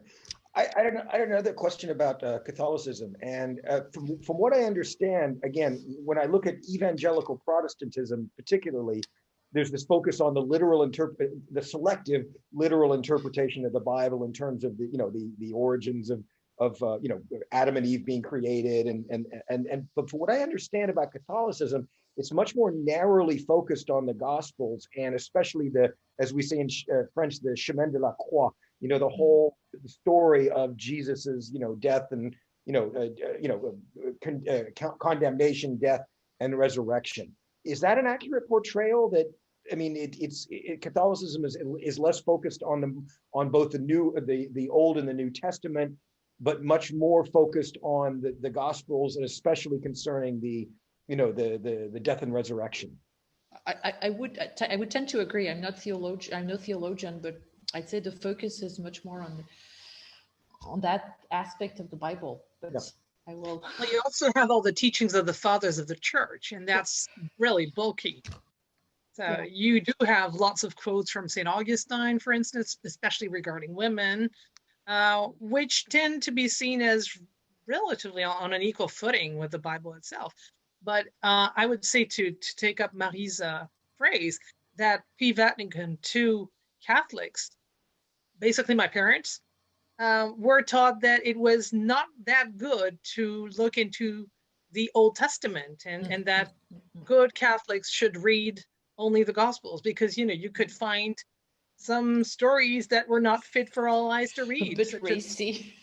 I don't know the question about Catholicism. And from what I understand, again, when I look at evangelical Protestantism particularly, there's this focus on the selective literal interpretation of the Bible in terms of the origins of Adam and Eve being created, but for what I understand about Catholicism, it's much more narrowly focused on the Gospels, and especially as we say in French, the chemin de la croix. The whole story of Jesus's, death and condemnation, death, and resurrection. Is that an accurate portrayal? That Catholicism is less focused on both the Old and the New Testament, but much more focused on the Gospels, and especially concerning the death and resurrection. I would tend to agree. I'm no theologian, but I'd say the focus is much more on that aspect of the Bible. But I will. Well, you also have all the teachings of the fathers of the church, and that's really bulky. So you do have lots of quotes from St. Augustine, for instance, especially regarding women, which tend to be seen as relatively on an equal footing with the Bible itself. But I would say, to take up Marie's phrase, that pre-Vatican II Catholics, basically my parents, were taught that it was not that good to look into the Old Testament, and that good Catholics should read only the Gospels, because you could find some stories that were not fit for all eyes to read. A bit racy.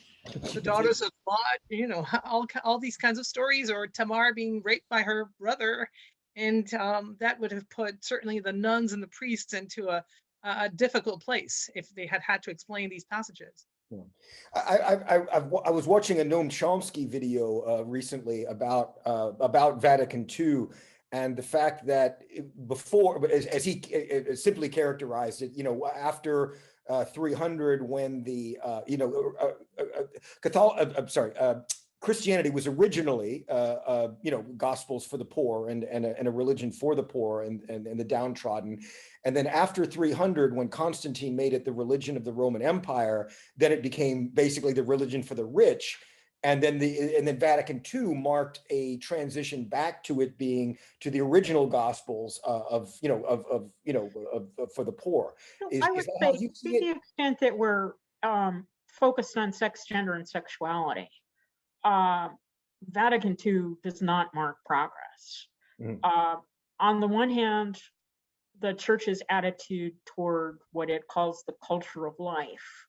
The daughters of Lot, all these kinds of stories, or Tamar being raped by her brother, and that would have put certainly the nuns and the priests into a difficult place if they had to explain these passages. Yeah. I was watching a Noam Chomsky video recently about Vatican II, and the fact that before, as he simply characterized it, after 300, when the Christianity was originally Gospels for the poor and a religion for the poor and the downtrodden. And then after 300, when Constantine made it the religion of the Roman Empire, then it became basically the religion for the rich. And then Vatican II marked a transition back to it being to the original Gospels for the poor. I would say, to the extent that we're focused on sex, gender, and sexuality, Vatican II does not mark progress. On the one hand, the church's attitude toward what it calls the culture of life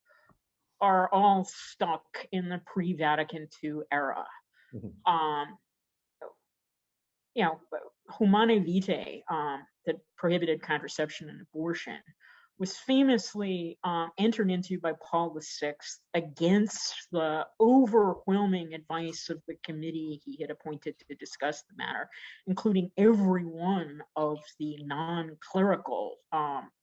are all stuck in the pre-Vatican II era. Humanae Vitae, that prohibited contraception and abortion, was famously entered into by Paul VI against the overwhelming advice of the committee he had appointed to discuss the matter, including every one of the non-clerical,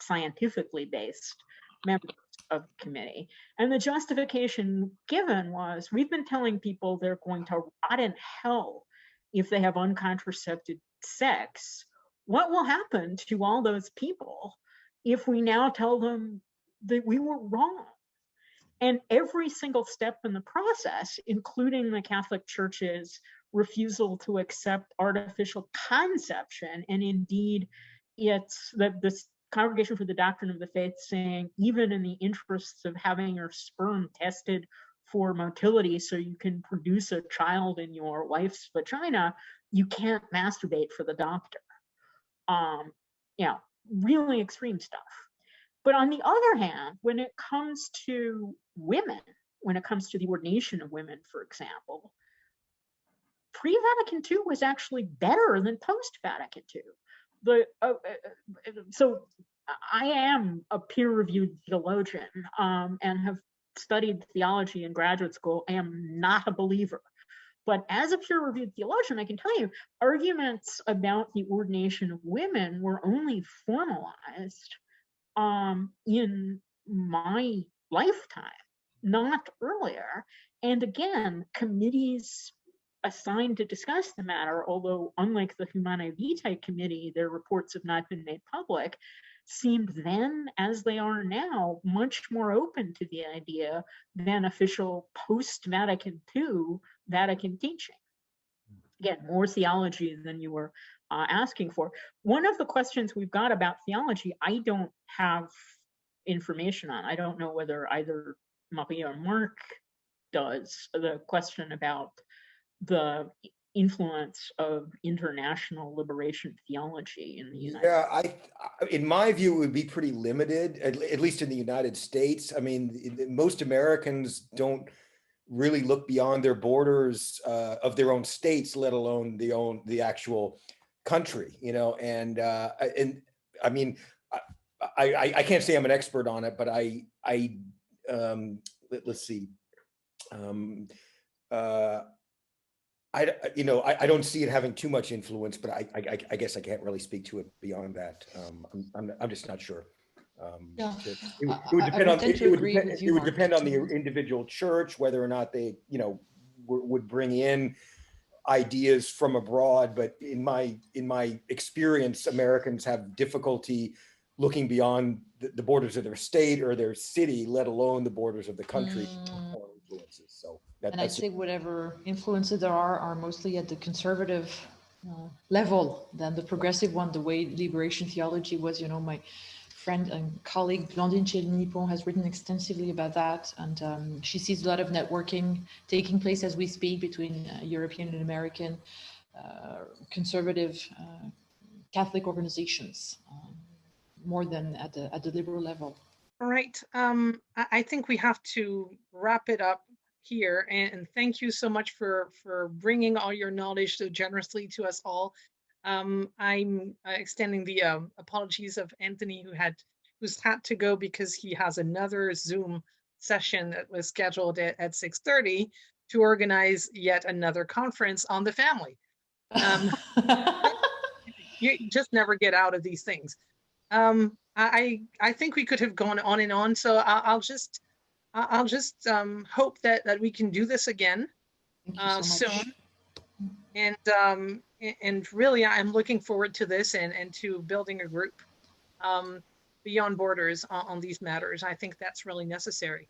scientifically based members of the committee. And the justification given was, we've been telling people they're going to rot in hell if they have uncontracepted sex. What will happen to all those people if we now tell them that we were wrong? And every single step in the process, including the Catholic Church's refusal to accept artificial conception, and indeed it's the Congregation for the Doctrine of the Faith saying, even in the interests of having your sperm tested for motility so you can produce a child in your wife's vagina, you can't masturbate for the doctor. Really extreme stuff. But on the other hand, when it comes to women, when it comes to the ordination of women, for example, pre-Vatican II was actually better than post-Vatican II. So I am a peer-reviewed theologian and have studied theology in graduate school. I am not a believer. But as a peer-reviewed theologian, I can tell you, arguments about the ordination of women were only formalized in my lifetime, not earlier. And again, committees assigned to discuss the matter, although unlike the Humanae Vitae committee, their reports have not been made public, seemed then, as they are now, much more open to the idea than official post-Vatican II Vatican teaching. Again, more theology than you were asking for. One of the questions we've got about theology, I don't have information on. I don't know whether either Maria or Mark does. The question about the influence of international liberation theology in the United States? Yeah, in my view, it would be pretty limited, at least in the United States. I mean, most Americans don't really look beyond their borders of their own states, let alone the actual country, you know. And I mean, I can't say I'm an expert on it, but let's see. I don't see it having too much influence, but I guess I can't really speak to it beyond that. I'm just not sure. Yeah. It would depend on the individual church, whether or not they, you know, would bring in ideas from abroad. But in my experience, Americans have difficulty looking beyond the borders of their state or their city, let alone the borders of the country for influences. So and I'd say whatever influences there are mostly at the conservative level than the progressive one. The way liberation theology was, you know, my friend and colleague Blandine Chély-Nippon has written extensively about that, and she sees a lot of networking taking place as we speak between European and American conservative Catholic organizations, more than at the liberal level. All right, I think we have to wrap it up here, and thank you so much for bringing all your knowledge so generously to us all. I'm extending the apologies of Anthony, who's had to go because he has another Zoom session that was scheduled at 6:30 to organize yet another conference on the family. You just never get out of these things. I think we could have gone on and on, so I'll just hope that we can do this again soon. And really, I'm looking forward to this and to building a group beyond borders on these matters. I think that's really necessary.